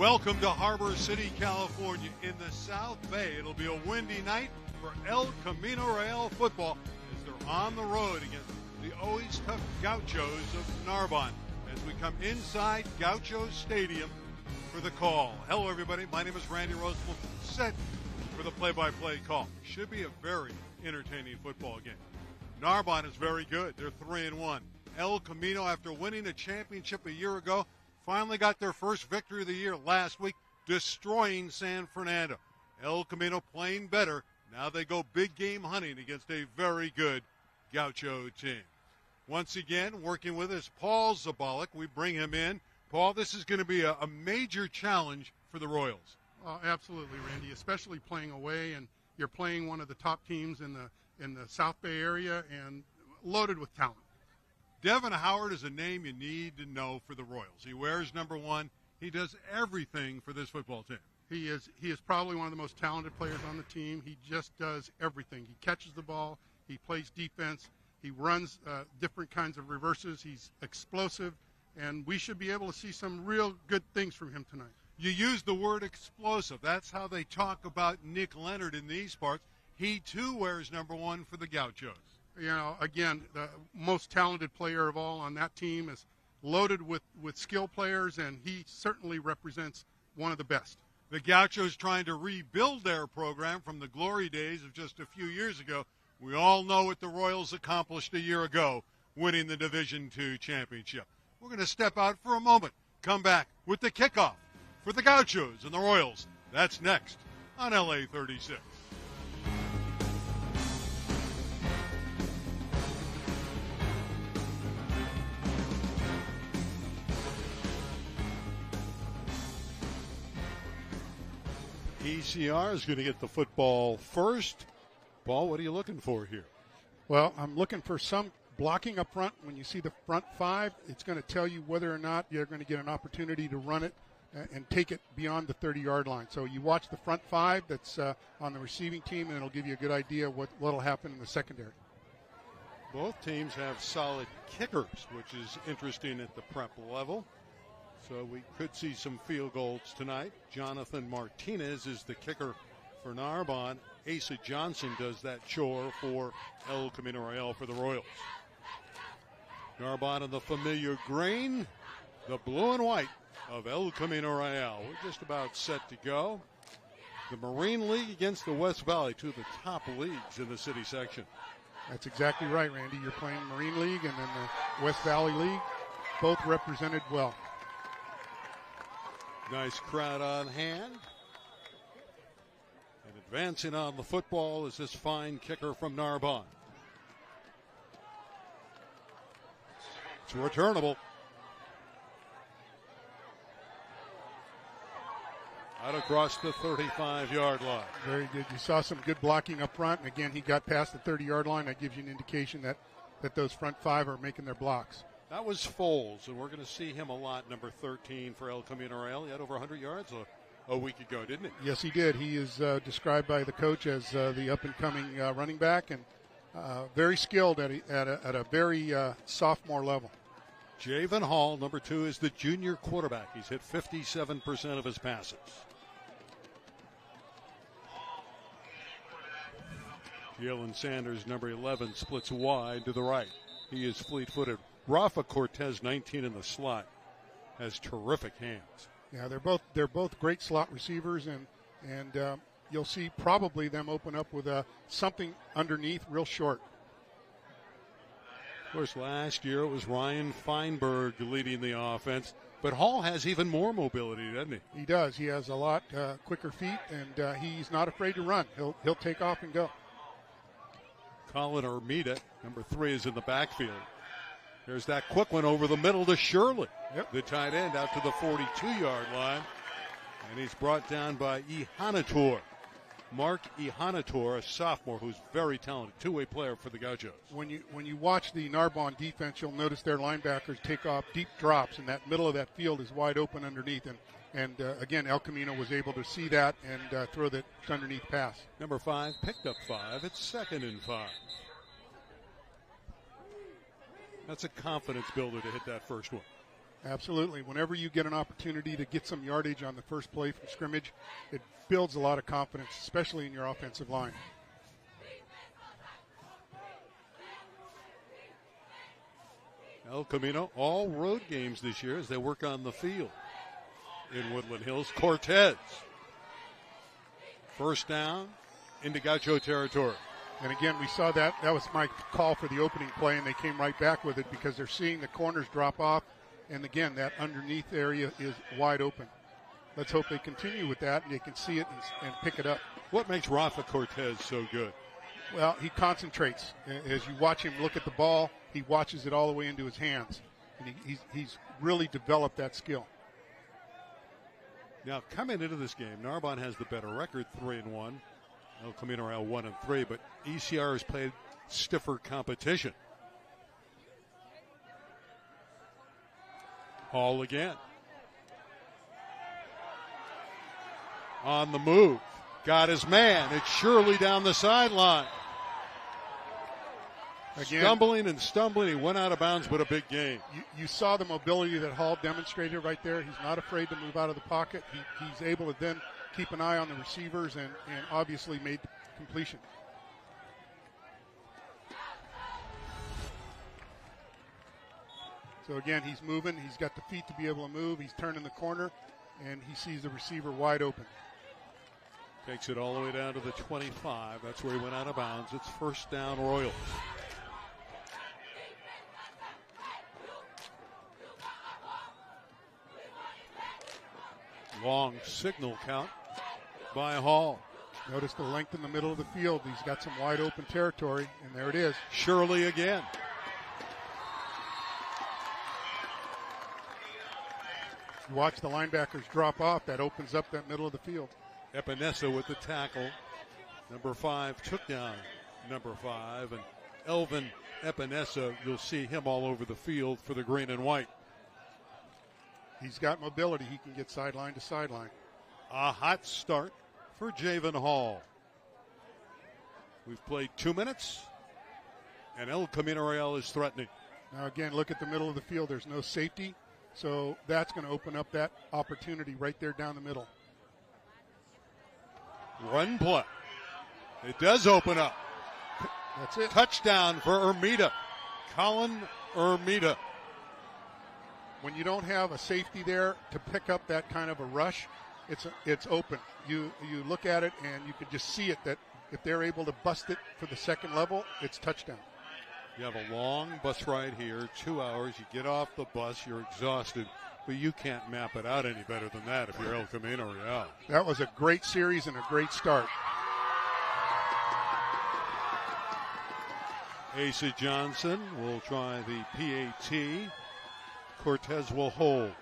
Welcome to Harbor City, California. In the South Bay, it'll be a windy night for El Camino Real football as they're on the road against the always tough Gauchos of Narbonne as we come inside Gauchos Stadium for the call. Hello, everybody. My name is Randy Roosevelt, set for the play-by-play call. Should be a very entertaining football game. Narbonne is very good. They're 3-1. El Camino, after winning a championship a year ago, finally got their first victory of the year last week, destroying San Fernando. El Camino playing better. Now they go big game hunting against a very good Gaucho team. Once again, working with us, Paul Zabalik. We bring him in. Paul, this is going to be a major challenge for the Royals. Absolutely, Randy, especially playing away, and you're playing one of the top teams in the South Bay area and loaded with talent. Devin Howard is a name you need to know for the Royals. He wears number 1. He does everything for this football team. He is probably one of the most talented players on the team. He just does everything. He catches the ball. He plays defense. He runs different kinds of reverses. He's explosive, and we should be able to see some real good things from him tonight. You use the word explosive. That's how they talk about Nick Leonard in these parts. He, too, wears number 1 for the Gauchos. You know, again, the most talented player of all on that team is loaded with skill players, and he certainly represents one of the best. The Gauchos trying to rebuild their program from the glory days of just a few years ago. We all know what the Royals accomplished a year ago, winning the Division II championship. We're going to step out for a moment, come back with the kickoff for the Gauchos and the Royals. That's next on LA36. ECR is going to get the football first. Paul, what are you looking for here? Well, I'm looking for some blocking up front. When you see the front 5, it's going to tell you whether or not you're going to get an opportunity to run it and take it beyond the 30-yard line. So you watch the front 5 that's on the receiving team, and it'll give you a good idea what'll happen in the secondary. Both teams have solid kickers, which is interesting at the prep level. So we could see some field goals tonight. Jonathan Martinez is the kicker for Narbonne. Asa Johnson does that chore for El Camino Real for the Royals. Narbonne in the familiar green, the blue and white of El Camino Real. We're just about set to go. The Marine League against the West Valley, 2 of the top leagues in the city section. That's exactly right, Randy. You're playing Marine League and then the West Valley League, both represented well. Nice crowd on hand. And advancing on the football is this fine kicker from Narbonne. It's returnable. Out across the 35-yard line. Very good. You saw some good blocking up front. And again, he got past the 30-yard line. That gives you an indication that those front 5 are making their blocks. That was Foles, and we're going to see him a lot, number 13 for El Camino Real. He had over 100 yards a week ago, didn't he? Yes, he did. He is described by the coach as the up-and-coming running back, and very skilled at a very sophomore level. Javen Hall, number 2, is the junior quarterback. He's hit 57% of his passes. Jalen Sanders, number 11, splits wide to the right. He is fleet-footed. Rafa Cortez, 19 in the slot, has terrific hands. Yeah, they're both great slot receivers, and you'll see probably them open up with something underneath, real short. Of course, last year it was Ryan Feinberg leading the offense, but Hall has even more mobility, doesn't he? He does. He has a lot quicker feet, and he's not afraid to run. He'll take off and go. Colin Armida, number 3, is in the backfield. There's that quick one over the middle to Shirley. Yep. The tight end out to the 42-yard line. And he's brought down by Ihanator. Mark Ihanator, a sophomore who's very talented, two-way player for the Gauchos. When you watch the Narbonne defense, you'll notice their linebackers take off deep drops, and that middle of that field is wide open underneath. And again, El Camino was able to see that and throw that underneath pass. Number 5 picked up 5. It's 2nd and 5. That's a confidence builder to hit that first one. Absolutely. Whenever you get an opportunity to get some yardage on the first play from scrimmage, it builds a lot of confidence, especially in your offensive line. El Camino, all road games this year as they work on the field. In Woodland Hills, Cortez. First down into Gaucho territory. And again, we saw that. That was my call for the opening play, and they came right back with it because they're seeing the corners drop off. And again, that underneath area is wide open. Let's hope they continue with that and they can see it and pick it up. What makes Rafa Cortez so good? Well, he concentrates. As you watch him look at the ball, he watches it all the way into his hands. And he's really developed that skill. Now, coming into this game, Narbonne has the better record, 3-1. El Camino Real 1-3, but ECR has played stiffer competition. Hall again. On the move. Got his man. It's Shirley down the sideline. Again, stumbling and stumbling. He went out of bounds, but a big gain. You saw the mobility that Hall demonstrated right there. He's not afraid to move out of the pocket. He's able to then keep an eye on the receivers and obviously made completion. So again, he's moving. He's got the feet to be able to move. He's turning the corner, and he sees the receiver wide open. Takes it all the way down to the 25. That's where he went out of bounds. It's first down, Royals. Long signal count by Hall. Notice the length in the middle of the field. He's got some wide open territory, and there it is. Shirley again. You watch the linebackers drop off. That opens up that middle of the field. Epinesa with the tackle. Number 5 took down number 5. And Elvin Epinesa, you'll see him all over the field for the green and white. He's got mobility. He can get sideline to sideline. A hot start for Javen Hall. We've played 2 minutes, and El Camino Real is threatening. Now again, look at the middle of the field. There's no safety, so that's going to open up that opportunity right there down the middle. Run play. It does open up. That's it. Touchdown for Ermita. Colin Ermita. When you don't have a safety there to pick up that kind of a rush, it's open. You look at it and you can just see it that if they're able to bust it for the second level, it's touchdown. You have a long bus ride here, 2 hours. You get off the bus, you're exhausted, but you can't map it out any better than that if you're El Camino Real. That was a great series and a great start. Asa Johnson will try the PAT. Cortez will hold.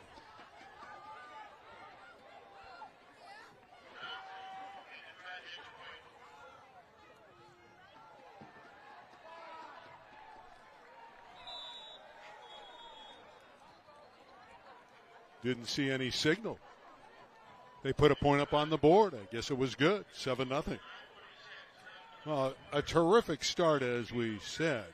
Didn't see any signal. They put a point up on the board. I guess it was good. 7-0. Well, a terrific start, as we said,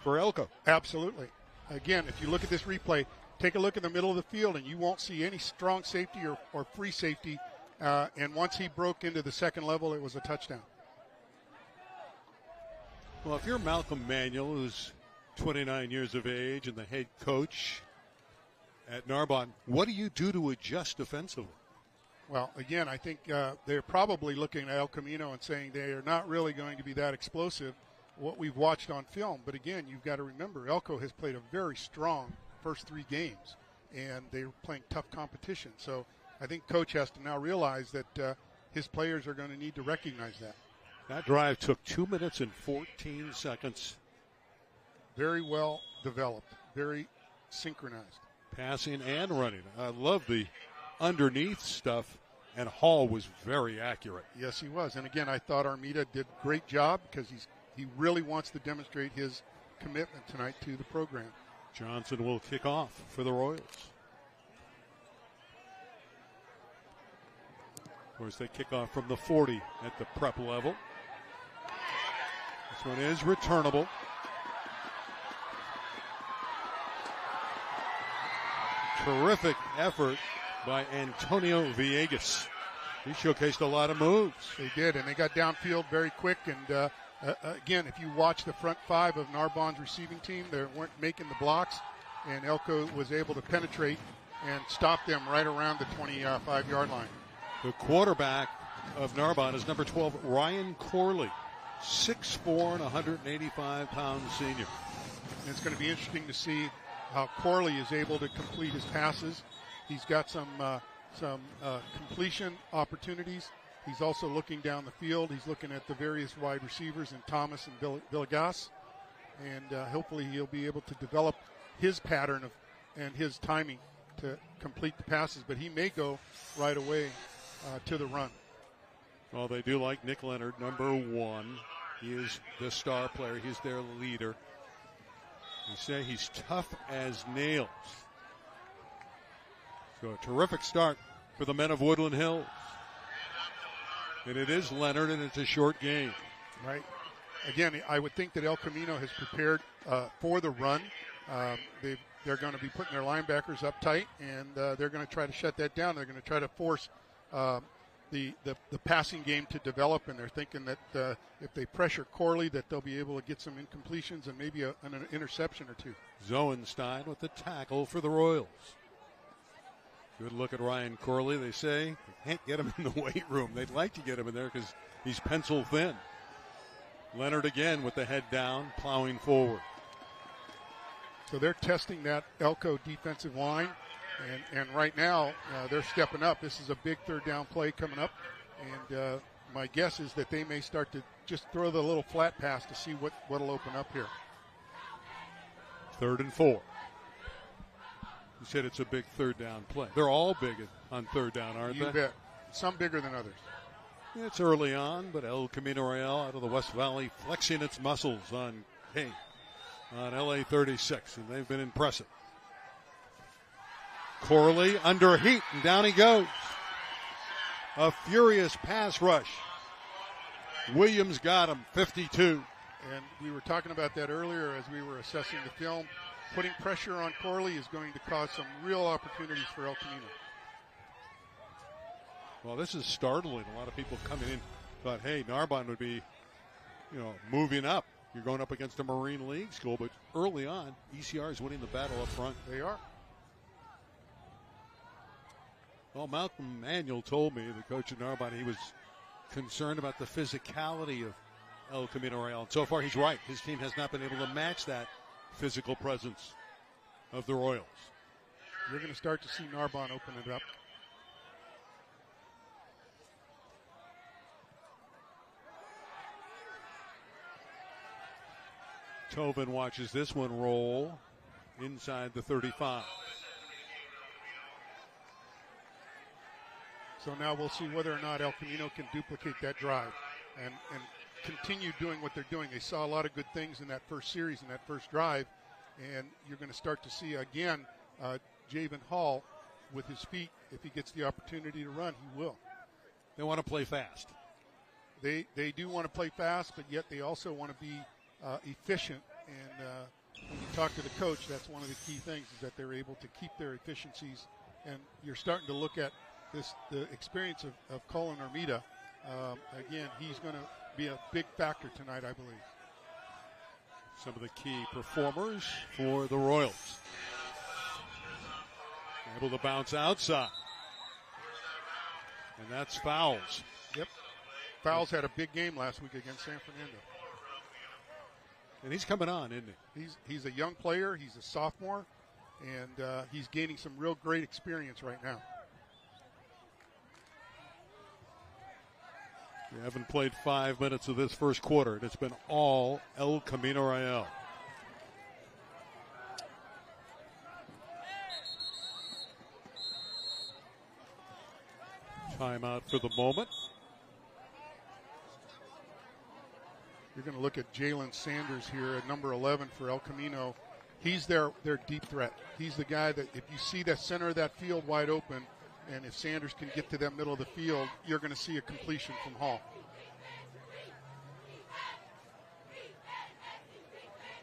for Elko. Absolutely. Again, if you look at this replay, take a look in the middle of the field, and you won't see any strong safety or free safety. And once he broke into the second level, it was a touchdown. Well, if you're Malcolm Manuel, who's 29 years of age and the head coach at Narbonne, what do you do to adjust defensively? Well, again, I think they're probably looking at El Camino and saying they are not really going to be that explosive, what we've watched on film. But again, you've got to remember, Elko has played a very strong first 3 games, and they're playing tough competition. So I think Coach has to now realize that his players are going to need to recognize that. That drive took 2 minutes and 14 seconds. Very well developed, very synchronized. Passing and running. I love the underneath stuff, and Hall was very accurate. Yes, he was. And again, I thought Armida did a great job because he really wants to demonstrate his commitment tonight to the program. Johnson will kick off for the Royals. Of course, they kick off from the 40 at the prep level. This one is returnable. terrific effort by Antonio Villegas. He showcased a lot of moves. They did, and they got downfield very quick. And again, if you watch the front five of Narbonne's receiving team, they weren't making the blocks, and Elko was able to penetrate and stop them right around the 25-yard line. The quarterback of Narbonne is number 12, Ryan Corley, 6'4" and 185-pound senior. And it's going to be interesting to see how Corley is able to complete his passes. He's got some completion opportunities. He's also looking down the field. He's looking at the various wide receivers in Thomas and Villegas. And hopefully he'll be able to develop his pattern and his timing to complete the passes. But he may go right away to the run. Well, they do like Nick Leonard, number 1. He is the star player. He's their leader. They say he's tough as nails. So a terrific start for the men of Woodland Hills. And it is Leonard, and it's a short game. Right. Again, I would think that El Camino has prepared for the run. They're going to be putting their linebackers up tight, and they're going to try to shut that down. They're going to try to force the passing game to develop, and they're thinking that if they pressure Corley, that they'll be able to get some incompletions and maybe an interception or two. Zoenstein with the tackle for the Royals. Good look at Ryan Corley. They say they can't get him in the weight room. They'd like to get him in there because he's pencil thin. Leonard again with the head down, plowing forward. So they're testing that Elko defensive line, and right now they're stepping up. This is a big third down play coming up, and my guess is that they may start to just throw the little flat pass to see what'll open up here. 3rd and 4. You said it's a big third down play. They're all big on third down, aren't they? You bet. Some bigger than others. It's early on, but El Camino Real out of the West Valley flexing its muscles on LA36, and they've been impressive. Corley under heat, and down he goes. A furious pass rush. Williams got him, 52. And we were talking about that earlier as we were assessing the film. Putting pressure on Corley is going to cause some real opportunities for El Camino. Well, this is startling. A lot of people coming in thought, hey, Narbonne would be, moving up. You're going up against a Marine League school, but early on, ECR is winning the battle up front. They are. Well, Malcolm Manuel told me, the coach of Narbonne, he was concerned about the physicality of El Camino Real. And so far, he's right. His team has not been able to match that physical presence of the Royals. You're going to start to see Narbonne open it up. Tobin watches this one roll inside the 35. So now we'll see whether or not El Camino can duplicate that drive and continue doing what they're doing. They saw a lot of good things in that first series, in that first drive, and you're going to start to see again Javen Hall with his feet. If he gets the opportunity to run, he will. They want to play fast. They do want to play fast, but yet they also want to be efficient. And when you talk to the coach, that's one of the key things, is that they're able to keep their efficiencies. And you're starting to look at the experience of Colin Armida. Again, he's going to be a big factor tonight, I believe. Some of the key performers for the Royals. Able to bounce outside. And that's Fowles. Yep. Fowles had a big game last week against San Fernando. And he's coming on, isn't he? He's a young player. He's a sophomore. And he's gaining some real great experience right now. We haven't played 5 minutes of this first quarter, and it's been all El Camino Real. Timeout for the moment. You're going to look at Jalen Sanders here at number 11 for El Camino. He's their deep threat. He's the guy that if you see the center of that field wide open, and if Sanders can get to that middle of the field, you're going to see a completion from Hall.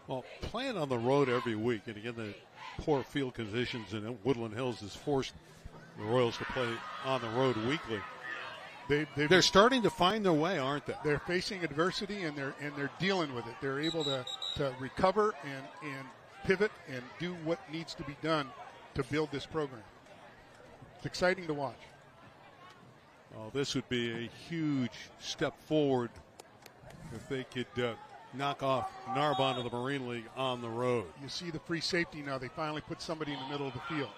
Well, playing on the road every week, and again, the poor field conditions in Woodland Hills has forced the Royals to play on the road weekly. They're starting to find their way, aren't they? They're facing adversity, and they're dealing with it. They're able to recover and pivot and do what needs to be done to build this program. It's exciting to watch. Oh, this would be a huge step forward if they could knock off Narbonne of the Marine League on the road. You see the free safety now. They finally put somebody in the middle of the field.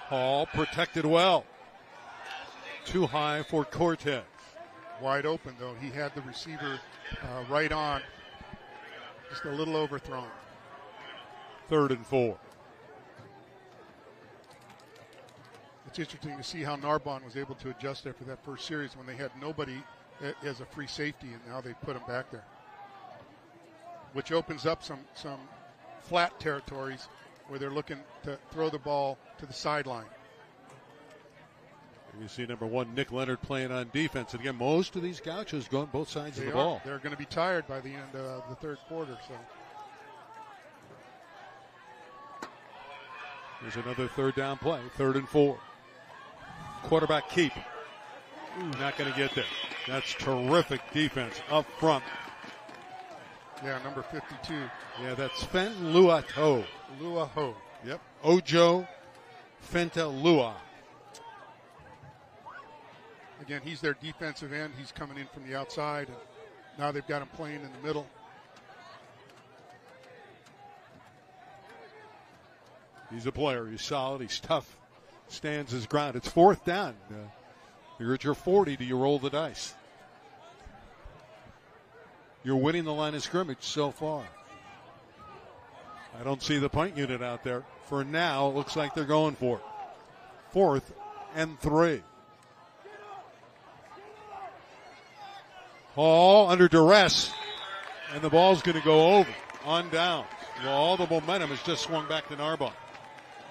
Hall protected well. Too high for Cortez. Wide open, though. He had the receiver right on. Just a little overthrown. 3rd and 4. It's interesting to see how Narbonne was able to adjust after that first series when they had nobody as a free safety, and now they put him back there, which opens up some flat territories where they're looking to throw the ball to the sideline. You see number 1, Nick Leonard, playing on defense. And again, most of these Gauchos go on both sides of the ball. They're going to be tired by the end of the third quarter. So there's another 3rd down play, 3rd and 4. Quarterback keep. Not going to get there. That's terrific defense up front. Yeah, number 52. Yeah, that's Fenton Luato. Luaho. Yep. Ojo Fenta Lua. Again, he's their defensive end. He's coming in from the outside, and now they've got him playing in the middle. He's a player. He's solid. He's tough. Stands his ground. It's 4th down. You're at your 40. Do you roll the dice? You're winning the line of scrimmage so far. I don't see the punt unit out there. For now, it looks like they're going for it. 4th and 3. Hall under duress, and the ball's going to go over on downs. Well, all the momentum has just swung back to Narbonne.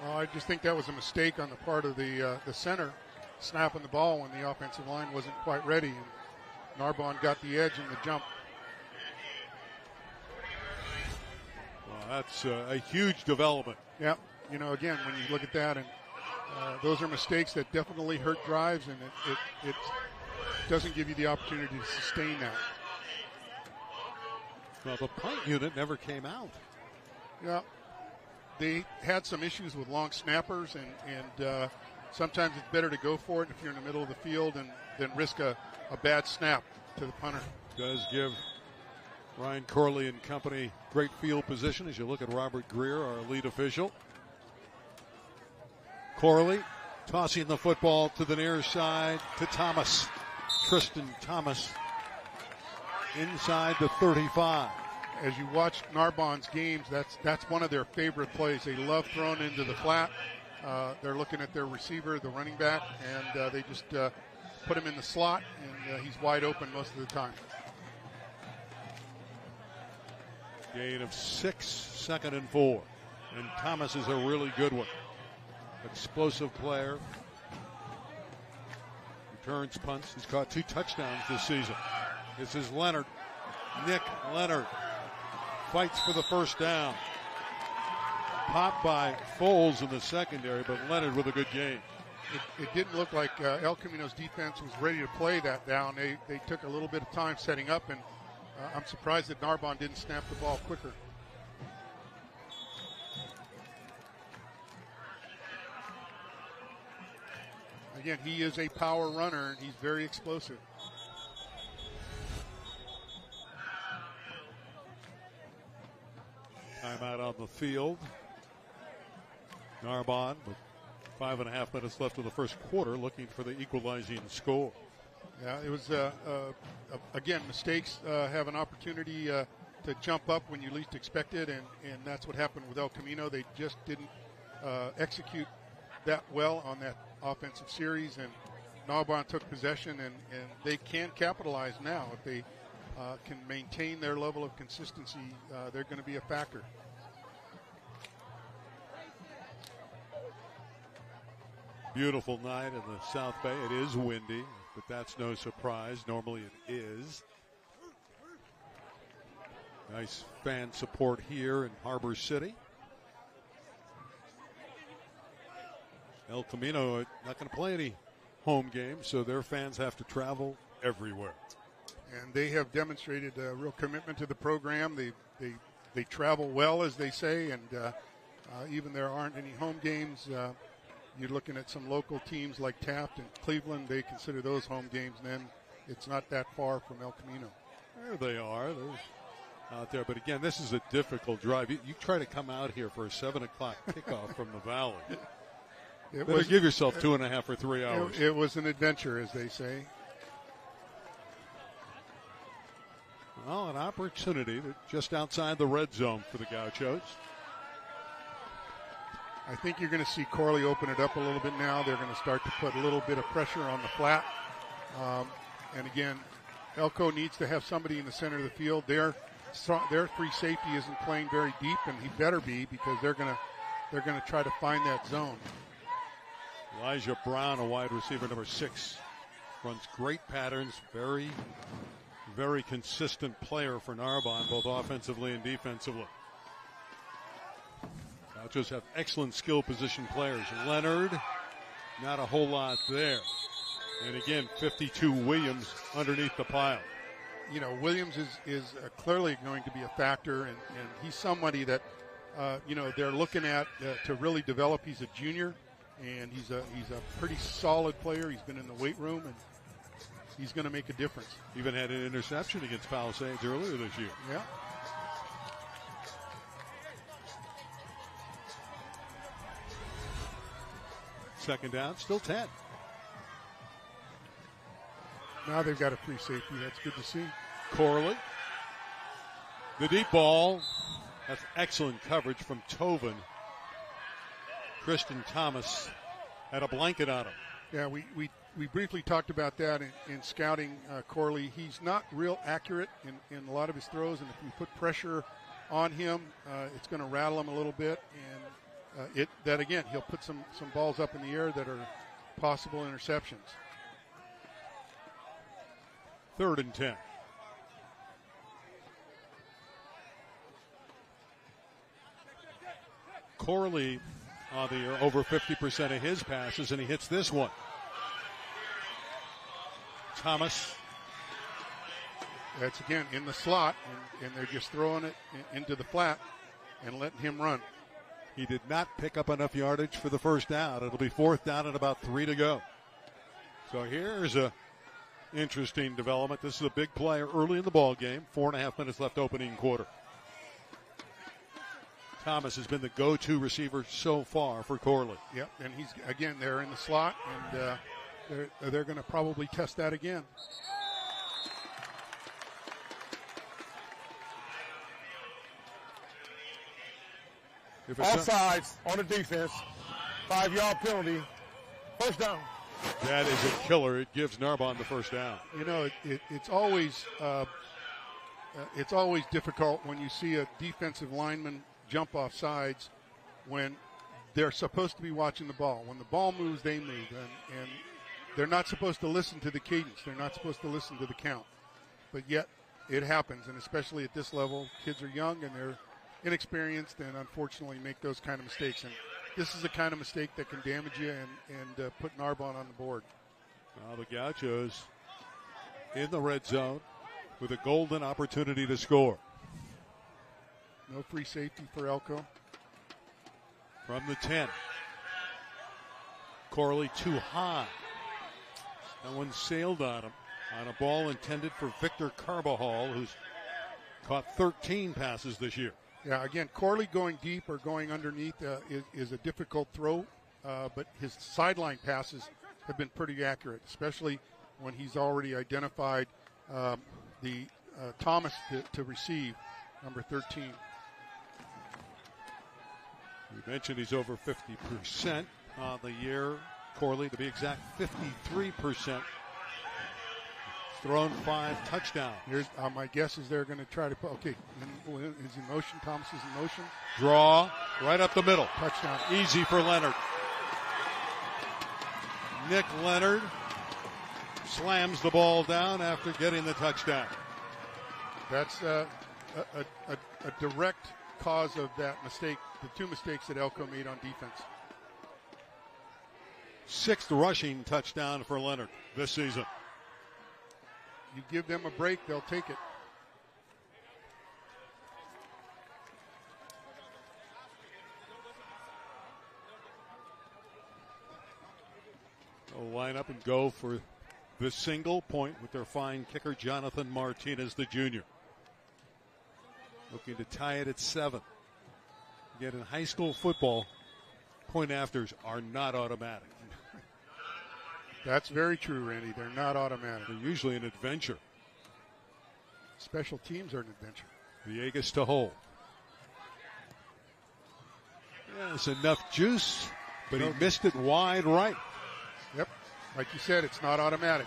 Well, I just think that was a mistake on the part of the center, snapping the ball when the offensive line wasn't quite ready, and Narbonne got the edge in the jump. Well, that's a huge development. Yeah, again, when you look at that, and those are mistakes that definitely hurt drives, and it doesn't give you the opportunity to sustain that. Well, the punt unit never came out. Yeah, they had some issues with long snappers, and sometimes it's better to go for it if you're in the middle of the field than risk a bad snap to the punter. Does give Ryan Corley and company great field position as you look at Robert Greer, our lead official. Corley tossing the football to the near side to Thomas. Tristan Thomas inside the 35. As you watch Narbonne's games, that's one of their favorite plays. They love throwing into the flat. They're looking at their receiver, the running back, and they just put him in the slot, and he's wide open most of the time. Gain of 6, 2nd and 4. And Thomas is a really good one. Explosive player. Returns punts. He's caught 2 touchdowns this season. This is Leonard. Nick Leonard fights for the 1st down. Popped by Foles in the secondary, but Leonard with a good game. It didn't look like El Camino's defense was ready to play that down. They took a little bit of time setting up, and I'm surprised that Narbonne didn't snap the ball quicker. Again, he is a power runner, and he's very explosive. Timeout on the field. Narbonne with 5.5 minutes left in the first quarter, looking for the equalizing score. Yeah, it was, again, mistakes have an opportunity to jump up when you least expect it, and that's what happened with El Camino. They just didn't execute that well on that offensive series, and Narbonne took possession, and they can capitalize now. If they can maintain their level of consistency, they're going to be a factor. Beautiful night in the South Bay. It is windy, but that's no surprise. Normally it is. Nice fan support here in Harbor City. El Camino not going to play any home games, so their fans have to travel everywhere. And they have demonstrated a real commitment to the program. They travel well, as they say, and even there aren't any home games. You're looking at some local teams like Taft and Cleveland. They consider those home games, and then it's not that far from El Camino. There they are. They're out there. But again, this is a difficult drive. You try to come out here for a 7 o'clock kickoff from the Valley. Better give yourself 2.5 or 3 hours. It was an adventure, as they say. Well, an opportunity just outside the red zone for the Gauchos. I think you're going to see Corley open it up a little bit now. They're going to start to put a little bit of pressure on the flat. And again, Elko needs to have somebody in the center of the field. Their free safety isn't playing very deep, and he better be, because they're going to try to find that zone. Elijah Brown, a wide receiver, number 6, runs great patterns. Very, very consistent player for Narbonne, both offensively and defensively. Gauchos have excellent skill position players. Leonard, not a whole lot there. And again, 52 Williams underneath the pile. You know, Williams is clearly going to be a factor, and he's somebody that, they're looking at to really develop. He's a junior, and he's a pretty solid player. He's been in the weight room, and he's going to make a difference. Even had an interception against Palisades earlier this year. Yeah. Second down, still 10. Now they've got a free safety. That's good to see. Corley. The deep ball. That's excellent coverage from Tovin. Christian Thomas had a blanket on him. Yeah, we briefly talked about that in scouting Corley. He's not real accurate in a lot of his throws, and if we put pressure on him, it's going to rattle him a little bit. And again, he'll put some balls up in the air that are possible interceptions. 3rd and 10. Corley on the year, over 50% of his passes, and he hits this one. Thomas. That's again in the slot, and they're just throwing it into the flat and letting him run. He did not pick up enough yardage for the first down. It'll be 4th down and about 3 to go. So here's a interesting development. This is a big play early in the ball game. 4.5 minutes left opening quarter. Thomas has been the go-to receiver so far for Corley. Yep, and he's, again, they're in the slot, and they're going to probably test that again. Offsides on the defense. 5-yard penalty. First down. That is a killer. It gives Narbonne the first down. You know, it's always difficult when you see a defensive lineman jump off sides when they're supposed to be watching the ball. When the ball moves, they move, and they're not supposed to listen to the cadence. They're not supposed to listen to the count. But yet, it happens, and especially at this level, kids are young and they're inexperienced and unfortunately make those kind of mistakes. And this is the kind of mistake that can damage you and put Narbonne on the board. Well, the Gauchos in the red zone with a golden opportunity to score. No free safety for Elko. From the 10. Corley too high. That one sailed on him on a ball intended for Victor Carbajal, who's caught 13 passes this year. Yeah, again, Corley going deep or going underneath is a difficult throw, but his sideline passes have been pretty accurate, especially when he's already identified the Thomas to receive, number 13. You mentioned he's over 50% on the year. Corley, to be exact, 53%. Thrown 5 touchdowns. Here's my guess is they're going to try to put. Okay, is in motion. Thomas is in motion. Draw right up the middle. Touchdown. Easy for Leonard. Nick Leonard slams the ball down after getting the touchdown. That's a direct cause of that mistake, the two mistakes that Elko made on defense. 6th rushing touchdown for Leonard this season. You give them a break, they'll take it. They'll line up and go for the single point with their fine kicker, Jonathan Martinez, the junior. Looking to tie it at 7. Yet in high school football, point afters are not automatic. That's very true, Randy. They're not automatic. They're usually an adventure. Special teams are an adventure. Villegas to hold. Yeah, it's enough juice, but he missed it wide right. Yep. Like you said, it's not automatic.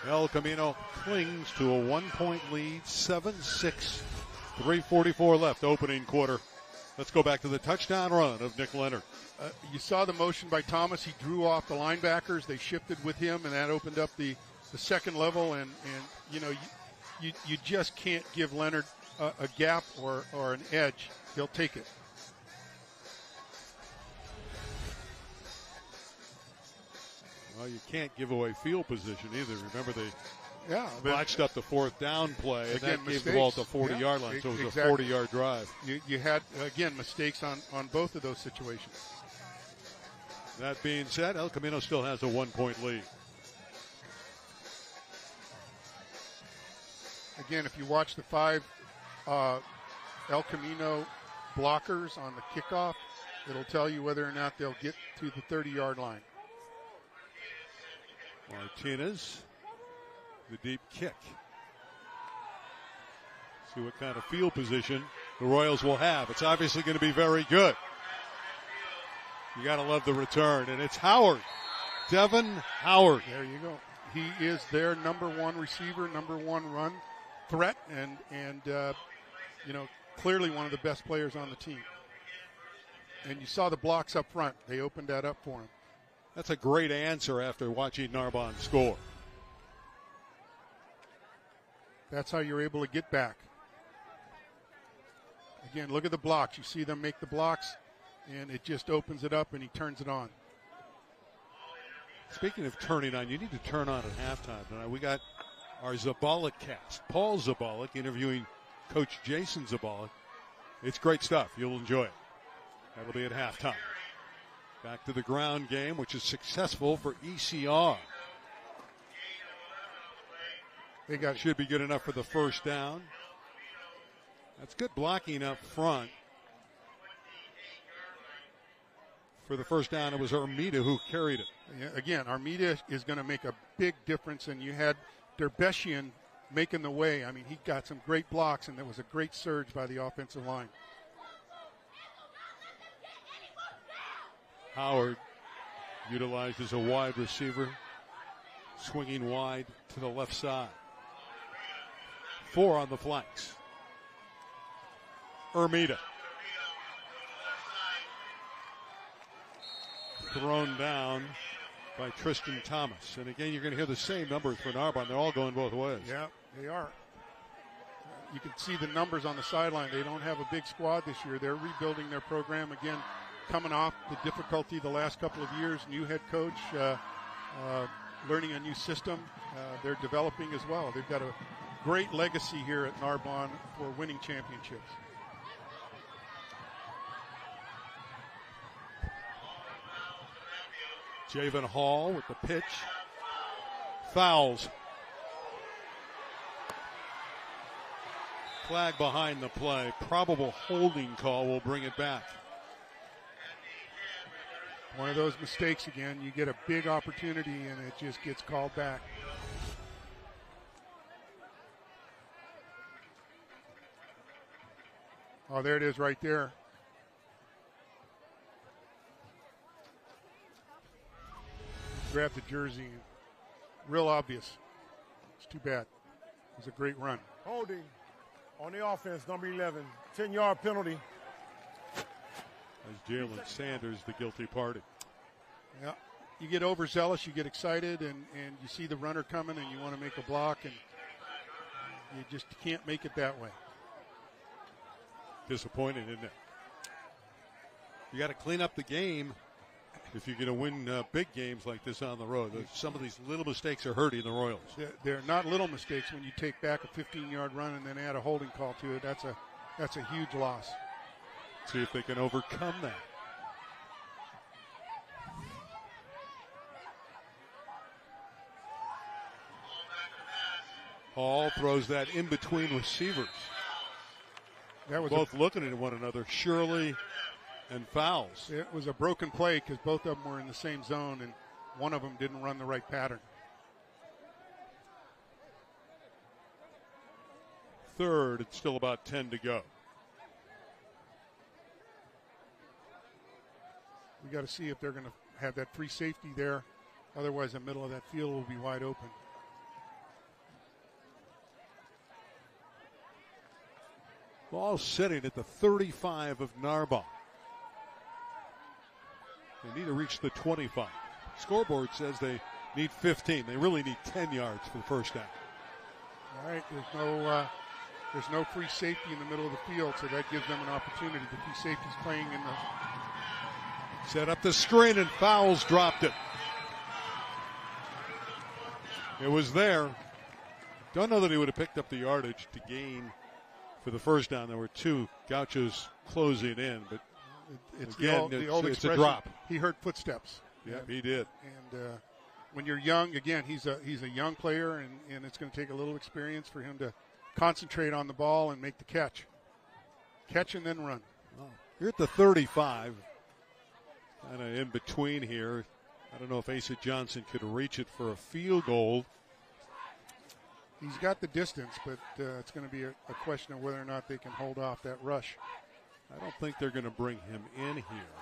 El Camino clings to a 1-point lead, 7-6, 3:44 left, opening quarter. Let's go back to the touchdown run of Nick Leonard. You saw the motion by Thomas. He drew off the linebackers. They shifted with him, and that opened up the second level. And you know, you just can't give Leonard a gap or an edge. He'll take it. Well, you can't give away field position either. Remember, they Yeah, botched up the 4th down play, and again, that gave the ball at the mistakes. 40-yard line, so it was Exactly. a 40-yard drive. You had, again, mistakes on both of those situations. That being said, El Camino still has a 1-point lead. Again, if you watch the 5 El Camino blockers on the kickoff, it'll tell you whether or not they'll get to the 30-yard line. Martinez, the deep kick. See what kind of field position the Royals will have. It's obviously going to be very good. You got to love the return, and it's Howard, Devin Howard. There you go. He is their number 1 receiver, number 1 run threat, and you know, clearly one of the best players on the team. And you saw the blocks up front. They opened that up for him. That's a great answer after watching Narbonne score. That's how you're able to get back. Again, look at the blocks. You see them make the blocks, and it just opens it up, and he turns it on. Speaking of turning on, you need to turn on at halftime tonight. We got our Zabalik cast. Paul Zabalik interviewing Coach Jason Zabalik. It's great stuff. You'll enjoy it. That'll be at halftime. Back to the ground game, which is successful for ECR. They got Should be good enough for the first down. That's good blocking up front. For the first down, it was Armida who carried it. Again, Armida is going to make a big difference, and you had Derbeshian making the way. I mean, he got some great blocks, and there was a great surge by the offensive line. Howard utilized as a wide receiver, swinging wide to the left side. 4 on the flanks. Armida. Thrown down by Tristan Thomas. And again, you're going to hear the same numbers for Narbonne. They're all going both ways. Yeah, they are. You can see the numbers on the sideline. They don't have a big squad this year. They're rebuilding their program again, coming off the difficulty the last couple of years. New head coach, learning a new system. They're developing as well. They've got a great legacy here at Narbonne for winning championships. Javen Hall with the pitch. Fouls. Flag behind the play. Probable holding call will bring it back. One of those mistakes again. You get a big opportunity and it just gets called back. Oh, there it is right there. Grab the jersey. Real obvious. It's too bad. It was a great run. Holding on the offense, number 11. 10-yard penalty. As Jalen Sanders, the guilty party. Yeah. You get overzealous, you get excited, and you see the runner coming and you want to make a block, and you just can't make it that way. Disappointing, isn't it? You got to clean up the game if you're going to win big games like this on the road. Some of these little mistakes are hurting the Royals. They're not little mistakes when you take back a 15-yard run and then add a holding call to it. That's a huge loss. See if they can overcome that. Hall throws that in between receivers. That was both looking at one another, Shirley and Fowles. It was a broken play because both of them were in the same zone, and one of them didn't run the right pattern. Third, it's still about 10 to go. We got to see if they're going to have that free safety there. Otherwise, the middle of that field will be wide open. Ball sitting at the 35 of Narbonne. They need to reach the 25. Scoreboard says they need 15. They really need 10 yards for the first down. All right, there's no free safety in the middle of the field, so that gives them an opportunity. The free safety's playing in the... Set up the screen, and Fowles dropped it. It was there. Don't know that he would have picked up the yardage to gain for the first down. There were two Gauchos closing in, but it's again, the old it's a drop. He heard footsteps. Yep, he did. And when you're young, again, he's a young player, and it's going to take a little experience for him to concentrate on the ball and make the catch. Catch and then run. Oh, you're at the 35, kind of in between here. I don't know if Asa Johnson could reach it for a field goal. He's got the distance, but it's going to be a question of whether or not they can hold off that rush. I don't think they're going to bring him in here.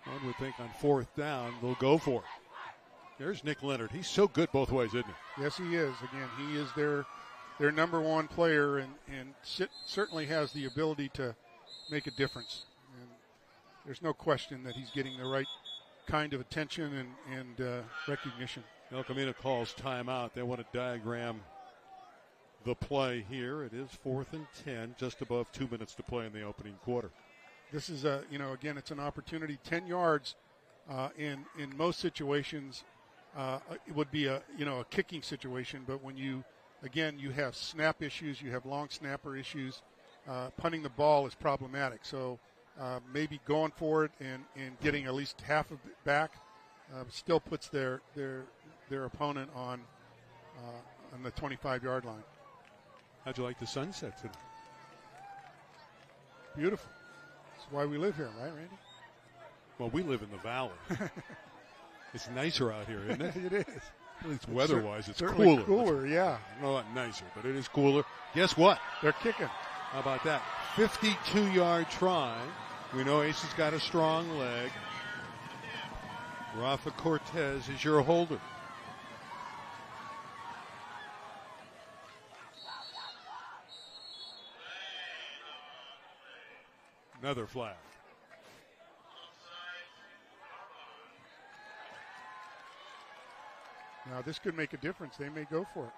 One would think on fourth down they'll go for it. There's Nick Leonard. He's so good both ways, isn't he? Yes, he is. Again, he is their number one player and certainly has the ability to make a difference. And there's no question that he's getting the right kind of attention and recognition. El Camino calls timeout. They want to diagram the play here. It is 4th and 10, just above 2 minutes to play in the opening quarter. This is again, it's an opportunity. 10 yards in most situations, it would be a kicking situation. But when you have snap issues, you have long snapper issues. Punting the ball is problematic. So maybe going for it and getting at least half of it back still puts their opponent on the 25-yard line. How'd you like the sunset today? Beautiful. That's why we live here, right, Randy? Well, we live in the valley. It's nicer out here, isn't it? It is. At least weather-wise, it's certainly cooler. Cooler, yeah. I don't know about nicer, but it is cooler. Guess what? They're kicking. How about that? 52-yard try. We know Ace has got a strong leg. Rafa Cortez is your holder. Another flag. Now, this could make a difference. They may go for it.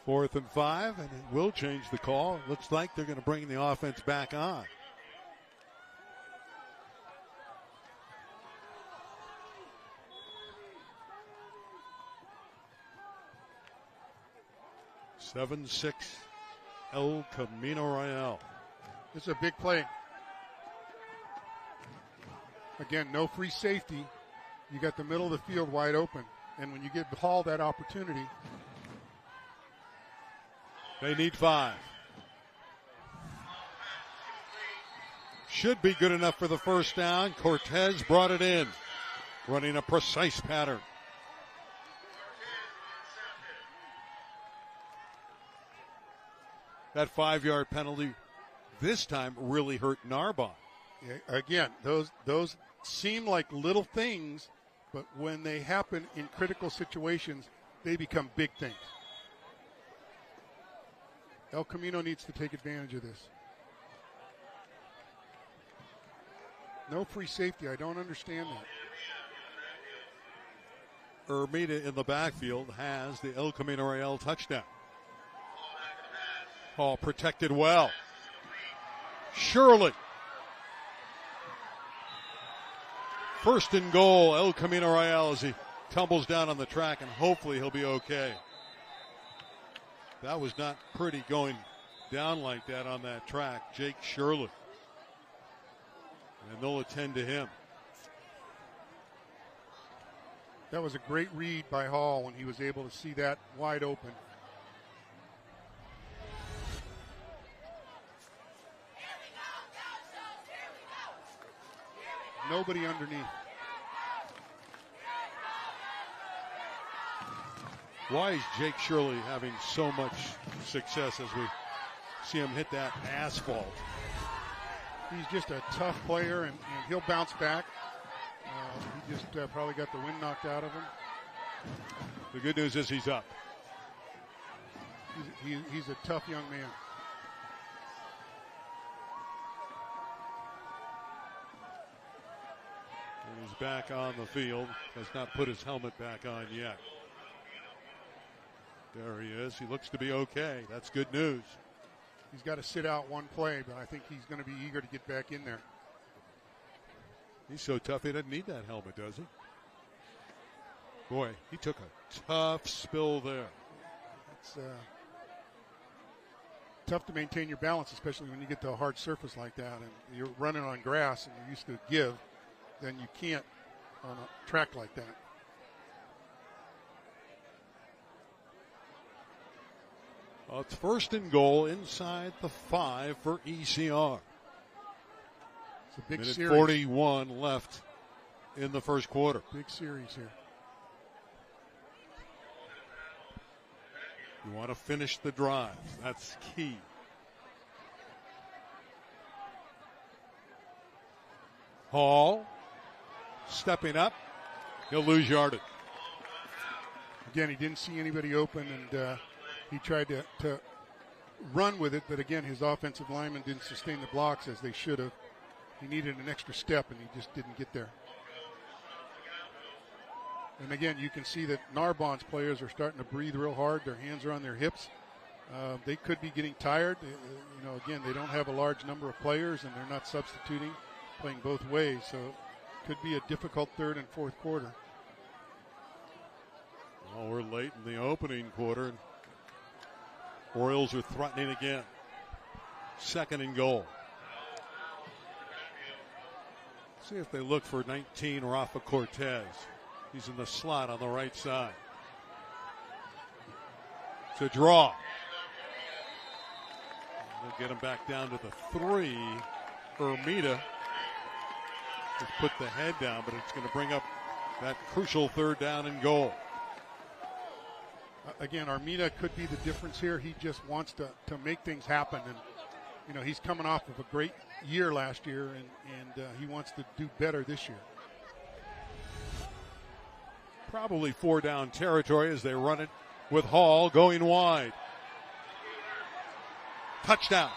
Fourth and 5, and it will change the call. Looks like they're going to bring the offense back on. Seven, 6, El Camino Real. This is a big play. Again, no free safety. You got the middle of the field wide open. And when you give Hall that opportunity. They need 5. Should be good enough for the first down. Cortez brought it in, running a precise pattern. That 5-yard penalty this time really hurt Narbonne. Yeah, again, those seem like little things, but when they happen in critical situations, they become big things. El Camino needs to take advantage of this. No free safety. I don't understand that. Ermita in the backfield has the El Camino Real touchdown. Hall protected well. Shirley. First and goal, El Camino Real, as he tumbles down on the track, and hopefully he'll be okay. That was not pretty going down like that on that track. Jake Shirley. And they'll attend to him. That was a great read by Hall when he was able to see that wide open. Nobody underneath. Why is Jake Shirley having so much success as we see him hit that asphalt? He's just a tough player, and he'll bounce back. He just probably got the wind knocked out of him. The good news is he's up. He's a tough young man. And he's back on the field. Has not put his helmet back on yet. There he is. He looks to be okay. That's good news. He's got to sit out one play, but I think he's going to be eager to get back in there. He's so tough he doesn't need that helmet, does he? Boy, he took a tough spill there. It's tough to maintain your balance, especially when you get to a hard surface like that and you're running on grass and you're used to give, then you can't on a track like that. Well, it's first and goal inside the 5 for ECR. It's a big Minute series. 41 left in the first quarter. Big series here. You want to finish the drive. That's key. Hall stepping up. He'll lose yardage. Again, he didn't see anybody open, and he tried to run with it, but again, his offensive linemen didn't sustain the blocks as they should have. He needed an extra step, and he just didn't get there. And again, you can see that Narbonne's players are starting to breathe real hard. Their hands are on their hips. They could be getting tired. Again, they don't have a large number of players, and they're not substituting, playing both ways. So it could be a difficult third and fourth quarter. Well, we're late in the opening quarter. Royals are threatening again. Second and goal. See if they look for 19, Rafa Cortez. He's in the slot on the right side. It's a draw. They'll get him back down to the 3. Ermita has put the head down, but it's going to bring up that crucial third down and goal. Again, Armida could be the difference here. He just wants to make things happen. And, he's coming off of a great year last year, and he wants to do better this year. Probably 4 down territory as they run it with Hall going wide. Touchdown.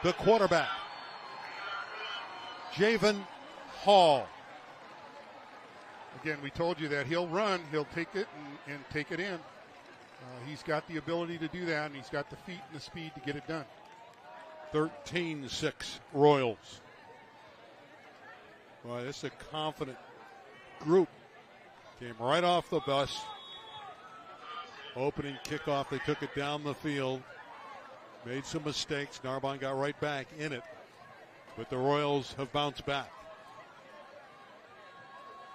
The quarterback, Javen Hall. Again, we told you that he'll run, he'll take it and take it in. He's got the ability to do that, and he's got the feet and the speed to get it done. 13-6 Royals. Boy, this is a confident group. Came right off the bus. Opening kickoff, they took it down the field. Made some mistakes. Narbonne got right back in it. But the Royals have bounced back.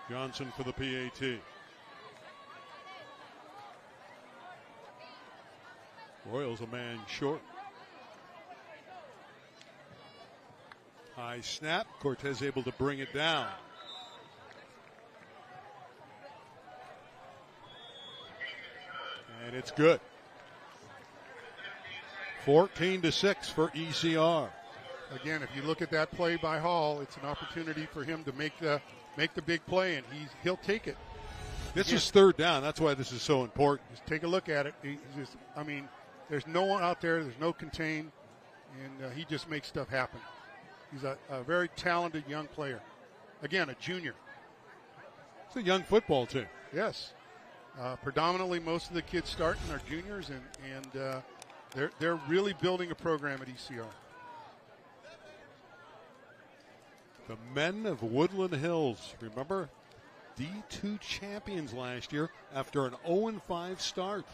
Johnson for the PAT. Royals a man short. High snap. Cortez able to bring it down. And it's good. 14-6 for ECR. Again, if you look at that play by Hall, it's an opportunity for him to make the big play, and he'll take it. This is third down. That's why this is so important. Just take a look at it. There's no one out there. There's no contain, and he just makes stuff happen. He's a very talented young player. Again, a junior. It's a young football team. Yes. Predominantly, most of the kids starting are juniors, and they're really building a program at ECR. The men of Woodland Hills, remember, D2 champions last year after an 0-5 start.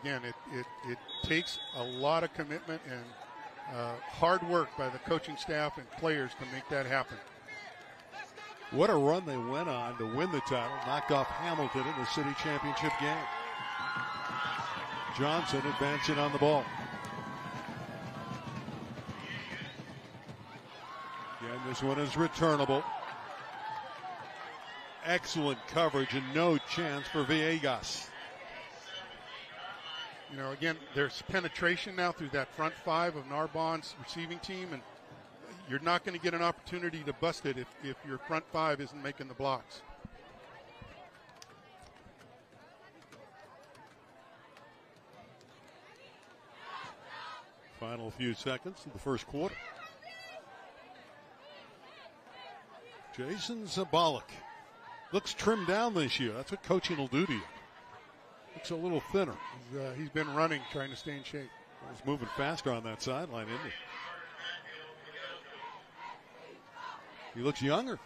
Again, it takes a lot of commitment and hard work by the coaching staff and players to make that happen. What a run they went on to win the title, knocked off Hamilton in the city championship game. Johnson advancing on the ball. Again, this one is returnable. Excellent coverage and no chance for Villegas. You know, again, there's penetration now through that front five of Narbonne's receiving team, and you're not going to get an opportunity to bust it if your front five isn't making the blocks. Final few seconds of the first quarter. Jason Zabalik looks trimmed down this year. That's what coaching will do to you. Looks a little thinner. He's been running, trying to stay in shape. He's moving faster on that sideline, isn't he? He looks younger.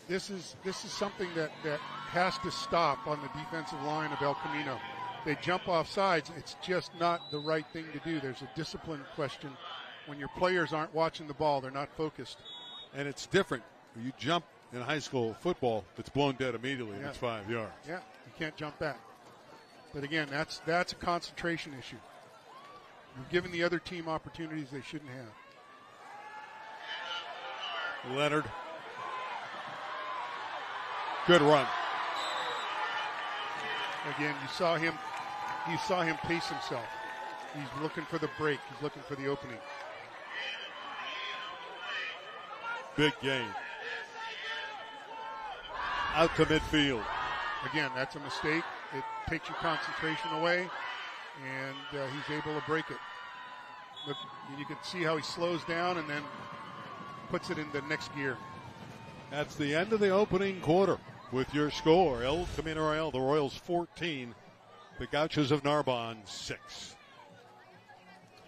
This is something that has to stop on the defensive line of El Camino. They jump off sides. It's just not the right thing to do. There's a discipline question. When your players aren't watching the ball, they're not focused. And it's different. You jump in high school football, it's blown dead immediately, and it's 5 yards. Yeah, you can't jump back. But again, that's a concentration issue. You're giving the other team opportunities they shouldn't have. Leonard. Good run. Again, you saw him pace himself. He's looking for the break. He's looking for the opening. Big gain. Out to midfield. Again, that's a mistake. It takes your concentration away, and he's able to break it. Look, you can see how he slows down and then puts it in the next gear. That's the end of the opening quarter with your score. El Camino Real, the Royals 14, the Gauchos of Narbonne 6.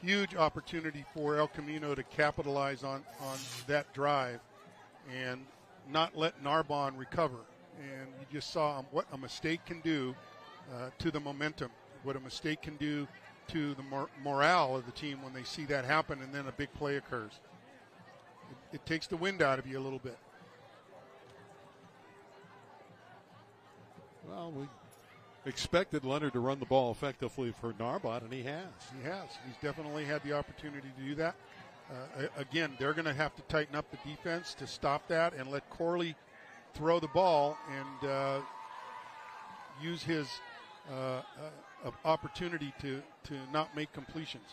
Huge opportunity for El Camino to capitalize on that drive and not let Narbonne recover. And you just saw what a mistake can do to the momentum, what a mistake can do to the morale of the team when they see that happen and then a big play occurs. It takes the wind out of you a little bit. Well, we expected Leonard to run the ball effectively for Narbonne, and he has. He has. He's definitely had the opportunity to do that. Again, they're going to have to tighten up the defense to stop that and let Corley throw the ball and use his opportunity to not make completions.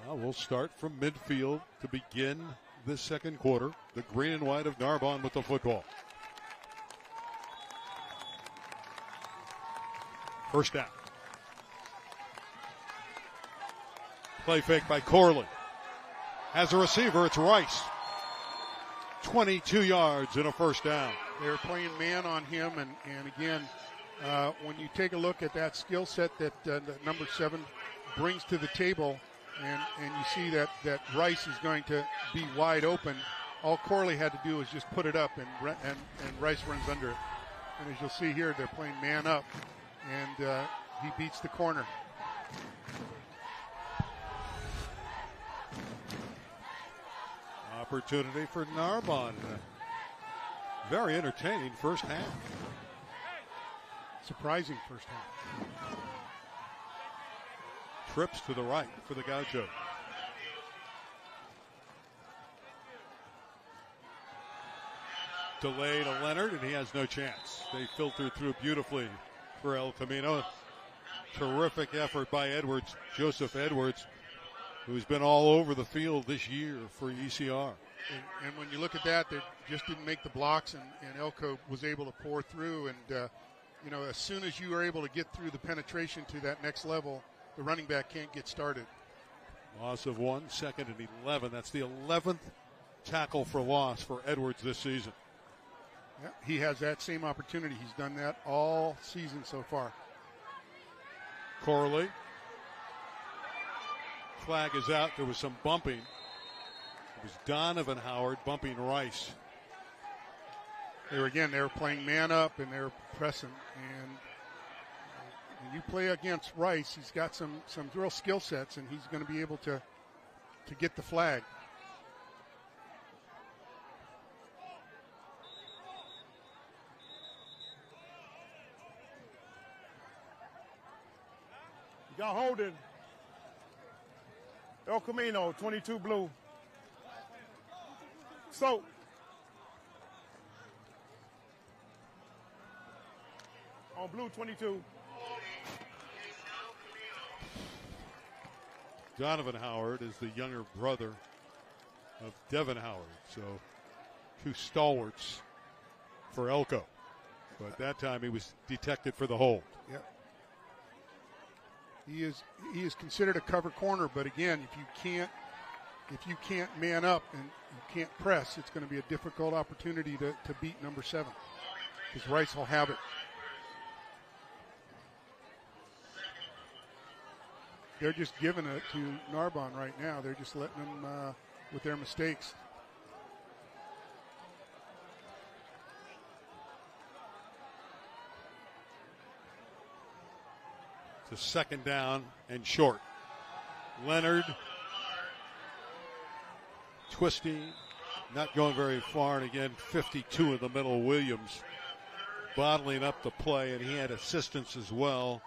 Well, we'll start from midfield to begin this second quarter. The green and white of Narbonne with the football. First down. Play fake by Corley. Has a receiver, it's Rice. 22 yards and a first down. They're playing man on him, and again, when you take a look at that skill set that number 7 brings to the table, and you see that Rice is going to be wide open, all Corley had to do was just put it up, and Rice runs under it. And as you'll see here, they're playing man up, and he beats the corner. Opportunity for Narbonne. Very entertaining first half. Surprising first half. Trips to the right for the Gaucho. Delay to Leonard, and he has no chance. They filtered through beautifully for El Camino. Terrific effort by Edwards, Joseph Edwards, who's been all over the field this year for ECR. And when you look at that, they just didn't make the blocks, and Elko was able to pour through, and you know, as soon as you are able to get through the penetration to that next level, the running back can't get started. Loss of 1, 2nd and 11. That's the 11th tackle for loss for Edwards this season. Yeah, he has that same opportunity. He's done that all season so far. Corley. Flag is out. There was some bumping. It was Donovan Howard bumping Rice. They were playing man up and they were pressing. And when you play against Rice, he's got some real skill sets, and he's going to be able to get the flag. You got holding. El Camino, 22 blue. So. On blue, 22. Donovan Howard is the younger brother of Devin Howard. So 2 stalwarts for Elko. But that time he was detected for the hold. Yep. He is considered a cover corner, but again, if you can't man up and you can't press, it's going to be a difficult opportunity to beat number 7, because Rice will have it. They're just giving it to Narbonne right now. They're just letting them with their mistakes. It's a 2nd down and short. Leonard twisting, not going very far, and again 52 in the middle. Williams bottling up the play, and he had assistance as well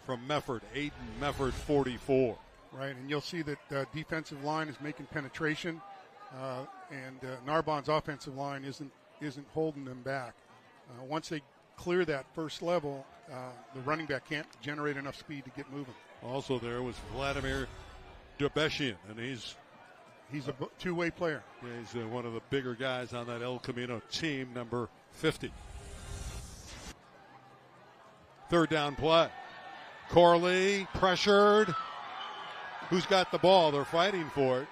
from Mefford. Aiden Mefford, 44. Right, and you'll see that defensive line is making penetration, and Narbonne's offensive line isn't holding them back. Once they clear that first level, the running back can't generate enough speed to get moving. Also there was Vladimir Dubeshian, and he's a two-way player. Yeah, he's one of the bigger guys on that El Camino team, number 50. 3rd down play. Corley pressured. Who's got the ball? They're fighting for it.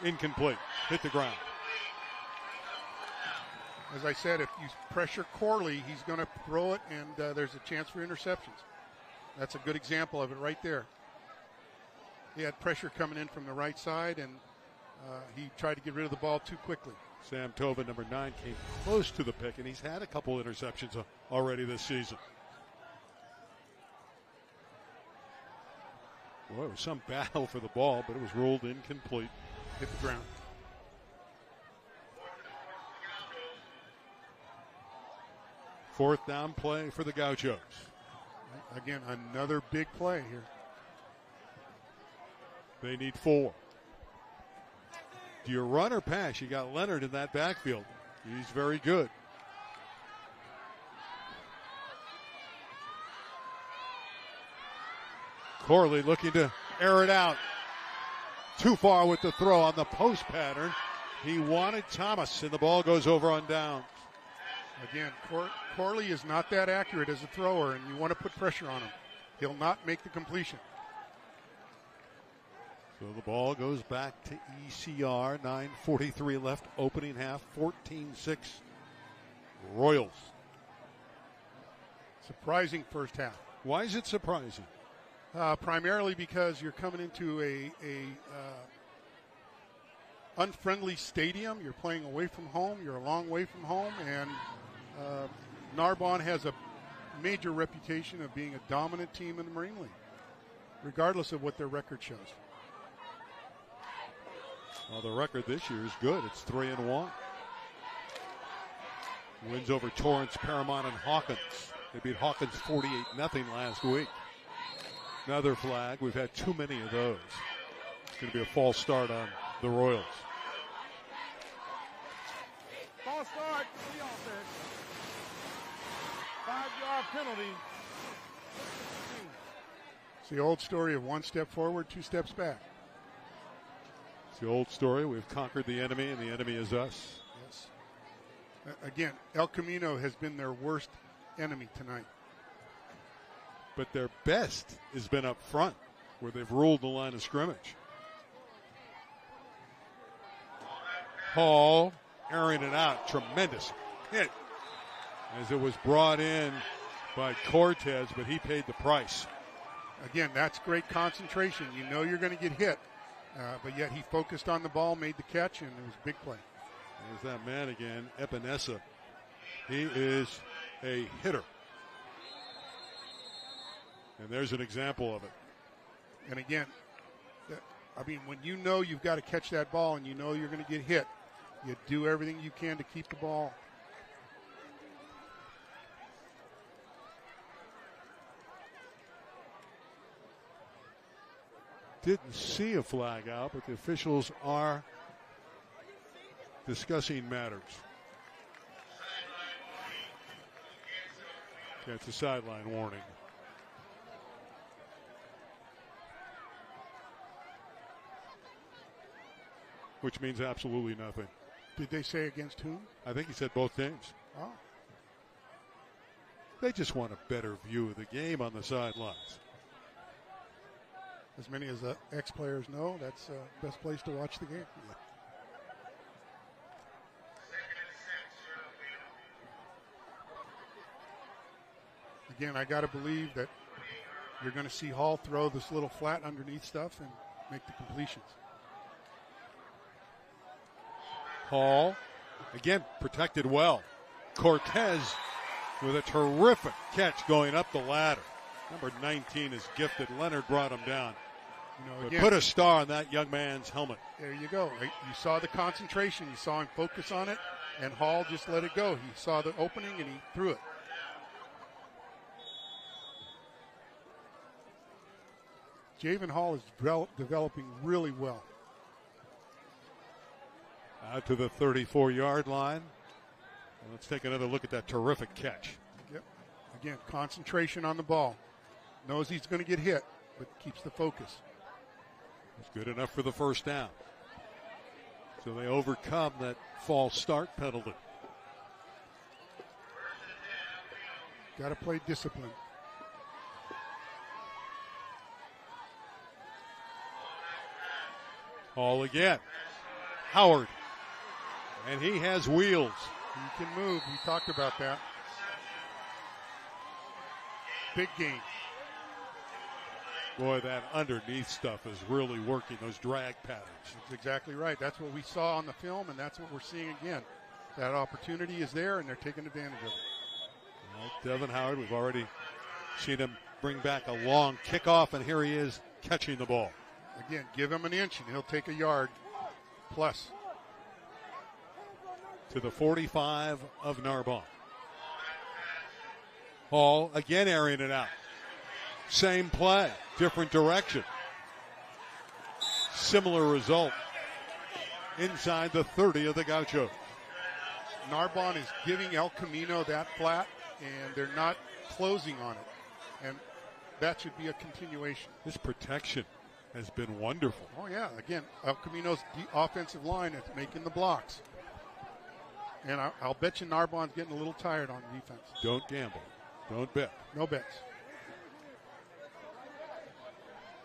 Incomplete. Hit the ground. As I said, if you pressure Corley, he's going to throw it, and there's a chance for interceptions. That's a good example of it right there. He had pressure coming in from the right side, and he tried to get rid of the ball too quickly. Sam Tobin, number 9, came close to the pick, and he's had a couple interceptions already this season. Boy, it was some battle for the ball, but it was ruled incomplete. Hit the ground. Fourth down play for the Gauchos. Again, another big play here. They need 4. Do you run or pass? You got Leonard in that backfield. He's very good. Corley looking to air it out. Too far with the throw on the post pattern. He wanted Thomas, and the ball goes over on downs. Again, Corley is not that accurate as a thrower, and you want to put pressure on him. He'll not make the completion. So the ball goes back to ECR. 9:43 left, opening half, 14-6 Royals. Surprising first half. Why is it surprising? Primarily because you're coming into a unfriendly stadium. You're playing away from home. You're a long way from home, and Narbonne has a major reputation of being a dominant team in the Marine League, regardless of what their record shows. Well, the record this year is good. It's 3-1. Wins over Torrance, Paramount, and Hawkins. They beat Hawkins 48-0 last week. Another flag. We've had too many of those. It's going to be a false start on the Royals. False start. 5-yard penalty. It's the old story of 1 step forward, 2 steps back. It's the old story. We've conquered the enemy, and the enemy is us. Yes. Again, El Camino has been their worst enemy tonight. But their best has been up front, where they've ruled the line of scrimmage. Hall airing it out. Tremendous hit as it was brought in by Cortez, but he paid the price. Again, that's great concentration. You know you're going to get hit, but yet he focused on the ball, made the catch, and it was a big play. There's that man again, Epinesa. He is a hitter. And there's an example of it. And again, when you know you've got to catch that ball and you know you're going to get hit, you do everything you can to keep the ball. Didn't see a flag out, but the officials are discussing matters. That's a sideline warning. Which means absolutely nothing. Did they say against whom? I think he said both teams. Oh. They just want a better view of the game on the sidelines. As many as the ex-players know, that's the best place to watch the game. Yeah. Again, I got to believe that you're going to see Hall throw this little flat underneath stuff and make the completions. Hall, again, protected well. Cortez with a terrific catch going up the ladder. Number 19 is gifted. Leonard brought him down. Again, put a star on that young man's helmet. There you go. You saw the concentration. You saw him focus on it, and Hall just let it go. He saw the opening, and he threw it. Javen Hall is developing really well. Out to the 34-yard line. Let's take another look at that terrific catch. Yep. Again, concentration on the ball. Knows he's going to get hit, but keeps the focus. It's good enough for the first down. So they overcome that false start penalty. Got to play discipline. Hall again. Howard. And he has wheels. He can move. We talked about that. Big game. Boy, that underneath stuff is really working, those drag patterns. That's exactly right. That's what we saw on the film, and that's what we're seeing again. That opportunity is there, and they're taking advantage of it. Well, Devin Howard, we've already seen him bring back a long kickoff, and here he is catching the ball. Again, give him an inch, and he'll take a yard plus. To the 45 of Narbonne. Hall again airing it out. Same play, different direction. Similar result inside the 30 of the Gauchos. Narbonne is giving El Camino that flat, and they're not closing on it. And that should be a continuation. This protection has been wonderful. Oh, yeah. Again, El Camino's offensive line is making the blocks. And I'll bet you Narbonne's getting a little tired on defense. Don't gamble. Don't bet. No bets.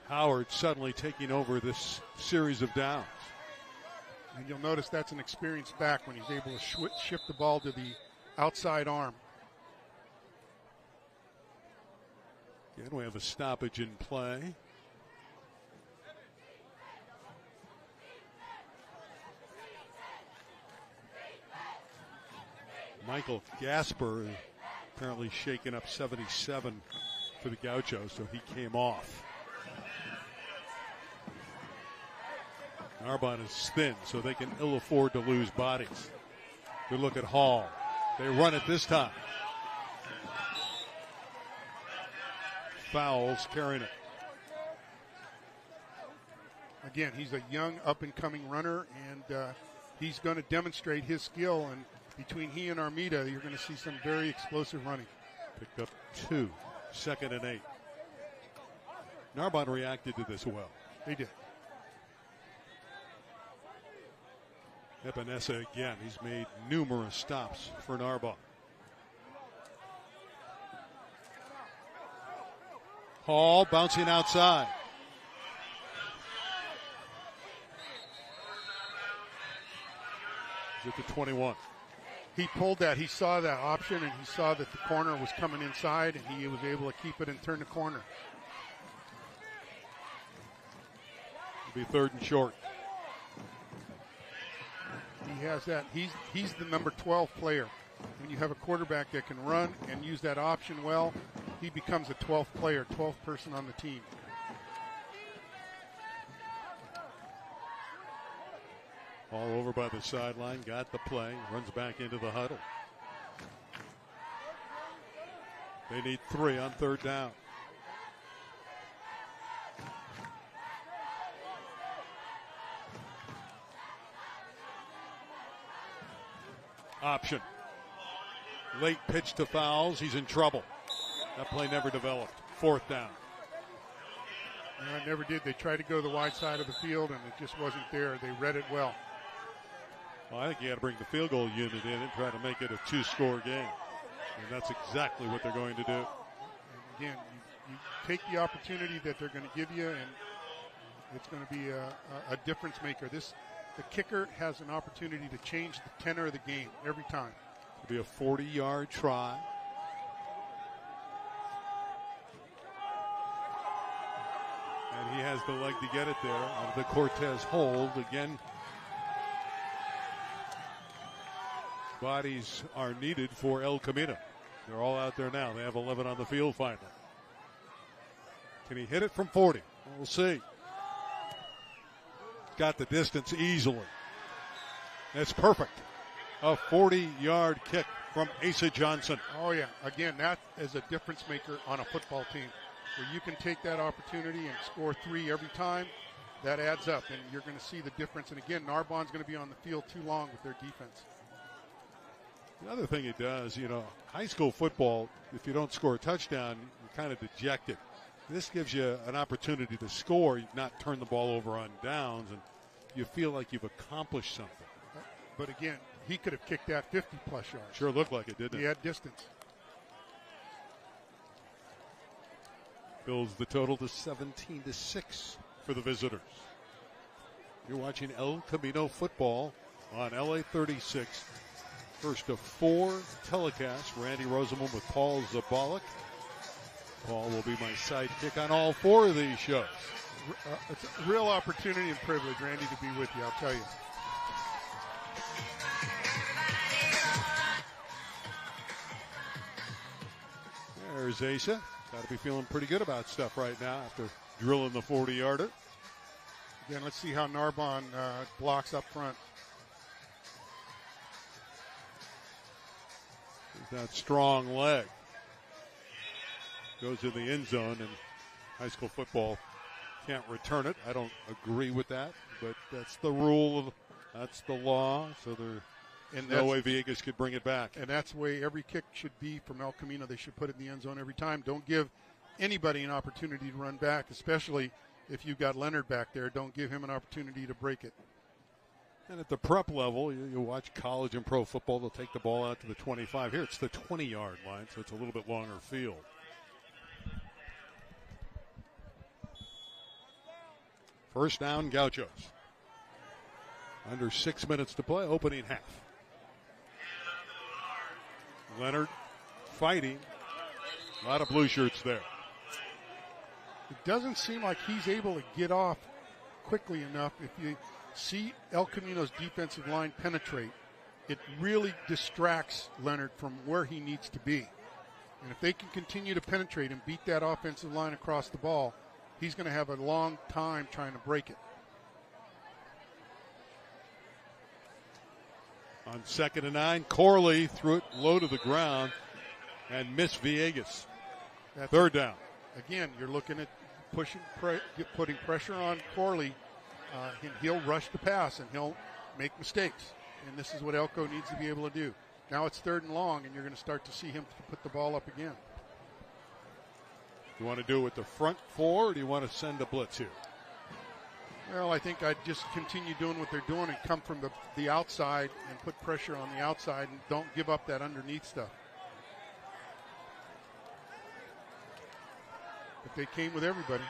Howard suddenly taking over this series of downs. And you'll notice that's an experienced back when he's able to shift the ball to the outside arm. Again, we have a stoppage in play. Michael Gasper apparently shaking up 77 for the Gauchos, so he came off. Narbonne is thin, so they can ill afford to lose bodies. Good look at Hall. They run it this time. Fowles carrying it. Again, he's a young up-and-coming runner, and he's going to demonstrate his skill. And between he and Armida, you're going to see some very explosive running. Picked up 2, 2nd and 8. Narbonne reacted to this well. They did. Epinesa again. He's made numerous stops for Narbonne. Hall bouncing outside. He's at the 21. He pulled that. He saw that option, and he saw that the corner was coming inside, and he was able to keep it and turn the corner. It'll be 3rd and short. He has that. He's the number 12 player. When you have a quarterback that can run and use that option well, he becomes a 12th player, 12th person on the team. All over by the sideline, got the play, runs back into the huddle. They need 3 on 3rd down. Option. Late pitch to Fowles. He's in trouble. That play never developed. 4th down. No, it never did. They tried to go to the wide side of the field, and it just wasn't there. They read it well. Well, I think you got to bring the field goal unit in and try to make it a 2-score game. And that's exactly what they're going to do. And again, you take the opportunity that they're going to give you, and it's going to be a difference maker. The kicker has an opportunity to change the tenor of the game every time. It'll be a 40-yard try. And he has the leg to get it there out of the Cortez hold. Again, bodies are needed for El Camino. They're all out there now. They have 11 on the field finally. Can he hit it from 40? We'll see. Got the distance easily. That's perfect. A 40-yard kick from Asa Johnson. Oh, yeah. Again, that is a difference maker on a football team. Where you can take that opportunity and score 3 every time, that adds up, and you're going to see the difference. And again, Narbonne's going to be on the field too long with their defense. The other thing it does, high school football, if you don't score a touchdown, you're kind of dejected. This gives you an opportunity to score, not turn the ball over on downs, and you feel like you've accomplished something. But again, he could have kicked that 50-plus yards. Sure looked like it, didn't it? He had distance. Builds the total to 17-6 for the visitors. You're watching El Camino football on LA36. First of 4 telecasts. Randy Rosenbaum with Paul Zabalik. Paul will be my sidekick on all 4 of these shows. It's a real opportunity and privilege, Randy, to be with you, I'll tell you. There's Asa. Got to be feeling pretty good about stuff right now after drilling the 40-yarder. Again, let's see how Narbonne blocks up front. That strong leg goes in the end zone, and high school football can't return it. I don't agree with that, but that's the rule. That's the law. So there's no way Villegas could bring it back. And that's the way every kick should be from El Camino. They should put it in the end zone every time. Don't give anybody an opportunity to run back, especially if you've got Leonard back there. Don't give him an opportunity to break it. And at the prep level, you watch college and pro football, they'll take the ball out to the 25. Here it's the 20-yard line, so it's a little bit longer field. First down, Gauchos. Under 6 minutes to play, opening half. Leonard fighting. A lot of blue shirts there. It doesn't seem like he's able to get off quickly enough. If you see El Camino's defensive line penetrate, it really distracts Leonard from where he needs to be. And if they can continue to penetrate and beat that offensive line across the ball, he's going to have a long time trying to break it. On 2nd and 9, Corley threw it low to the ground and missed Villegas. That's 3rd down. Again, you're looking at putting pressure on Corley, and he'll rush the pass and he'll make mistakes. And this is what Elko needs to be able to do. Now it's 3rd and long, and you're going to start to see him put the ball up again. You want to do it with the front 4, or do you want to send a blitz here? Well, I think I'd just continue doing what they're doing and come from the outside and put pressure on the outside and don't give up that underneath stuff. But they came with everybody.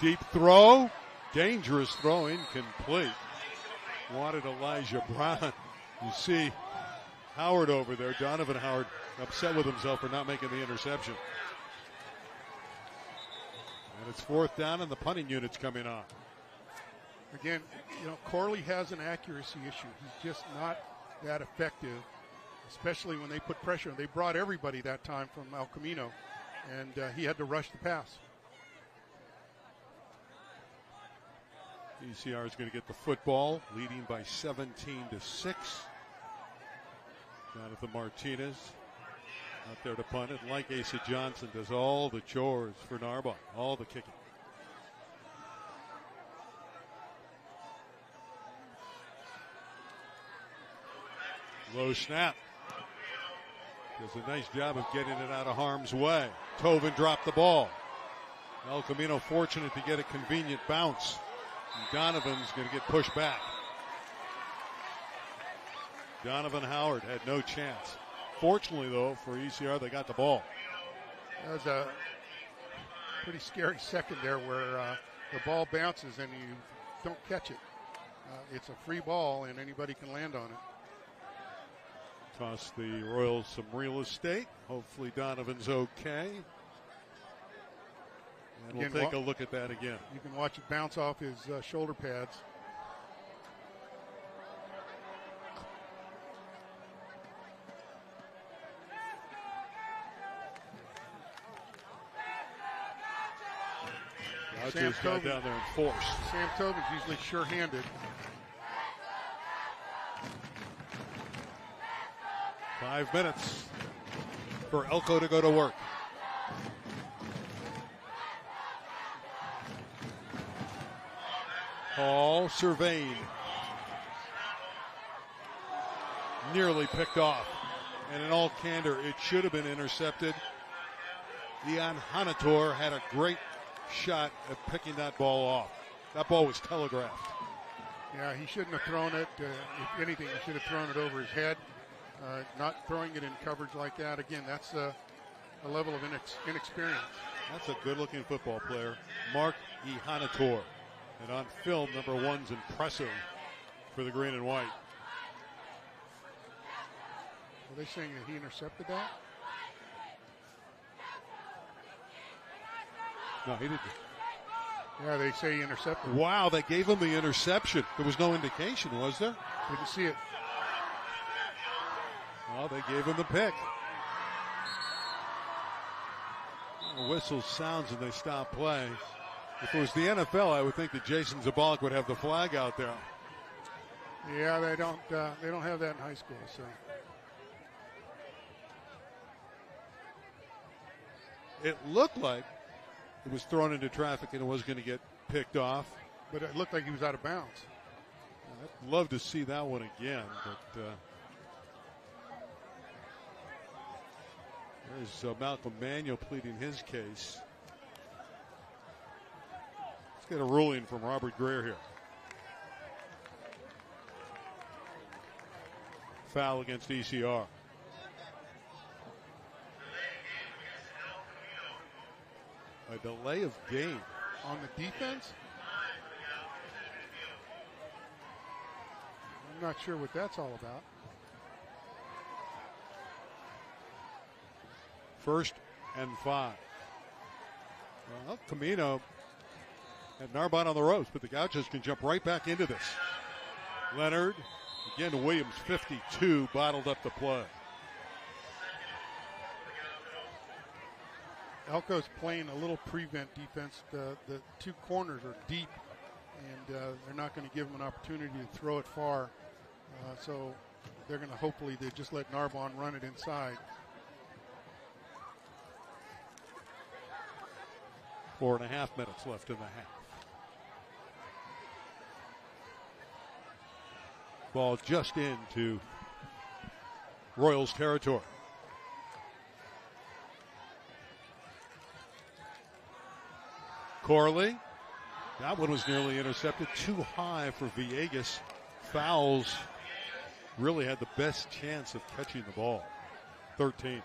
Deep throw, dangerous throw, incomplete. Wanted Elijah Brown. You see Howard over there, Donovan Howard, upset with himself for not making the interception. And it's 4th down and the punting unit's coming on. Again, Corley has an accuracy issue. He's just not that effective, especially when they put pressure. They brought everybody that time from El Camino, and he had to rush the pass. ECR is going to get the football, leading by 17-6. Jonathan Martinez out there to punt it. Like Asa Johnson does all the chores for Narbonne, all the kicking. Low snap. Does a nice job of getting it out of harm's way. Tovin dropped the ball. El Camino fortunate to get a convenient bounce. And Donovan's going to get pushed back. Donovan Howard had no chance. Fortunately, though, for ECR, they got the ball. That was a pretty scary second there where the ball bounces and you don't catch it. It's a free ball and anybody can land on it. Toss the Royals some real estate. Hopefully Donovan's okay. And we'll take a look at that again. You can watch it bounce off his shoulder pads. Gauchos got down there and forced. Sam Tobin's usually sure-handed. 5 minutes for Elko to go to work. Hall surveying. Nearly picked off. And in all candor, it should have been intercepted. Ian Hanator had a great shot at picking that ball off. That ball was telegraphed. Yeah, he shouldn't have thrown it. If anything, he should have thrown it over his head. Not throwing it in coverage like that. Again, that's a level of inexperience. That's a good-looking football player, Mark Ihanator. And on film, number 1's impressive for the green and white. Are they saying that he intercepted that? No, he didn't. Yeah, they say he intercepted. Wow, they gave him the interception. There was no indication, was there? Didn't see it. Well, they gave him the pick. The whistle sounds and they stop play. If it was the NFL, I would think that Jason Zabalik would have the flag out there. Yeah, they don't have that in high school. So it looked like it was thrown into traffic and it was going to get picked off. But it looked like he was out of bounds. I'd love to see that one again, but there's Malcolm Manuel pleading his case. Let's get a ruling from Robert Greer here. Foul against ECR. A delay of game. On the defense? I'm not sure what that's all about. 1st and 5. Well, Camino had Narbonne on the ropes, but the Gauchos can jump right back into this. Leonard, again to Williams, 52, bottled up the play. Elko's playing a little prevent defense. The two corners are deep, and they're not going to give them an opportunity to throw it far. So they're going to hopefully they just let Narbonne run it inside. 4.5 minutes left in the half. Ball just into Royals territory. Corley That one was nearly intercepted. Too high for Villegas. Fouls really had the best chance of catching the ball. 13.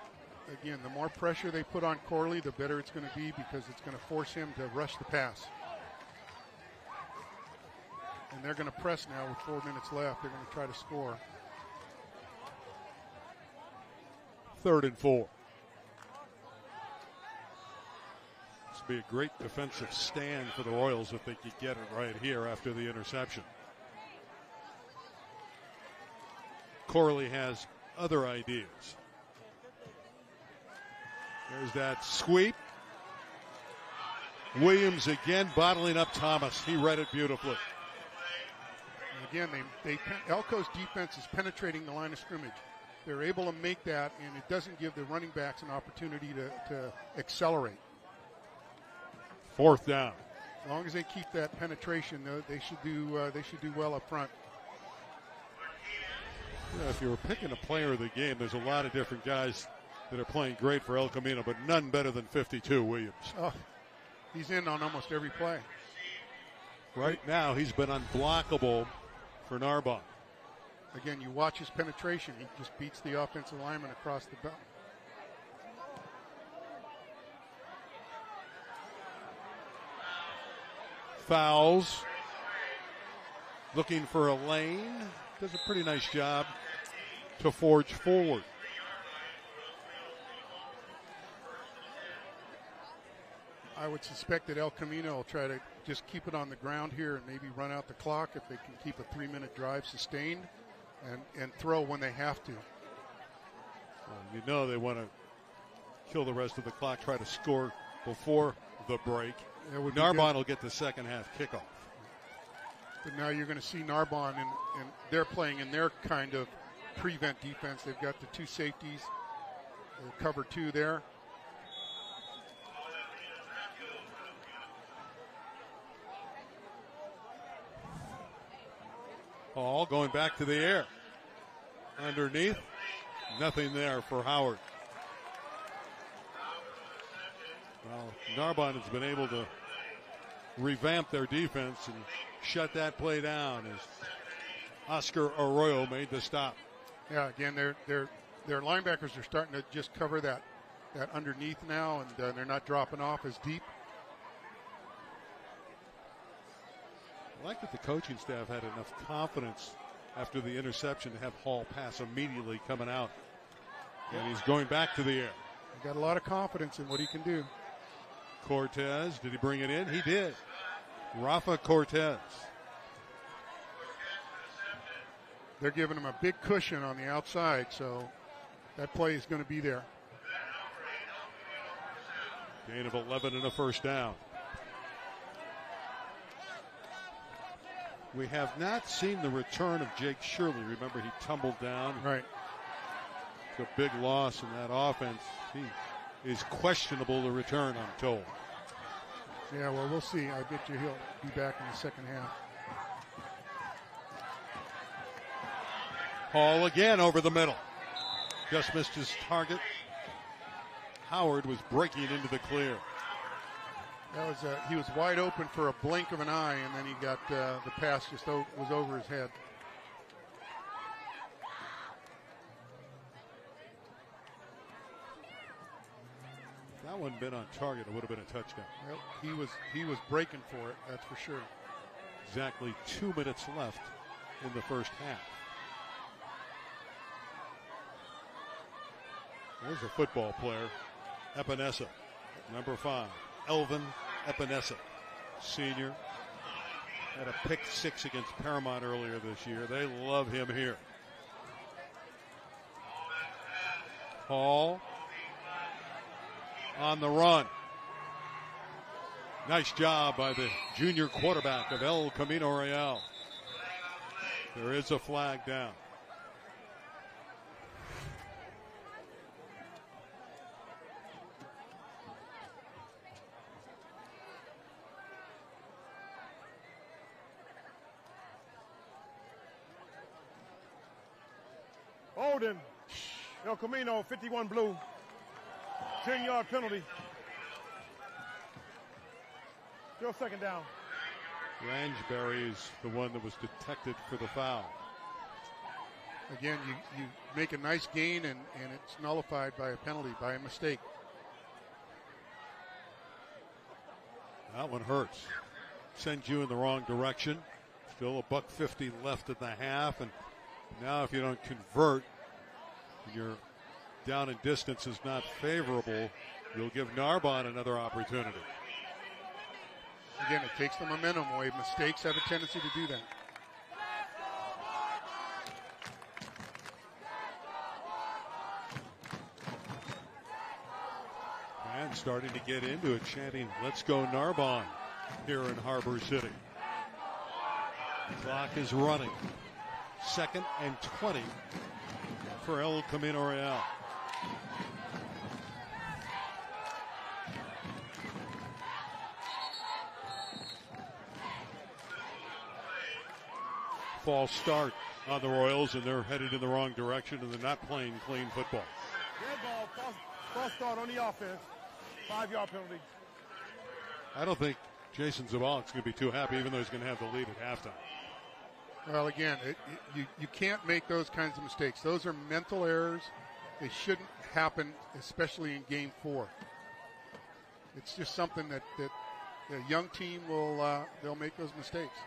Again, the more pressure they put on Corley, the better it's going to be because it's going to force him to rush the pass. And they're going to press now with 4 minutes left. They're going to try to score. 3rd and 4. This would be a great defensive stand for the Royals if they could get it right here after the interception. Corley has other ideas. There's that sweep. Williams again bottling up Thomas. He read it beautifully. Again, Elko's defense is penetrating the line of scrimmage. They're able to make that, and it doesn't give the running backs an opportunity to accelerate. 4th down. As long as they keep that penetration, they should do well up front. Yeah, if you were picking a player of the game, there's a lot of different guys that are playing great for El Camino, but none better than 52 Williams. Oh, he's in on almost every play. Right now, he's been unblockable for Narbonne. Again, you watch his penetration. He just beats the offensive lineman across the belt. Fouls. Looking for a lane. Does a pretty nice job to forge forward. I would suspect that El Camino will try to just keep it on the ground here and maybe run out the clock if they can keep a 3-minute drive sustained and throw when they have to. Well, you know they want to kill the rest of the clock, try to score before the break. Narbonne will get the second half kickoff. But now you're going to see Narbonne, and they're playing in their kind of prevent defense. They've got the 2 safeties, cover 2 there. Hall going back to the air. Underneath, nothing there for Howard. Well, Narbonne has been able to revamp their defense and shut that play down as Oscar Arroyo made the stop. Yeah, again, their linebackers are starting to just cover that underneath now, and they're not dropping off as deep. I like that the coaching staff had enough confidence after the interception to have Hall pass immediately coming out. And he's going back to the air. He got a lot of confidence in what he can do. Cortez, did he bring it in? He did. Rafa Cortez. They're giving him a big cushion on the outside, so that play is going to be there. Gain of 11 and a first down. We have not seen the return of Jake Shirley. Remember, he tumbled down. Right. It's a big loss in that offense. He is questionable to return, I'm told. Yeah, well, we'll see. I bet you he'll be back in the second half. Hall again over the middle. Just missed his target. Howard was breaking into the clear. That was he was wide open for a blink of an eye, and then he got the pass just was over his head. If that one been on target, it would have been a touchdown. Well, he was breaking for it, that's for sure. Exactly 2 minutes left in the first half. There's a football player, Epinesa, number 5. Elvin Epinesa, senior. Had a pick 6 against Paramount earlier this year. They love him here. Hall on the run. Nice job by the junior quarterback of El Camino Real. There is a flag down. Holding. El Camino, 51 blue. 10-yard penalty. Still second down. Rangeberry is the one that was detected for the foul. Again, you make a nice gain, and it's nullified by a penalty, by a mistake. That one hurts. Sends you in the wrong direction. Still $1.50 left in the half, and now if you don't convert, your down and distance is not favorable. You'll give Narbonne another opportunity. Again, it takes the momentum away. Mistakes have a tendency to do that. And starting to get into it, chanting, "Let's go Narbonne," here in Harbor City. Clock is running. 2nd and 20 for El Camino Real. False start on the Royals, and they're headed in the wrong direction, and they're not playing clean football. Red ball, false start on the offense. 5-yard penalty. I don't think Jason Zabalik's going to be too happy, even though he's going to have the lead at halftime. Well, again, you can't make those kinds of mistakes. Those are mental errors. They shouldn't happen, especially in Game 4. It's just something that a young team they'll make those mistakes.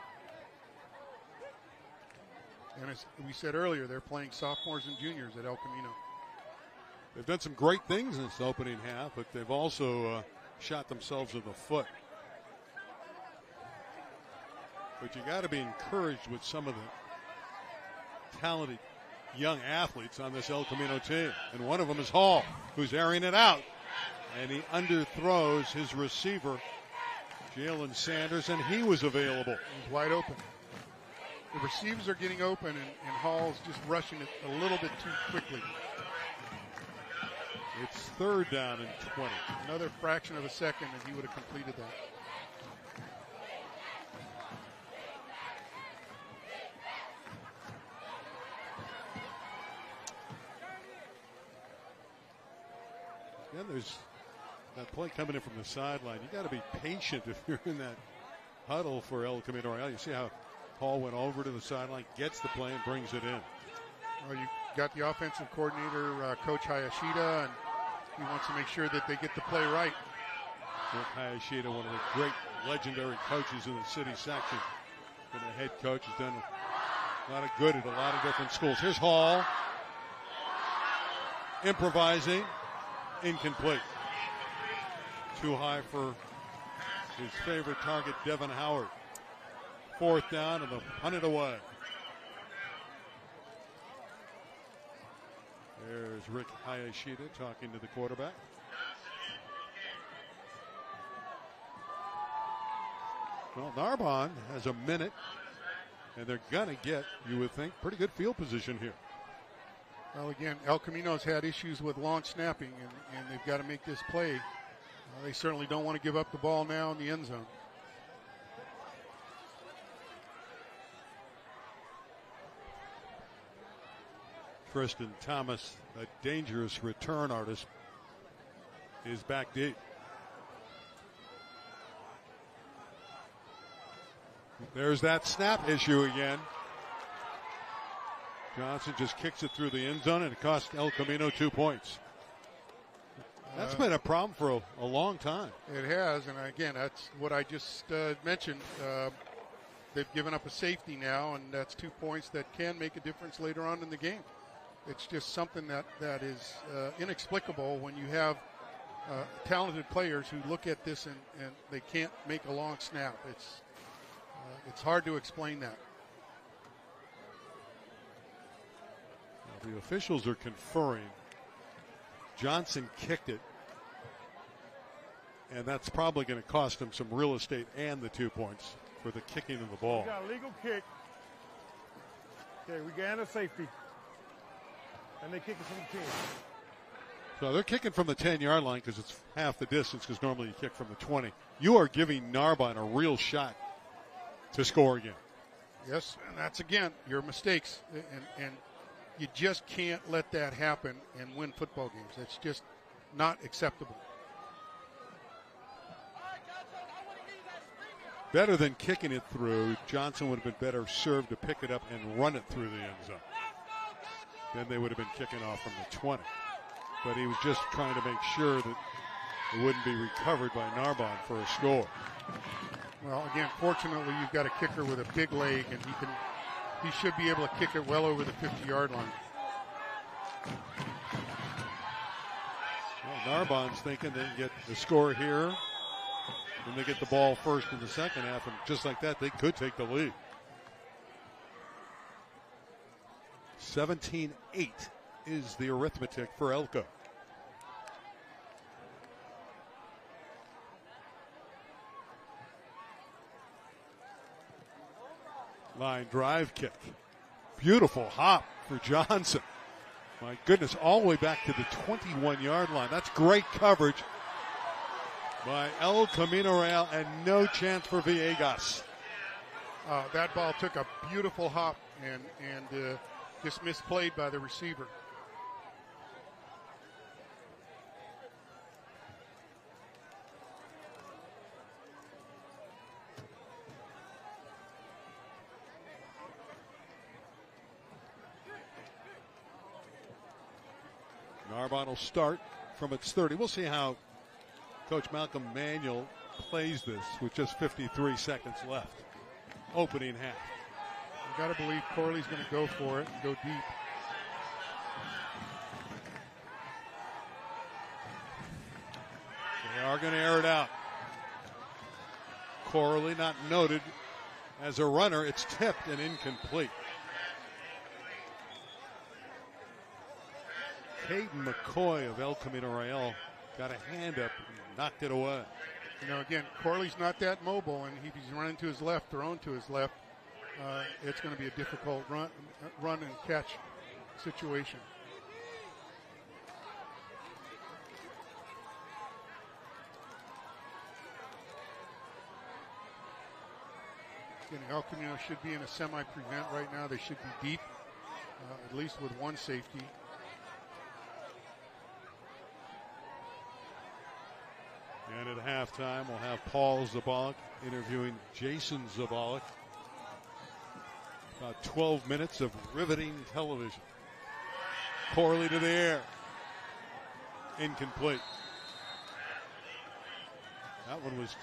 And as we said earlier, they're playing sophomores and juniors at El Camino. They've done some great things in this opening half, but they've also shot themselves in the foot. But you got to be encouraged with some of the talented young athletes on this El Camino team. And one of them is Hall, who's airing it out. And he underthrows his receiver, Jalen Sanders, and he was available. He's wide open. The receivers are getting open, and Hall's just rushing it a little bit too quickly. It's 3rd down and 20. Another fraction of a second, and he would have completed that. Again, there's that play coming in from the sideline. You got to be patient if you're in that huddle for El Camino Real. You see how Hall went over to the sideline, gets the play, and brings it in. Well, you got the offensive coordinator, Coach Hayashida, and he wants to make sure that they get the play right. Coach Hayashida, one of the great legendary coaches in the city section. Been a head coach, has done a lot of good at a lot of different schools. Here's Hall. Improvising. Incomplete. Too high for his favorite target, Devin Howard. 4th down, and they'll punt it away. There's Rick Hayashida talking to the quarterback. Well, Narbonne has a minute, and they're going to get, you would think, pretty good field position here. Well, again, El Camino's had issues with long snapping, and they've got to make this play. They certainly don't want to give up the ball now in the end zone. Tristan Thomas, a dangerous return artist, is back deep. There's that snap issue again. Johnson just kicks it through the end zone, and it cost El Camino 2 points. That's been a problem for a long time. It has, and again, that's what I just mentioned. They've given up a safety now, and that's 2 points that can make a difference later on in the game. It's just something that is inexplicable when you have talented players who look at this and they can't make a long snap. It's hard to explain that. The officials are conferring. Johnson kicked it, and that's probably going to cost him some real estate and the 2 points for the kicking of the ball. We got a legal kick. Okay, we got a safety. And they kick it from the 10. So they're kicking from the 10-yard line because it's half the distance, because normally you kick from the 20. You are giving Narbonne a real shot to score again. Yes, and that's, again, your mistakes. And you just can't let that happen and win football games. It's just not acceptable. better than kicking it through. Johnson would have been better served to pick it up and run it through the end zone. Then they would have been kicking off from the 20. But he was just trying to make sure that it wouldn't be recovered by Narbonne for a score. Well, again, fortunately, you've got a kicker with a big leg, and he should be able to kick it well over the 50-yard line. Well, Narbonne's thinking they can get the score here, and they get the ball first in the second half, and just like that, they could take the lead. 17-8 is the arithmetic for Elko. Line drive kick. Beautiful hop for Johnson. My goodness, all the way back to the 21-yard line. That's great coverage by El Camino Real, and no chance for Villegas. That ball took a beautiful hop and just misplayed by the receiver. Narbonne will start from its 30. We'll see how Coach Malcolm Manuel plays this with just 53 seconds left. Opening half. You got to believe Corley's going to go for it and go deep. They are going to air it out. Corley not noted as a runner. It's tipped and incomplete. Caden McCoy of El Camino Real got a hand up and knocked it away. You know, again, Corley's not that mobile, and if he's running to his left, thrown to his left, it's going to be a difficult run and catch situation. Again, El Camino should be in a semi-prevent right now. They should be deep, at least with one safety. And at halftime, we'll have Paul Zabalik interviewing Jason Zabalik. About 12 minutes of riveting television. Corley to the air. Incomplete. That one was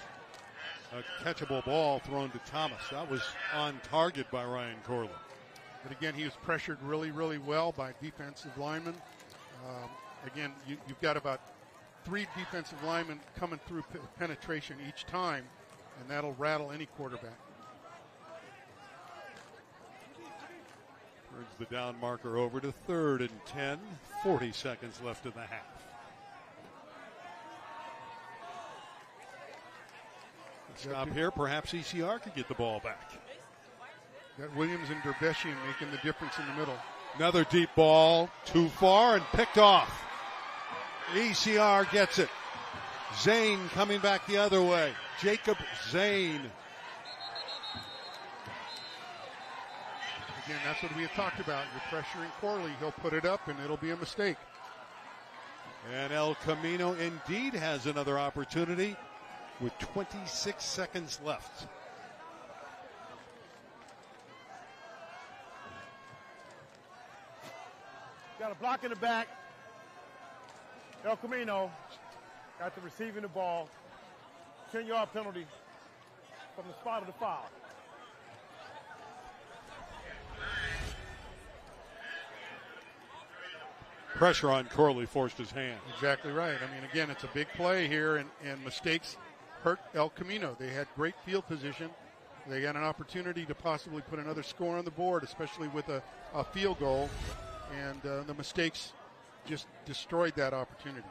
a catchable ball thrown to Thomas. That was on target by Ryan Corley. But again, he was pressured really, really well by defensive linemen. Again, you've got about 3 defensive linemen coming through penetration each time, and that'll rattle any quarterback. Turns the down marker over to 3rd and 10. 40 seconds left in the half. Stop here. Perhaps ECR could get the ball back. Got Williams and Derbeshian making the difference in the middle. Another deep ball, too far and picked off. ECR gets it. Zane coming back the other way. Jacob Zane. Again, that's what we had talked about. You're pressuring Corley. He'll put it up, and it'll be a mistake. And El Camino indeed has another opportunity with 26 seconds left. Got a block in the back. El Camino got the receiving the ball. 10-yard penalty from the spot of the foul. Pressure on Corley forced his hand. Exactly right. I mean, again, it's a big play here, and mistakes hurt El Camino. They had great field position. They got an opportunity to possibly put another score on the board, especially with a field goal, and the mistakes just destroyed that opportunity.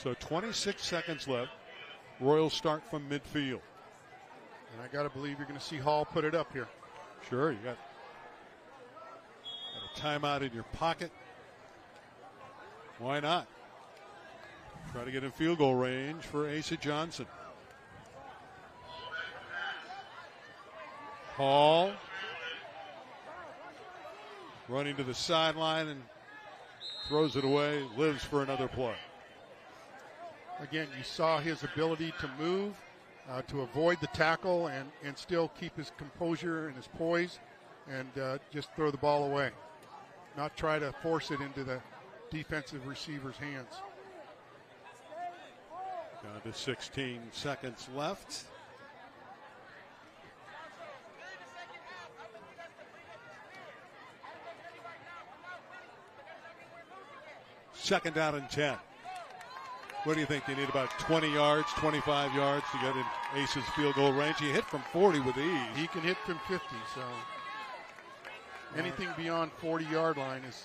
So 26 seconds left. Royals start from midfield. And I got to believe you're going to see Hall put it up here. Sure, you got a timeout in your pocket. Why not? Try to get in field goal range for Asa Johnson. Hall running to the sideline and throws it away, lives for another play. Again, you saw his ability to move, to avoid the tackle and still keep his composure and his poise and just throw the ball away. Not try to force it into the defensive receiver's hands. Down to 16 seconds left. Second down and 10. What do you think? They need about 20 yards, 25 yards to get in Ace's field goal range. He hit from 40 with ease. He can hit from 50, so anything beyond 40-yard line is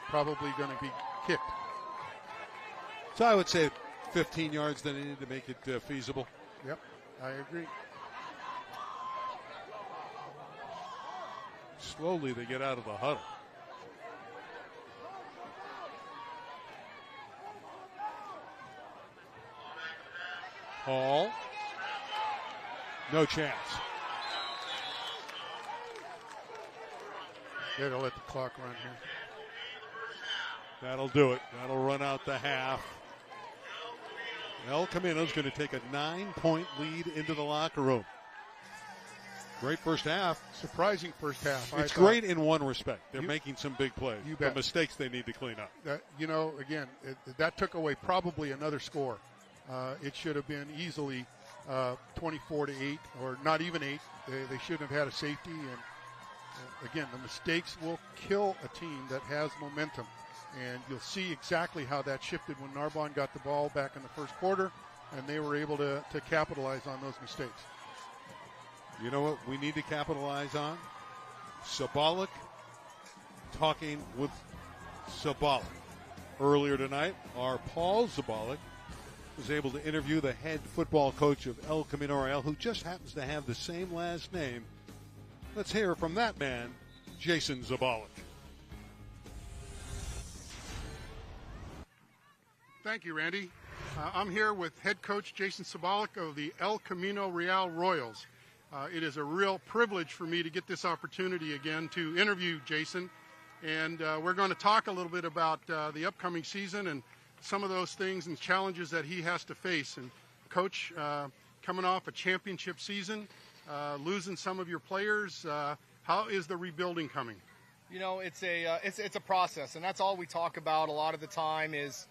probably going to be kicked. So I would say 15 yards they needed to make it feasible. Yep, I agree. Slowly they get out of the huddle. Hall. No chance. They're going to let the clock run here. That'll do it. That'll run out the half. El Camino's going to take a 9-point lead into the locker room. Great first half. Surprising first half. It's great in one respect. They're making some big plays. You bet. The mistakes they need to clean up. Again, that took away probably another score. It should have been easily 24-8 or not even 8. They shouldn't have had a safety. And again, the mistakes will kill a team that has momentum. And you'll see exactly how that shifted when Narbonne got the ball back in the first quarter, and they were able to capitalize on those mistakes. You know what we need to capitalize on? Sabolic talking with Sabolic. Earlier tonight, our Paul Sabolic was able to interview the head football coach of El Camino Real, who just happens to have the same last name. Let's hear from that man, Jason Zabolic. Thank you, Randy. I'm here with head coach Jason Sabolic of the El Camino Real Royals. It is a real privilege for me to get this opportunity again to interview Jason. And we're going to talk a little bit about the upcoming season and some of those things and challenges that he has to face. And Coach, coming off a championship season, losing some of your players, how is the rebuilding coming? You know, it's a process, and that's all we talk about a lot of the time is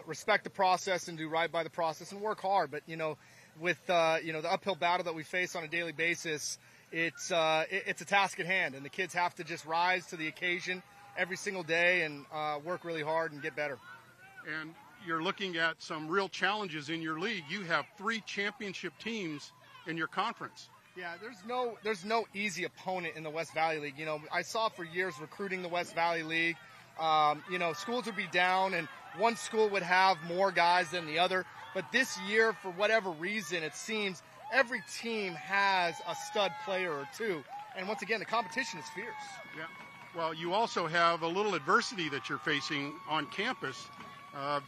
respect the process and do right by the process and work hard. But, with, the uphill battle that we face on a daily basis, it's a task at hand, and the kids have to just rise to the occasion every single day and work really hard and get better. And you're looking at some real challenges in your league. You have 3 championship teams in your conference. Yeah, there's no easy opponent in the West Valley League. I saw for years recruiting the West Valley League. Schools would be down and one school would have more guys than the other. But this year, for whatever reason, it seems every team has a stud player or two. And once again, the competition is fierce. Yeah. Well, you also have a little adversity that you're facing on campus.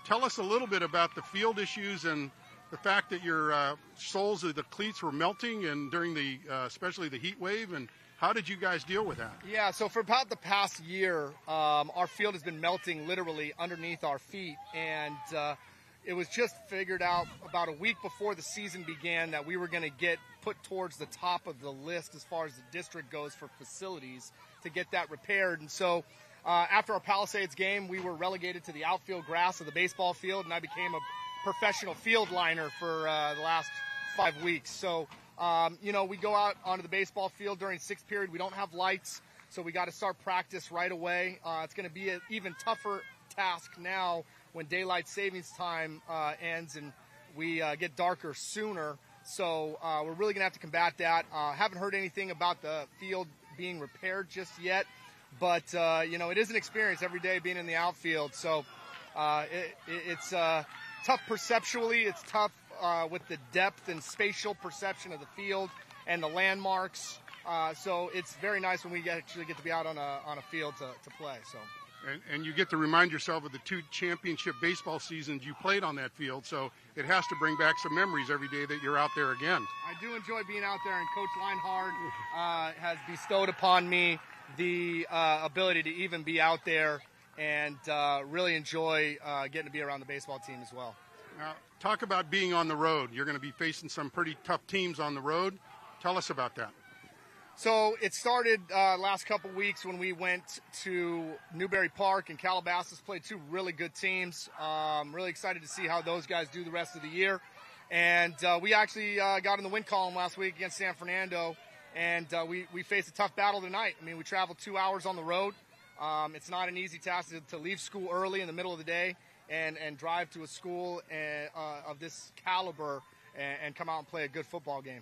Tell us a little bit about the field issues and the fact that your soles of the cleats were melting and during especially the heat wave, and how did you guys deal with that? Yeah, so for about the past year, our field has been melting literally underneath our feet, and it was just figured out about a week before the season began that we were going to get put towards the top of the list as far as the district goes for facilities to get that repaired. And so after our Palisades game, we were relegated to the outfield grass of the baseball field, and I became a professional field liner for the last 5 weeks. So, we go out onto the baseball field during 6th period. We don't have lights, so we got to start practice right away. It's going to be an even tougher task now when daylight savings time ends and we get darker sooner. So we're really going to have to combat that. Haven't heard anything about the field being repaired just yet, but, it is an experience every day being in the outfield. So it's tough perceptually. It's tough with the depth and spatial perception of the field and the landmarks. So it's very nice when we actually get to be out on a field to play. So And you get to remind yourself of the 2 championship baseball seasons you played on that field, so it has to bring back some memories every day that you're out there again. I do enjoy being out there, and Coach Leinhard has bestowed upon me the ability to even be out there and really enjoy getting to be around the baseball team as well. Now, talk about being on the road. You're going to be facing some pretty tough teams on the road. Tell us about that. So it started last couple weeks when we went to Newberry Park and Calabasas, played 2 really good teams. Really excited to see how those guys do the rest of the year. And we actually got in the win column last week against San Fernando, and we faced a tough battle tonight. I mean, we traveled 2 hours on the road. It's not an easy task to leave school early in the middle of the day and drive to a school of this caliber and come out and play a good football game.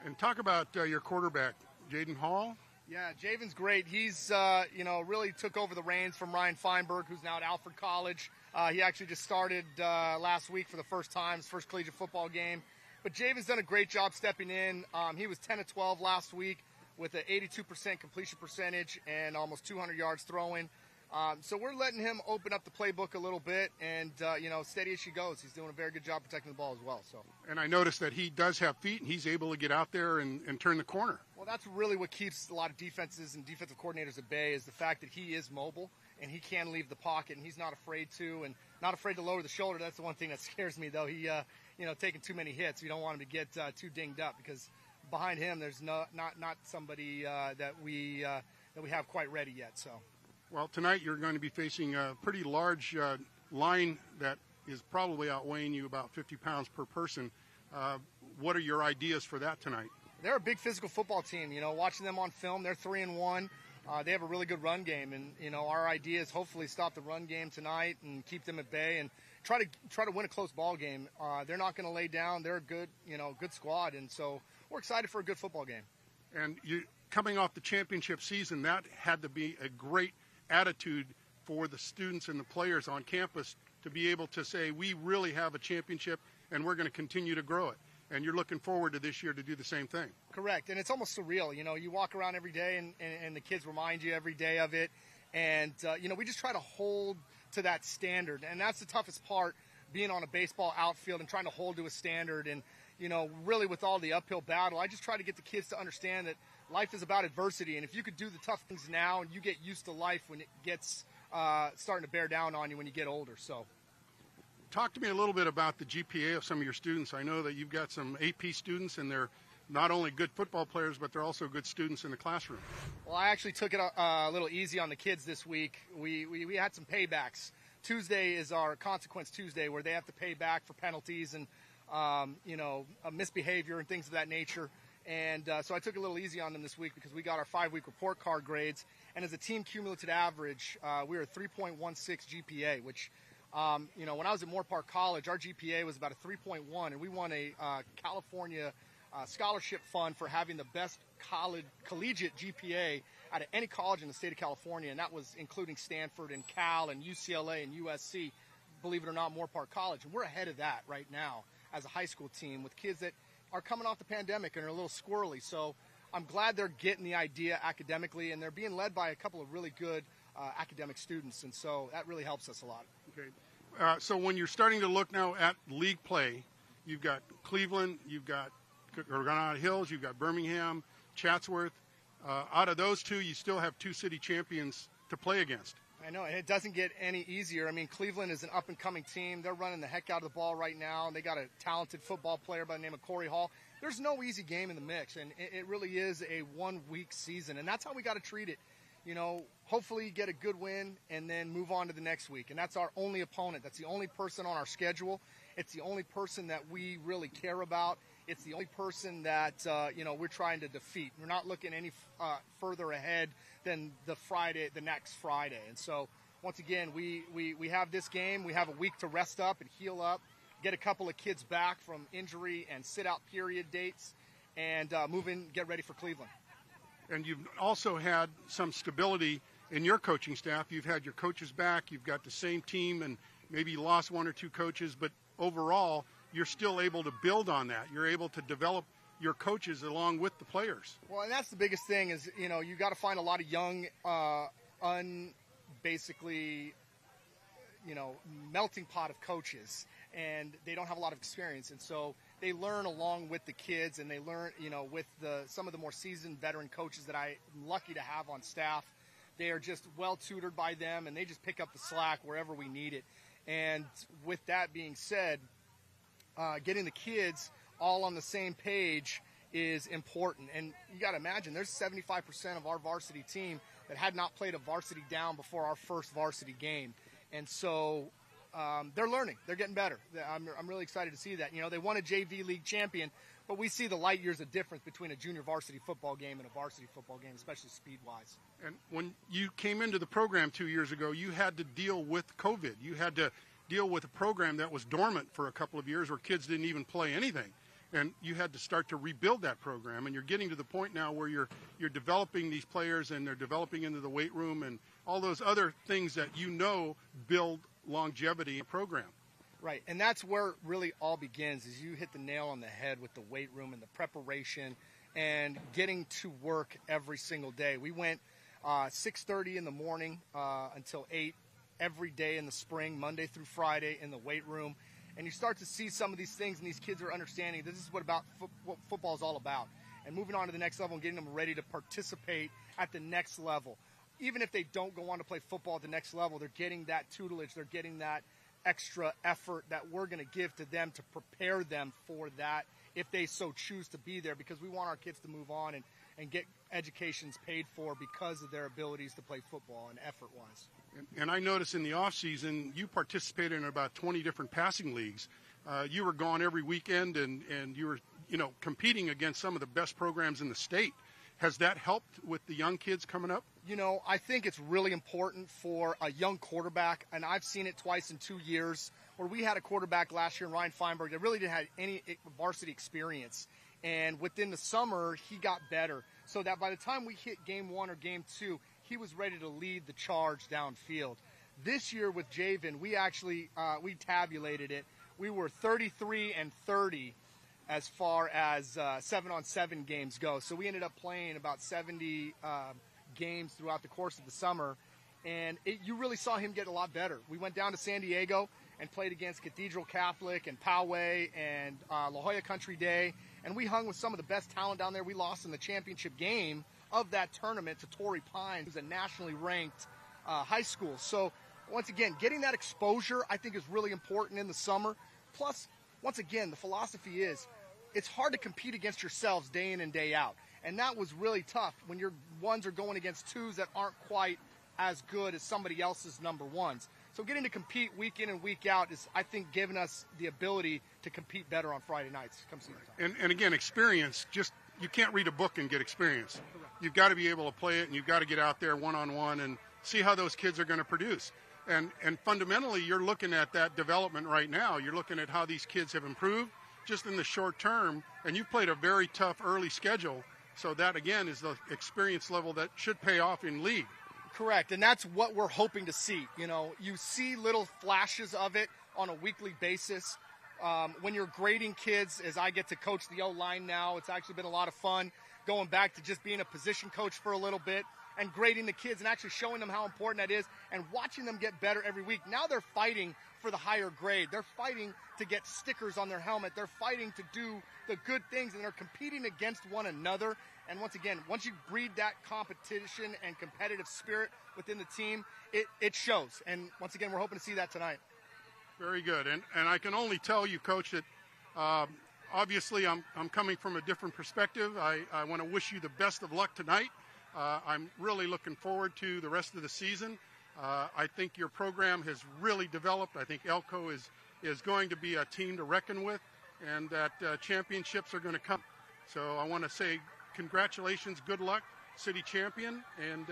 And talk about your quarterback, Jaden Hall. Yeah, Javen's great. He's, really took over the reins from Ryan Feinberg, who's now at Alfred College. He actually just started last week for the first time, his first collegiate football game. But Javen's done a great job stepping in. He was 10 of 12 last week with an 82% completion percentage and almost 200 yards throwing. So we're letting him open up the playbook a little bit, and, steady as she goes. He's doing a very good job protecting the ball as well. So. And I noticed that he does have feet, and he's able to get out there and turn the corner. Well, that's really what keeps a lot of defenses and defensive coordinators at bay is the fact that he is mobile, and he can leave the pocket, and he's not afraid to, and not afraid to lower the shoulder. That's the one thing that scares me, though. He, taking too many hits. You don't want him to get too dinged up because behind him there's not somebody that we have quite ready yet. So. Well, tonight you're going to be facing a pretty large line that is probably outweighing you about 50 pounds per person. What are your ideas for that tonight? They're a big physical football team. Watching them on film, they're 3-1. They have a really good run game, and our idea is hopefully stop the run game tonight and keep them at bay and try to win a close ball game. They're not going to lay down. They're a good squad, and so we're excited for a good football game. And you coming off the championship season, that had to be a great attitude for the students and the players on campus to be able to say, we really have a championship and we're going to continue to grow it. And you're looking forward to this year to do the same thing. Correct. And it's almost surreal. You walk around every day and the kids remind you every day of it. And, we just try to hold to that standard. And that's the toughest part, being on a baseball outfield and trying to hold to a standard. And, really with all the uphill battle, I just try to get the kids to understand that life is about adversity, and if you could do the tough things now, and you get used to life when it gets starting to bear down on you when you get older. So, talk to me a little bit about the GPA of some of your students. I know that you've got some AP students, and they're not only good football players, but they're also good students in the classroom. Well, I actually took it a little easy on the kids this week. We had some paybacks. Tuesday is our Consequence Tuesday, where they have to pay back for penalties and misbehavior and things of that nature. And so I took a little easy on them this week because we got our 5-week report card grades. And as a team cumulative average, we were a 3.16 GPA, which, when I was at Moore Park College, our GPA was about a 3.1, and we won a California scholarship fund for having the best collegiate GPA out of any college in the state of California, and that was including Stanford and Cal and UCLA and USC, believe it or not, Moore Park College. And we're ahead of that right now as a high school team with kids that are coming off the pandemic and are a little squirrely. So I'm glad they're getting the idea academically, and they're being led by a couple of really good academic students, and so that really helps us a lot. Okay. So when you're starting to look now at league play, you've got Cleveland, you've got Granada Hills, you've got Birmingham, Chatsworth. Out of those two, you still have 2 city champions to play against. I know, and it doesn't get any easier. I mean, Cleveland is an up-and-coming team. They're running the heck out of the ball right now, and they got a talented football player by the name of Corey Hall. There's no easy game in the mix, and it really is a one-week season, and that's how we got to treat it. Hopefully get a good win and then move on to the next week, and that's our only opponent. That's the only person on our schedule. It's the only person that we really care about. It's the only person that, we're trying to defeat. We're not looking any further ahead than the next Friday. And so, once again, we have this game. We have a week to rest up and heal up, get a couple of kids back from injury and sit-out period dates, and move in, get ready for Cleveland. And you've also had some stability in your coaching staff. You've had your coaches back. You've got the same team, and maybe you lost 1 or 2 coaches, but overall, you're still able to build on that. You're able to develop your coaches along with the players. Well, and that's the biggest thing is, you got to find a lot of young, basically, melting pot of coaches, and they don't have a lot of experience. And so they learn along with the kids, and they learn, with some of the more seasoned veteran coaches that I'm lucky to have on staff. They are just well tutored by them, and they just pick up the slack wherever we need it. And with that being said, getting the kids all on the same page is important. And you got to imagine there's 75% of our varsity team that had not played a varsity down before our first varsity game. And so they're learning. They're getting better. I'm really excited to see that. They won a JV league champion, but we see the light years of difference between a junior varsity football game and a varsity football game, especially speed-wise. And when you came into the program 2 years ago, you had to deal with COVID. You had to deal with a program that was dormant for a couple of years where kids didn't even play anything. And you had to start to rebuild that program. And you're getting to the point now where you're developing these players, and they're developing into the weight room and all those other things that build longevity in a program. Right, and that's where it really all begins, is you hit the nail on the head with the weight room and the preparation and getting to work every single day. We went 6:30 in the morning until 8 every day in the spring, Monday through Friday in the weight room. And you start to see some of these things, and these kids are understanding this is what football is all about. And moving on to the next level and getting them ready to participate at the next level. Even if they don't go on to play football at the next level, they're getting that tutelage, they're getting that extra effort that we're going to give to them to prepare them for that if they so choose to be there, because we want our kids to move on and get educations paid for because of their abilities to play football and effort-wise. And I noticed in the off-season, you participated in about 20 different passing leagues. You were gone every weekend, and you were competing against some of the best programs in the state. Has that helped with the young kids coming up? I think it's really important for a young quarterback, and I've seen it twice in 2 years, where we had a quarterback last year, Ryan Feinberg, that really didn't have any varsity experience. And within the summer, he got better, so that by the time we hit game 1 or game 2, he was ready to lead the charge downfield. This year with Javen, we actually we tabulated it. We were 33-30 as far as 7-on-7 games go. So we ended up playing about 70 games throughout the course of the summer, and you really saw him get a lot better. We went down to San Diego and played against Cathedral Catholic and Poway and La Jolla Country Day, and we hung with some of the best talent down there. We lost in the championship game of that tournament to Torrey Pines, who's a nationally ranked high school. So once again, getting that exposure I think is really important in the summer. Plus, once again, the philosophy is it's hard to compete against yourselves day in and day out. And that was really tough when your ones are going against twos that aren't quite as good as somebody else's number ones. So getting to compete week in and week out is, I think, giving us the ability to compete better on Friday nights come season time. And again, experience, you can't read a book and get experience. You've got to be able to play it, and you've got to get out there one-on-one and see how those kids are going to produce. And fundamentally, you're looking at that development right now. You're looking at how these kids have improved just in the short term, and you played a very tough early schedule. So that, again, is the experience level that should pay off in league. Correct, and that's what we're hoping to see. You see little flashes of it on a weekly basis. When you're grading kids, as I get to coach the O-line now, it's actually been a lot of fun going back to just being a position coach for a little bit and grading the kids and actually showing them how important that is and watching them get better every week. Now they're fighting for the higher grade. They're fighting to get stickers on their helmet. They're fighting to do the good things, and they're competing against one another. And once again, once you breed that competition and competitive spirit within the team, it shows. And once again, we're hoping to see that tonight. Very good. And I can only tell you, Coach, that obviously I'm coming from a different perspective. I want to wish you the best of luck tonight. I'm really looking forward to the rest of the season. I think your program has really developed. I think Elko is going to be a team to reckon with, and that championships are going to come. So I want to say congratulations, good luck, city champion, and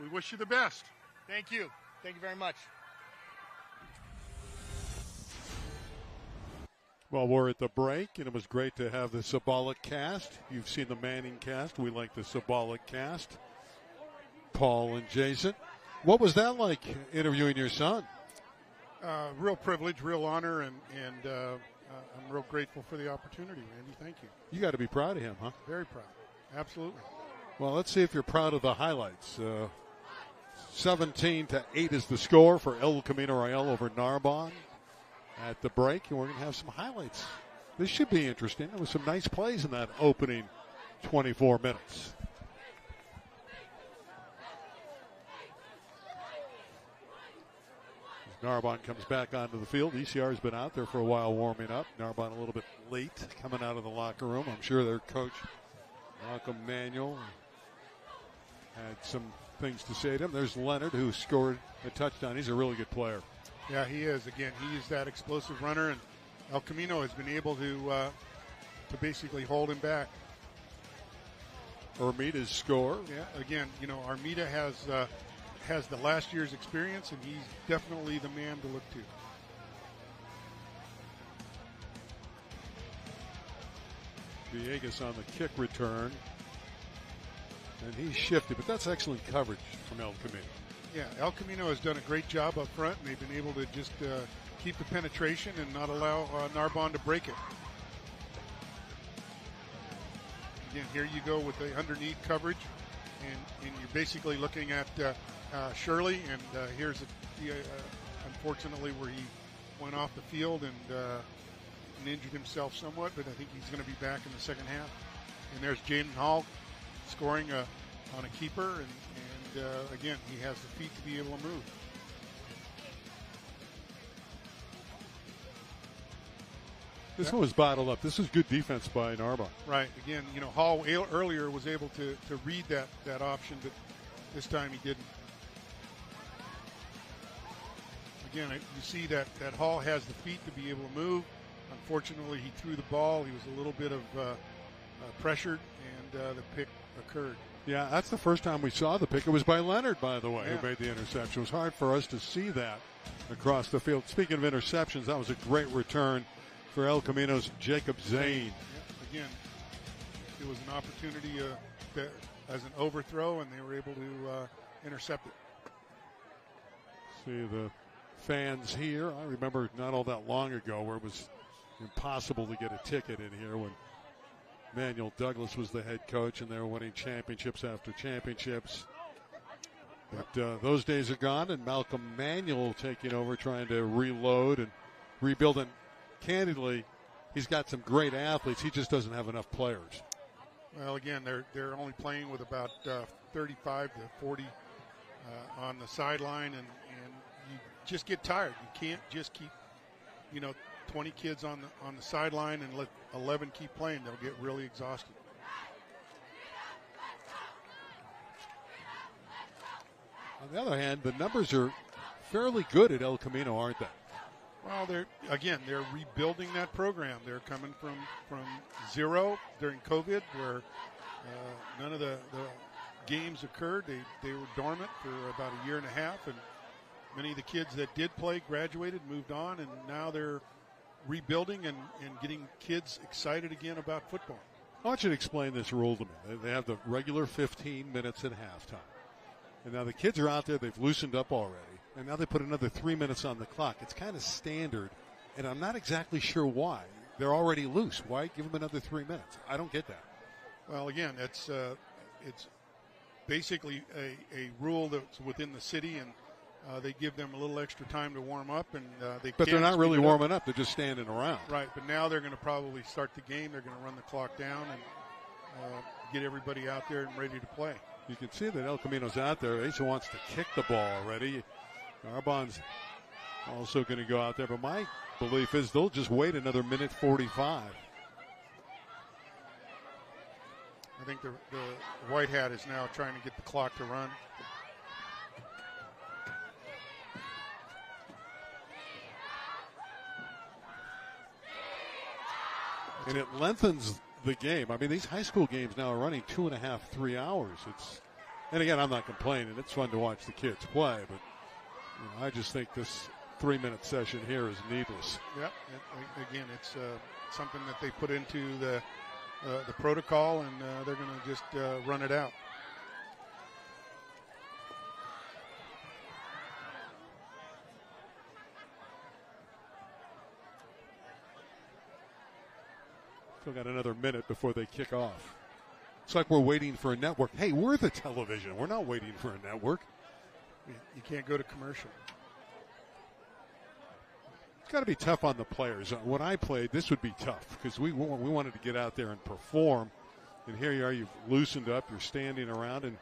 we wish you the best. Thank you. Thank you very much. Well, we're at the break, and it was great to have the Sabolic cast. You've seen the Manning cast. We like the Sabolic cast. Paul and Jason. What was that like, interviewing your son? Real privilege, real honor, and I'm real grateful for the opportunity, Randy. Thank you. You got to be proud of him, huh? Very proud. Absolutely. Well, let's see if you're proud of the highlights. 17-8 is the score for El Camino Real over Narbonne at the break, and we're going to have some highlights. This should be interesting. There was some nice plays in that opening 24 minutes. Narbonne comes back onto the field. ECR has been out there for a while warming up. Narbonne a little bit late coming out of the locker room. I'm sure their coach, Malcolm Manuel, had some things to say to him. There's Leonard, who scored a touchdown. He's a really good player. Yeah, he is. Again, he is that explosive runner, and El Camino has been able to basically hold him back. Ermita's score. Yeah, again, Armida has the last year's experience, and he's definitely the man to look to. Villegas on the kick return. And he's shifted, but that's excellent coverage from El Camino. Yeah, El Camino has done a great job up front, and they've been able to just keep the penetration and not allow Narbonne to break it. Again, here you go with the underneath coverage, and you're basically looking at Shirley, and here's unfortunately where he went off the field and injured himself somewhat, but I think he's going to be back in the second half. And there's Jaden Hall scoring on a keeper, and again, he has the feet to be able to move. This one was bottled up. This was good defense by Narbonne. Right. Again, Hall earlier was able to read that option, but this time he didn't. Again, you see that Hall has the feet to be able to move. Unfortunately, he threw the ball. He was a little bit of pressured, and the pick occurred. Yeah, that's the first time we saw the pick. It was by Leonard, by the way, yeah, who made the interception. It was hard for us to see that across the field. Speaking of interceptions, that was a great return for El Camino's Jacob Zane. Yeah, again, it was an opportunity as an overthrow, and they were able to intercept it. See the fans here. I remember not all that long ago where it was impossible to get a ticket in here when Manuel Douglas was the head coach, and they were winning championships after championships. But those days are gone, and Malcolm Manuel taking over, trying to reload and rebuild. And candidly, he's got some great athletes. He just doesn't have enough players. Well, again, they're only playing with about 35 to 40 on the sideline, and you just get tired. You can't just keep, 20 kids on the sideline and let 11 keep playing. They'll get really exhausted. On the other hand, the numbers are fairly good at El Camino, aren't they? Well, they're rebuilding that program. They're coming from zero during COVID, where none of the games occurred. They were dormant for about a year and a half, and many of the kids that did play graduated, moved on, and now they're rebuilding and getting kids excited again about football. I want you to explain this rule to me. They have the regular 15 minutes at halftime. And now the kids are out there. They've loosened up already. And now they put another 3 minutes on the clock. It's kind of standard, and I'm not exactly sure why. They're already loose. Why give them another 3 minutes? I don't get that. Well, again, it's basically a rule that's within the city, and they give them a little extra time to warm up, and But they're not really warming up. They're just standing around. Right, but now they're going to probably start the game. They're going to run the clock down and get everybody out there and ready to play. You can see that El Camino's out there. Asa wants to kick the ball already. Narbonne's also going to go out there, but my belief is they'll just wait another minute 45. I think the white hat is now trying to get the clock to run. And it lengthens the game. I mean, these high school games now are running 2.5, 3 hours. And again, I'm not complaining. It's fun to watch the kids play, but I just think this 3-minute session here is needless. Yep. Again, it's something that they put into the protocol, and they're going to just run it out. Still got another minute before they kick off. It's like we're waiting for a network. Hey, we're the television. We're not waiting for a network. You can't go to commercial. It's got to be tough on the players. When I played, this would be tough because we wanted to get out there and perform. And here you are, you've loosened up, you're standing around, and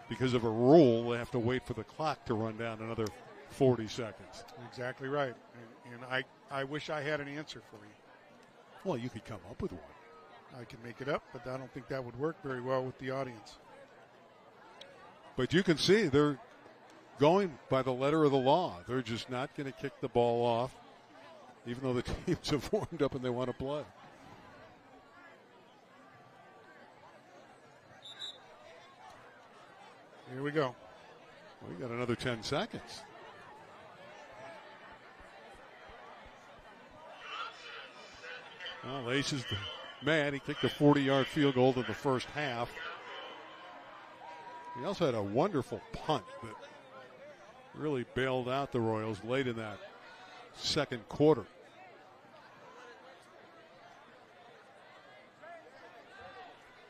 because of a rule, they have to wait for the clock to run down another 40 seconds. Exactly right. And I wish I had an answer for you. Well, you could come up with one. I can make it up, but I don't think that would work very well with the audience. But you can see they're going by the letter of the law. They're just not going to kick the ball off, even though the teams have warmed up and they want to play. Here we go. We got another 10 seconds. Well, Ace is the man. He kicked a 40-yard field goal in the first half. He also had a wonderful punt that really bailed out the Royals late in that second quarter.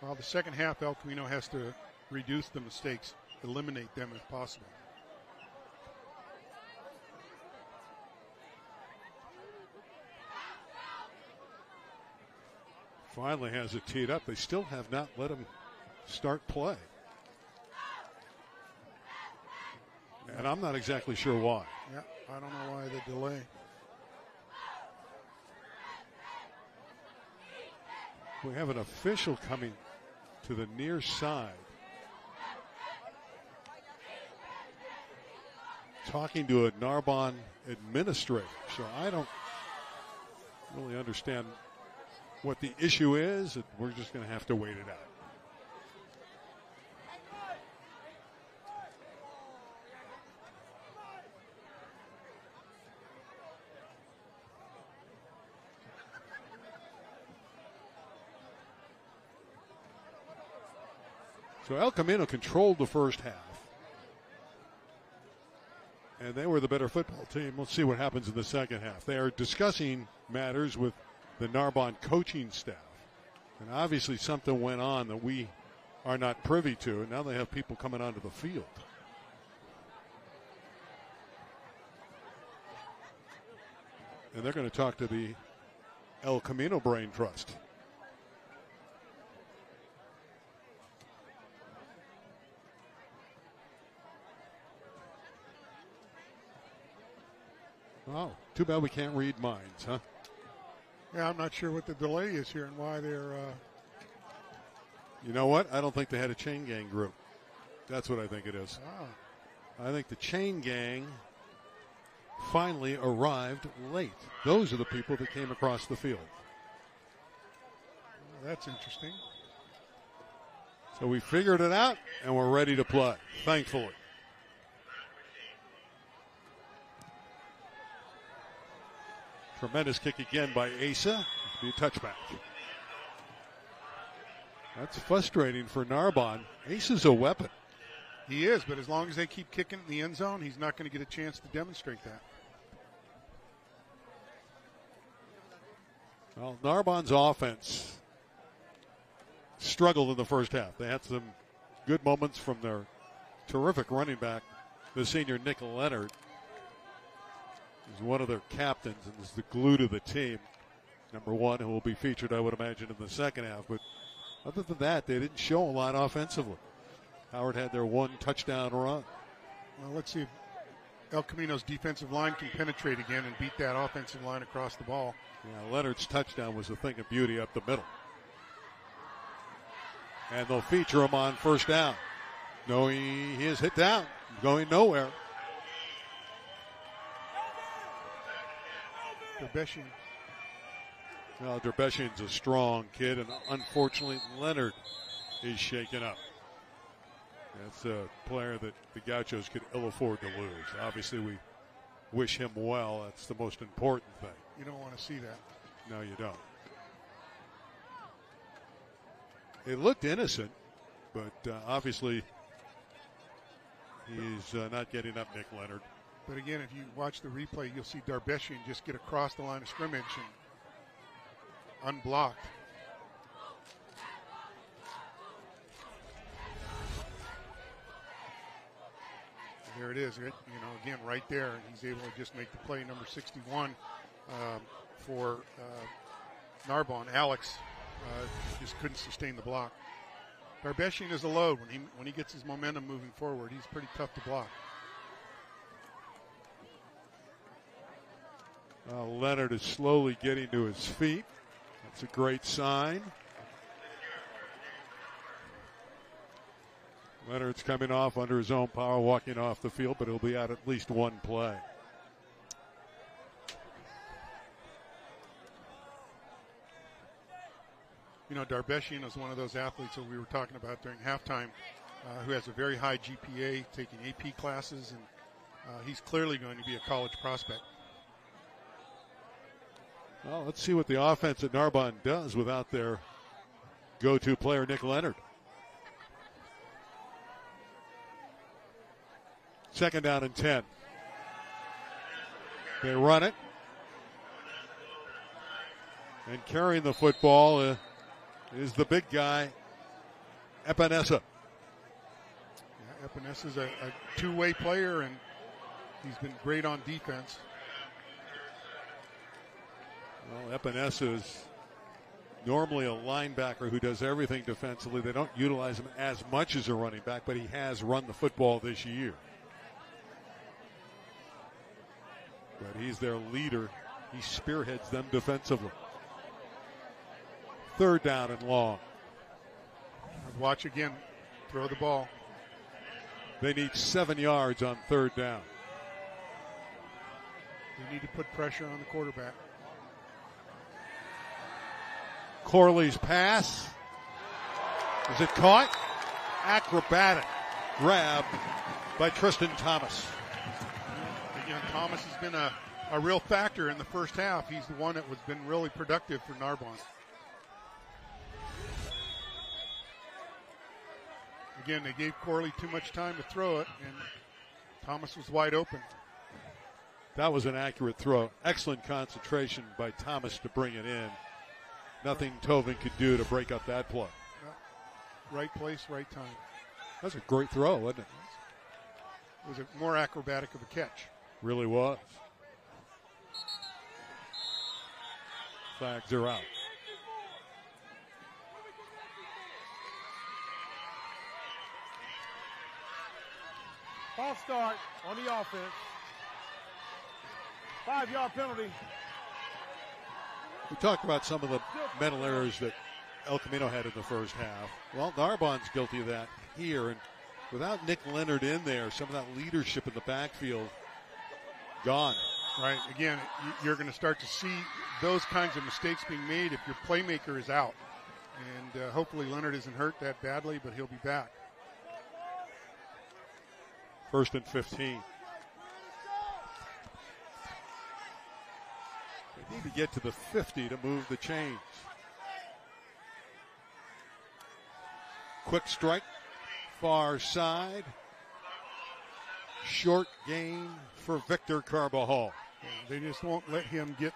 Well, the second half, El Camino has to reduce the mistakes, eliminate them if possible. Finally has it teed up. They still have not let him start play. And I'm not exactly sure why. Yeah, I don't know why the delay. We have an official coming to the near side, talking to a Narbonne administrator. So I don't really understand what the issue is, and we're just going to have to wait it out. So El Camino controlled the first half, and they were the better football team. Let's see what happens in the second half. They are discussing matters with the Narbonne coaching staff, and obviously something went on that we are not privy to, and now they have people coming onto the field. And they're going to talk to the El Camino Brain Trust. Oh, too bad we can't read minds, huh? Yeah, I'm not sure what the delay is here and why they're... You know what? I don't think they had a chain gang group. That's what I think it is. I think the chain gang finally arrived late. Those are the people that came across the field. Well, that's interesting. So we figured it out, and we're ready to play, thankfully. Tremendous kick again by Asa. It'll be a touchback. That's frustrating for Narbonne. Asa's a weapon. He is, but as long as they keep kicking in the end zone, he's not going to get a chance to demonstrate that. Well, Narbonne's offense struggled in the first half. They had some good moments from their terrific running back, the senior Nick Leonard. He's one of their captains and is the glue to the team. Number one, who will be featured, I would imagine, in the second half. But other than that, they didn't show a lot offensively. Howard had their one touchdown run. Well, let's see if El Camino's defensive line can penetrate again and beat that offensive line across the ball. Yeah, Leonard's touchdown was a thing of beauty up the middle. And they'll feature him on first down. No, he is hit down, going nowhere. Derbeshian. Well, Derbeshian's a strong kid, and unfortunately, Leonard is shaken up. That's a player that the Gauchos could ill afford to lose. Obviously, we wish him well. That's the most important thing. You don't want to see that. No, you don't. It looked innocent, but obviously he's not getting up, Nick Leonard. But again, if you watch the replay, you'll see Derbeshian just get across the line of scrimmage and unblocked. There it is. Again, right there. And he's able to just make the play, number 61 for Narbonne. Alex just couldn't sustain the block. Darbeshian is a load. When he gets his momentum moving forward, he's pretty tough to block. Leonard is slowly getting to his feet. That's a great sign. Leonard's coming off under his own power, walking off the field, but he'll be out at least one play. Darbeshian is one of those athletes that we were talking about during halftime who has a very high GPA, taking AP classes, and he's clearly going to be a college prospect. Well, let's see what the offense at Narbonne does without their go-to player, Nick Leonard. Second down and 10. They run it. And carrying the football is the big guy, Epinesa. Yeah, Epinesa's a two-way player, and he's been great on defense. Well, Epinesa is normally a linebacker who does everything defensively. They don't utilize him as much as a running back, but he has run the football this year. But he's their leader. He spearheads them defensively. Third down and long. Watch again. Throw the ball. They need 7 yards on third down. They need to put pressure on the quarterback. Corley's pass. Is it caught? Acrobatic grab by Tristan Thomas. Again, Thomas has been a real factor in the first half. He's the one that has been really productive for Narbonne. Again, they gave Corley too much time to throw it, and Thomas was wide open. That was an accurate throw. Excellent concentration by Thomas to bring it in. Nothing Tovin could do to break up that play. Right place, right time. That's a great throw, wasn't it? It was a more acrobatic of a catch. Really was. Flags are out. False start on the offense. 5-yard penalty. We talked about some of the mental errors that El Camino had in the first half. Well, Narbonne's guilty of that here. And without Nick Leonard in there, some of that leadership in the backfield gone. Right. Again, you're going to start to see those kinds of mistakes being made if your playmaker is out. And hopefully Leonard isn't hurt that badly, but he'll be back. First and 15. They need to get to the 50 to move the chains. Quick strike, far side. Short gain for Victor Carbajal. They just won't let him get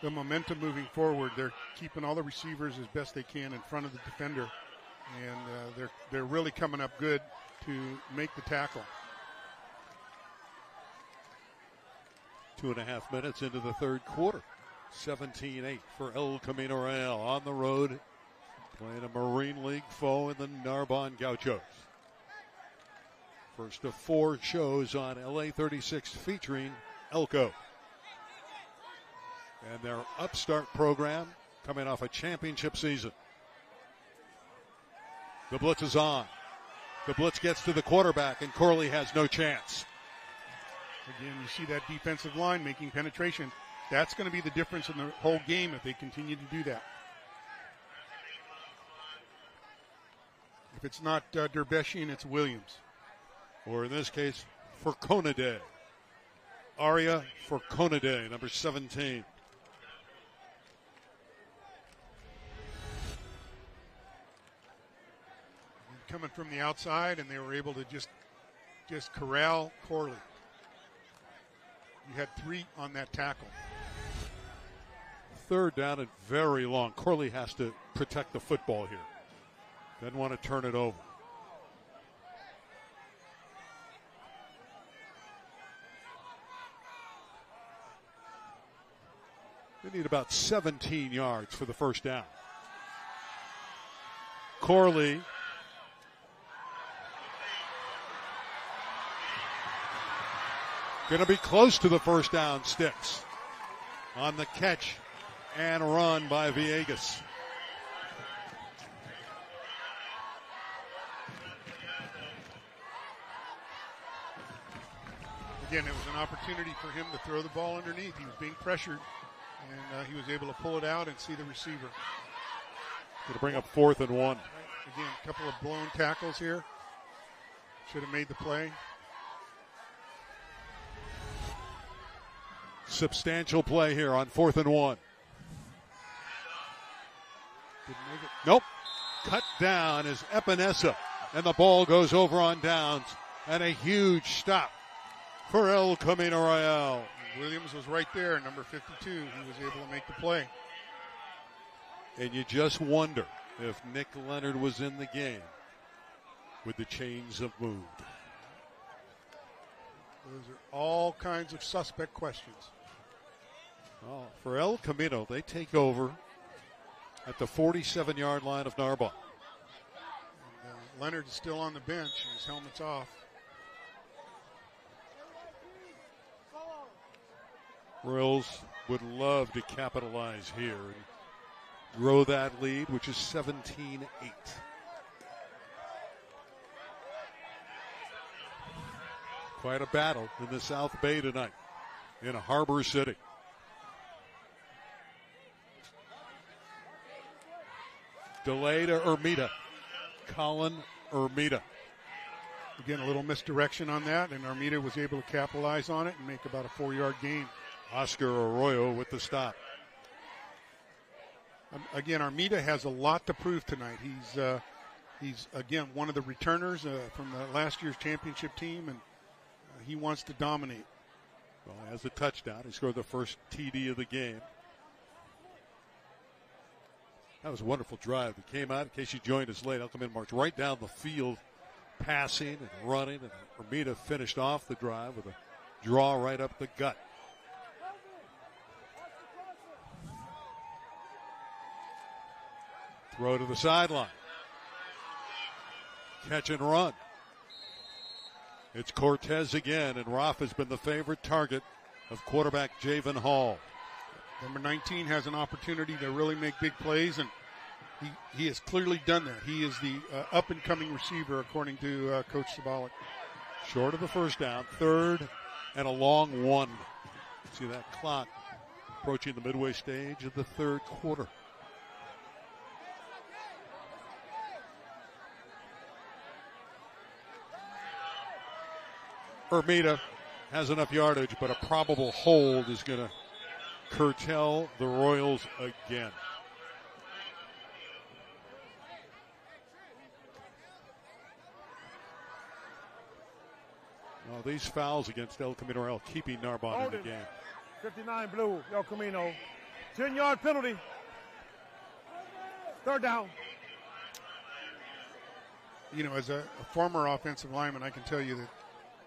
the momentum moving forward. They're keeping all the receivers as best they can in front of the defender, and they're really coming up good to make the tackle. 2.5 minutes into the third quarter. 17-8 for El Camino Real on the road, playing a Marine League foe in the Narbonne Gauchos. First of 4 shows on LA36 featuring Elko. And their upstart program coming off a championship season. The blitz is on. The blitz gets to the quarterback, and Corley has no chance. Again, you see that defensive line making penetration. That's going to be the difference in the whole game if they continue to do that. If it's not Darbeshian, it's Williams. Or in this case, Forconade. Aria Forconade, number 17. Coming from the outside, and they were able to just corral Corley. You had 3 on that tackle. Third down and very long. Corley has to protect the football here. Doesn't want to turn it over. need about 17 yards for the first down. Corley. Going to be close to the first down sticks on the catch and run by Villegas. Again, it was an opportunity for him to throw the ball underneath. He was being pressured, and he was able to pull it out and see the receiver. Going to bring up 4th and 1. Again, a couple of blown tackles here. Should have made the play. Substantial play here on 4th and 1. Didn't make it. Nope. Cut down is Epinesa, and the ball goes over on downs, and a huge stop for El Camino Real. Williams was right there, number 52. He was able to make the play. And you just wonder if Nick Leonard was in the game, would the chains have moved? Those are all kinds of suspect questions. Well, for El Camino, they take over at the 47-yard line of Narbonne. And, Leonard is still on the bench, and his helmet's off. Royals would love to capitalize here and grow that lead, which is 17-8. Quite a battle in the South Bay tonight in Harbor City. Delay to Ermita. Colin Ermita. Again, a little misdirection on that, and Armida was able to capitalize on it and make about a 4-yard gain. Oscar Arroyo with the stop. Again, Armida has a lot to prove tonight. He's again one of the returners from the last year's championship team, and he wants to dominate. Well, he has a touchdown. He scored the first TD of the game. That was a wonderful drive that came out. In case you joined us late, I'll come in, march right down the field, passing and running, and Armida finished off the drive with a draw right up the gut. Throw to the sideline. Catch and run. It's Cortez again, and Roth has been the favorite target of quarterback Javen Hall. Number 19 has an opportunity to really make big plays, and he has clearly done that. He is the up-and-coming receiver, according to Coach Sabolic. Short of the first down, 3rd and a long 1. See that clock approaching the midway stage of the 3rd quarter. Ermita has enough yardage, but a probable hold is going to curtail the Royals again. Well, these fouls against El Camino Real keeping Narbonne in the game. 59 blue, El Camino. 10-yard penalty. 3rd down. You know, as a former offensive lineman, I can tell you that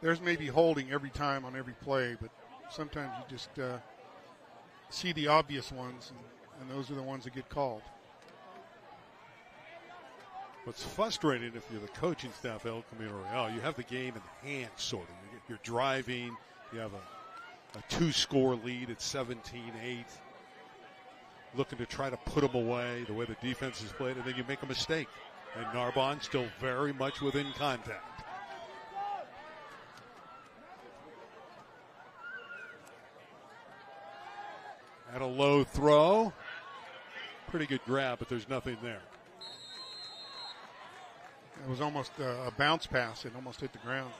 there's maybe holding every time on every play, but sometimes you just see the obvious ones, and those are the ones that get called. What's frustrating if you're the coaching staff at El Camino Real, you have the game in hand, sort of. You're driving, you have a 2-score lead at 17-8, looking to try to put them away the way the defense is played, and then you make a mistake. And Narbonne still very much within contact. At a low throw. Pretty good grab, but there's nothing there. It was almost a bounce pass. It almost hit the ground.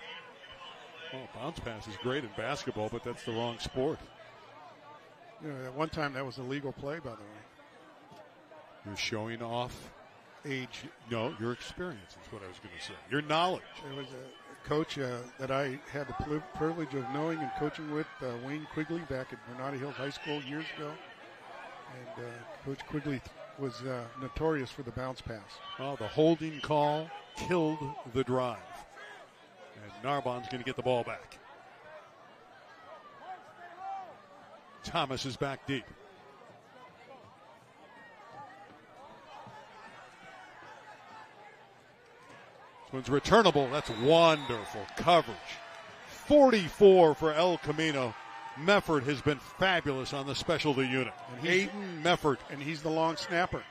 Well, bounce pass is great in basketball, but that's the wrong sport. You know, at one time that was a legal play, by the way. You're showing off Age. No, your experience is what I was going to say. Your knowledge. There was a coach that I had the privilege of knowing and coaching with, Wayne Quigley, back at Granada Hills High School years ago. And Coach Quigley was notorious for the bounce pass. Well, the holding call killed the drive. And Narbonne's going to get the ball back. Thomas is back deep. This one's returnable. That's wonderful coverage. 44 for El Camino. Mefford has been fabulous on the specialty unit. And Aiden Mefford. And he's the long snapper.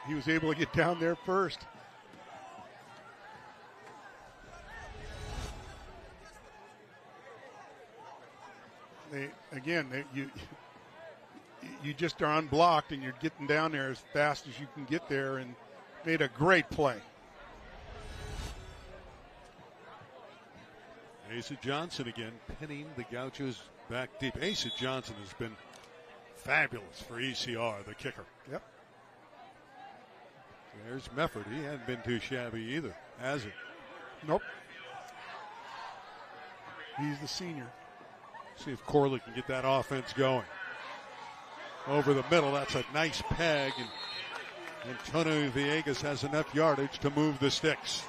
He was able to get down there first. You just are unblocked and you're getting down there as fast as you can get there, and made a great play. Asa Johnson again, pinning the Gauchos back deep. Asa Johnson has been fabulous for ECR, the kicker. Yep. There's Mefford. He hadn't been too shabby either, has he? Nope. He's the senior. See if Corley can get that offense going. Over the middle, that's a nice peg, and Antonio Villegas has enough yardage to move the sticks.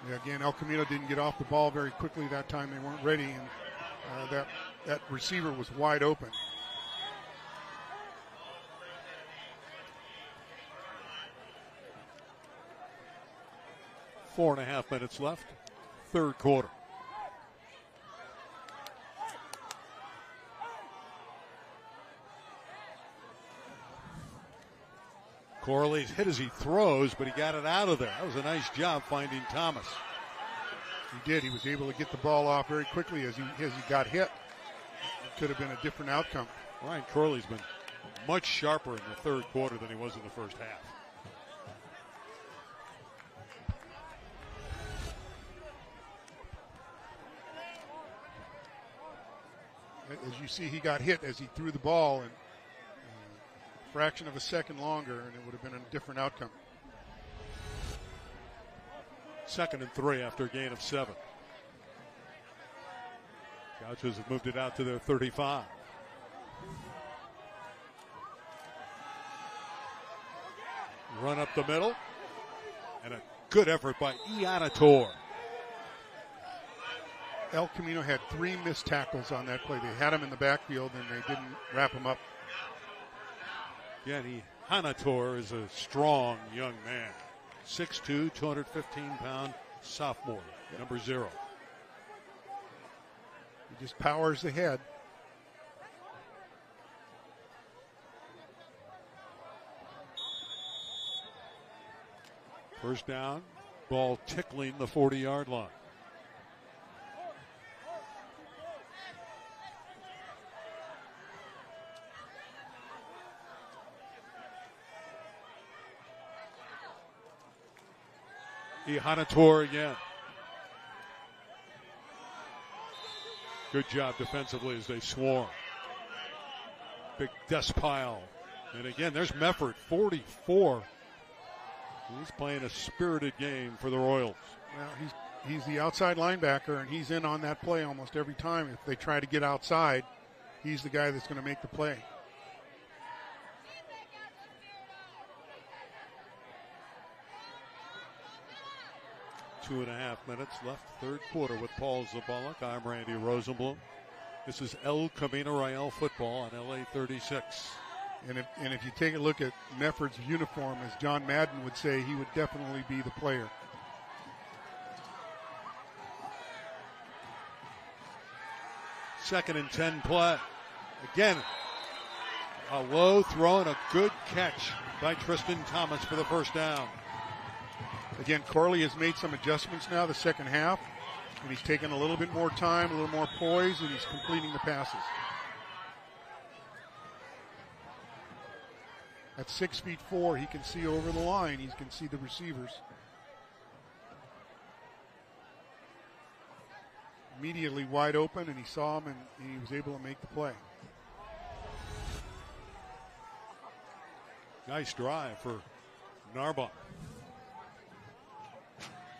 Yeah, again, El Camino didn't get off the ball very quickly that time. They weren't ready, and that receiver was wide open. Four and a half minutes left, third quarter. Corley's hit as he throws, but he got it out of there. That was a nice job finding Thomas. He did. He was able to get the ball off very quickly as he got hit. It could have been a different outcome. Ryan Corley's been much sharper in the third quarter than he was in the first half. As you see, he got hit as he threw the ball, and a fraction of a second longer, and it would have been a different outcome. 2nd and 3 after a gain of 7. Gauchos have moved it out to their 35. Run up the middle, and a good effort by Ianator. El Camino had 3 missed tackles on that play. They had him in the backfield, and they didn't wrap him up. Again, Ianator is a strong young man. 6'2", 215-pound sophomore, number 0. He just powers ahead. First down, ball tickling the 40-yard line. Ianator again. Good job defensively as they swarm. Big dust pile. And again, there's Mefford, 44. He's playing a spirited game for the Royals. Well, he's the outside linebacker, and he's in on that play almost every time. If they try to get outside, he's the guy that's going to make the play. Two and a half minutes left, third quarter with Paul Zabalek. I'm Randy Rosenblum. This is El Camino Real football on LA36. And if you take a look at Mefford's uniform, as John Madden would say, he would definitely be the player. Second and 10 play. Again, a low throw and a good catch by Tristan Thomas for the first down. Again, Corley has made some adjustments now the second half, and he's taken a little bit more time, a little more poise, and he's completing the passes. At 6'4", he can see over the line. He can see the receivers. Immediately wide open, and he saw him, and he was able to make the play. Nice drive for Narbonne.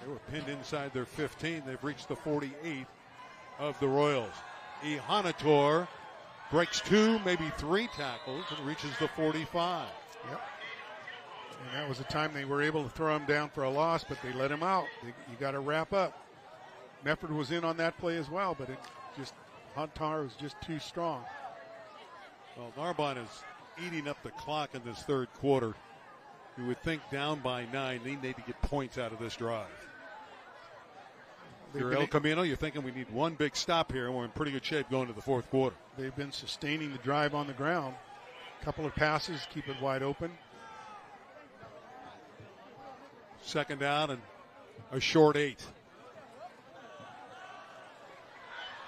They were pinned inside their 15. They've reached the 48 of the Royals. Ianator breaks 2, maybe 3 tackles and reaches the 45. Yep. And that was the time they were able to throw him down for a loss, but they let him out. You got to wrap up. Mefford was in on that play as well, but Huntar was just too strong. Well, Narbonne is eating up the clock in this third quarter. You would think down by 9, they need to get points out of this drive. If you're El Camino, you're thinking we need one big stop here, and we're in pretty good shape going to the fourth quarter. They've been sustaining the drive on the ground. A couple of passes, keep it wide open. Second down and a short 8.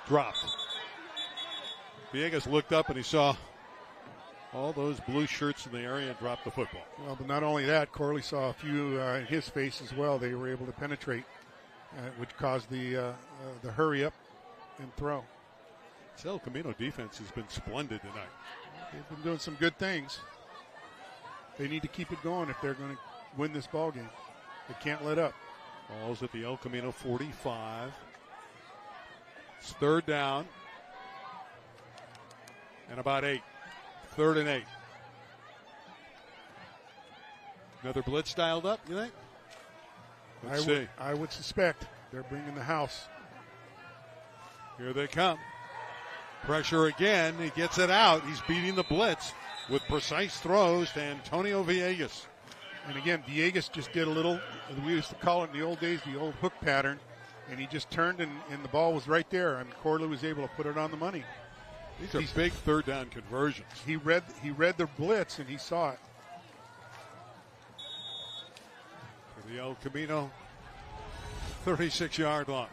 Dropped. Villegas looked up and he saw all those blue shirts in the area and dropped the football. Well, but not only that, Corley saw a few in his face as well. They were able to penetrate, which caused the hurry up and throw. This El Camino defense has been splendid tonight. They've been doing some good things. They need to keep it going if they're going to win this ball game. They can't let up. Ball's at the El Camino 45. It's third down. And about 8. 3rd and 8. Another blitz dialed up, you think? Let's see. I would suspect they're bringing the house. Here they come. Pressure again. He gets it out. He's beating the blitz with precise throws to Antonio Villegas. And again, Villegas just did a little, we used to call it in the old days, the old hook pattern. And he just turned and the ball was right there. I mean, Corley was able to put it on the money. These are big third down conversions. He read the blitz and he saw it. For the El Camino 36-yard line.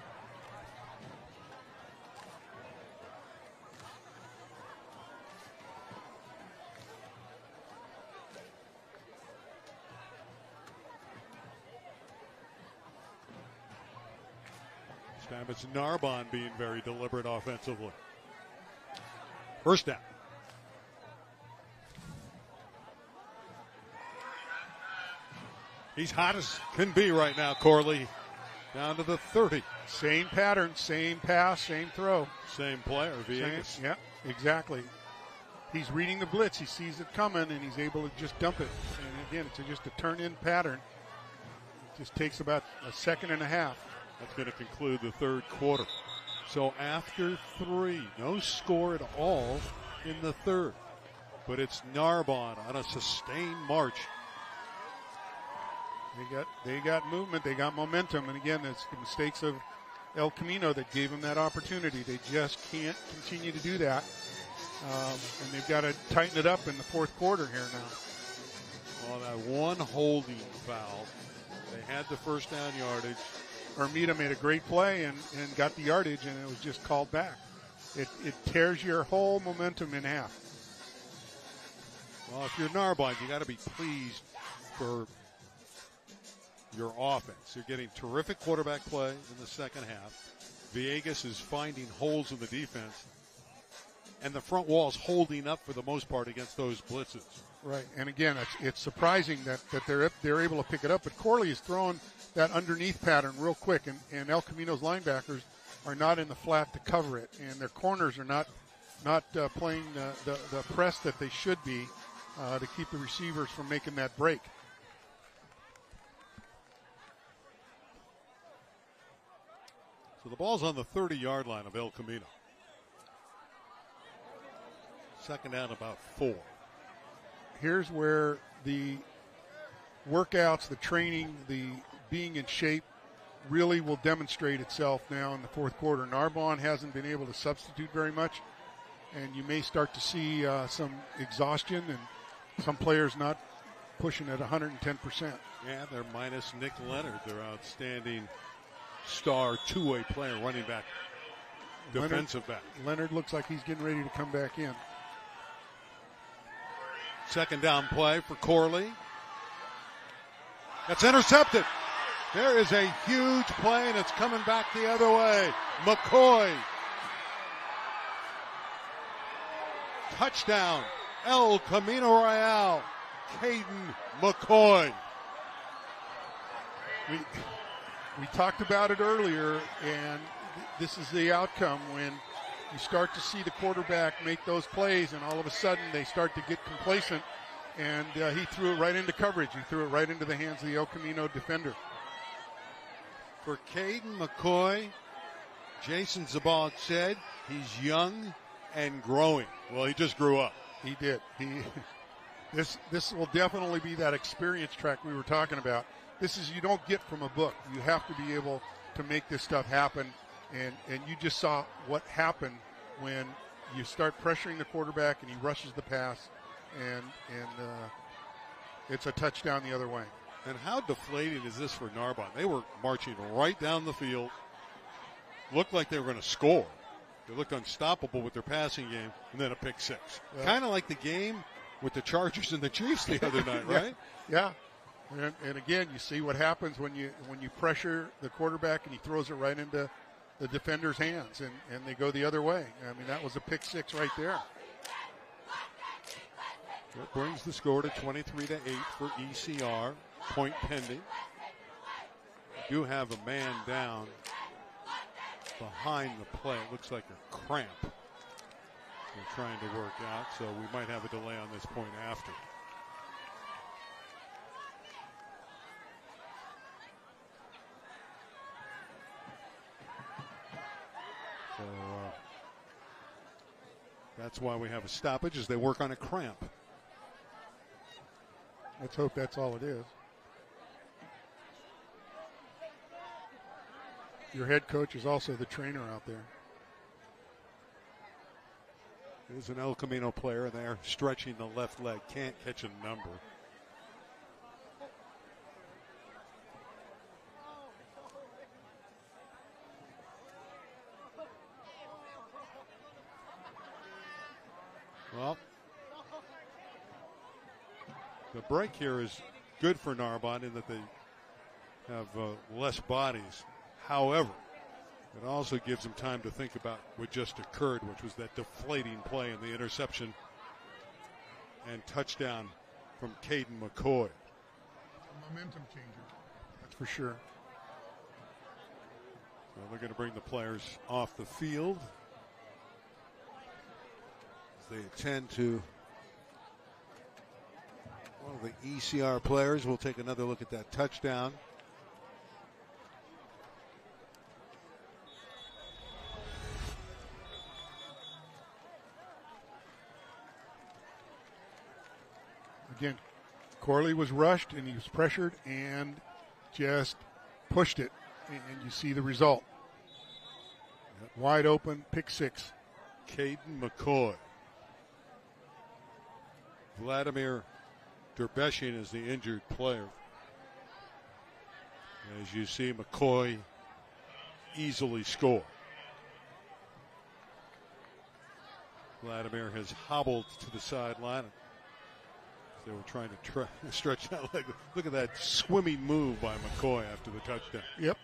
This time it's Narbonne being very deliberate offensively. First down. He's hot as can be right now, Corley. Down to the 30. Same pattern, same pass, same throw. Same player, Villegas. Yeah, exactly. He's reading the blitz. He sees it coming, and he's able to just dump it. And again, it's just a turn-in pattern. It just takes about a second and a half. That's going to conclude the third quarter. So after 3, no score at all in the third. But it's Narbonne on a sustained march. They got movement, they got momentum, and again, it's the mistakes of El Camino that gave them that opportunity. They just can't continue to do that, and they've got to tighten it up in the fourth quarter here now. Well, that one holding foul, they had the first down yardage. Armida made a great play and got the yardage, and it was just called back. It tears your whole momentum in half. Well, if you're Narbonne, you got to be pleased for your offense. You're getting terrific quarterback play in the second half. Villegas is finding holes in the defense, and the front wall is holding up for the most part against those blitzes. Right, and again, it's surprising that they're able to pick it up, but Corley is throwing that underneath pattern real quick, and El Camino's linebackers are not in the flat to cover it, and their corners are not playing the press that they should be to keep the receivers from making that break. So the ball's on the 30-yard line of El Camino. Second down, about 4. Here's where the workouts, the training, the being in shape really will demonstrate itself now in the fourth quarter. Narbonne hasn't been able to substitute very much, and you may start to see some exhaustion and some players not pushing at 110%. Yeah, they're minus Nick Leonard, their outstanding star two-way player, running back, defensive back. Leonard looks like he's getting ready to come back in. Second down play for Corley. That's intercepted. There is a huge play, and it's coming back the other way. McCoy. Touchdown. El Camino Real. Caden McCoy. We talked about it earlier, and this is the outcome when you start to see the quarterback make those plays, and all of a sudden they start to get complacent, and he threw it right into coverage. He threw it right into the hands of the El Camino defender. For Caden McCoy, Jason Zabal said he's young and growing. Well, he just grew up. He did. This will definitely be that experience track we were talking about. This is, you don't get from a book. You have to be able to make this stuff happen. And you just saw what happened when you start pressuring the quarterback and he rushes the pass, and it's a touchdown the other way. And how deflating is this for Narbonne? They were marching right down the field, looked like they were going to score. They looked unstoppable with their passing game, and then a pick six. Yeah. Kind of like the game with the Chargers and the Chiefs the other night, right? Yeah. And again, you see what happens when you pressure the quarterback and he throws it right into the defender's hands, and they go the other way. I mean, that was a pick six right there. That brings the score to 23-8 for ECR. Point pending. You do have a man down behind the play. It looks like a cramp they're trying to work out, so we might have a delay on this point after. So that's why we have a stoppage, as they work on a cramp. Let's hope that's all it is. Your head coach is also the trainer out there. There's an El Camino player there stretching the left leg. Can't catch a number. Well, the break here is good for Narbonne in that they have less bodies. However, it also gives them time to think about what just occurred, which was that deflating play and the interception and touchdown from Caden McCoy. A momentum changer, that's for sure. So they're going to bring the players off the field as they attend to one of the ECR players. We'll take another look at that touchdown. Again, Corley was rushed and he was pressured and just pushed it, and you see the result. Yep. Wide open, pick six. Caden McCoy. Vladimir Derbeshian is the injured player. As you see, McCoy easily scored. Vladimir has hobbled to the sideline. They were trying to stretch that leg. Look at that swimming move by McCoy after the touchdown. Yep.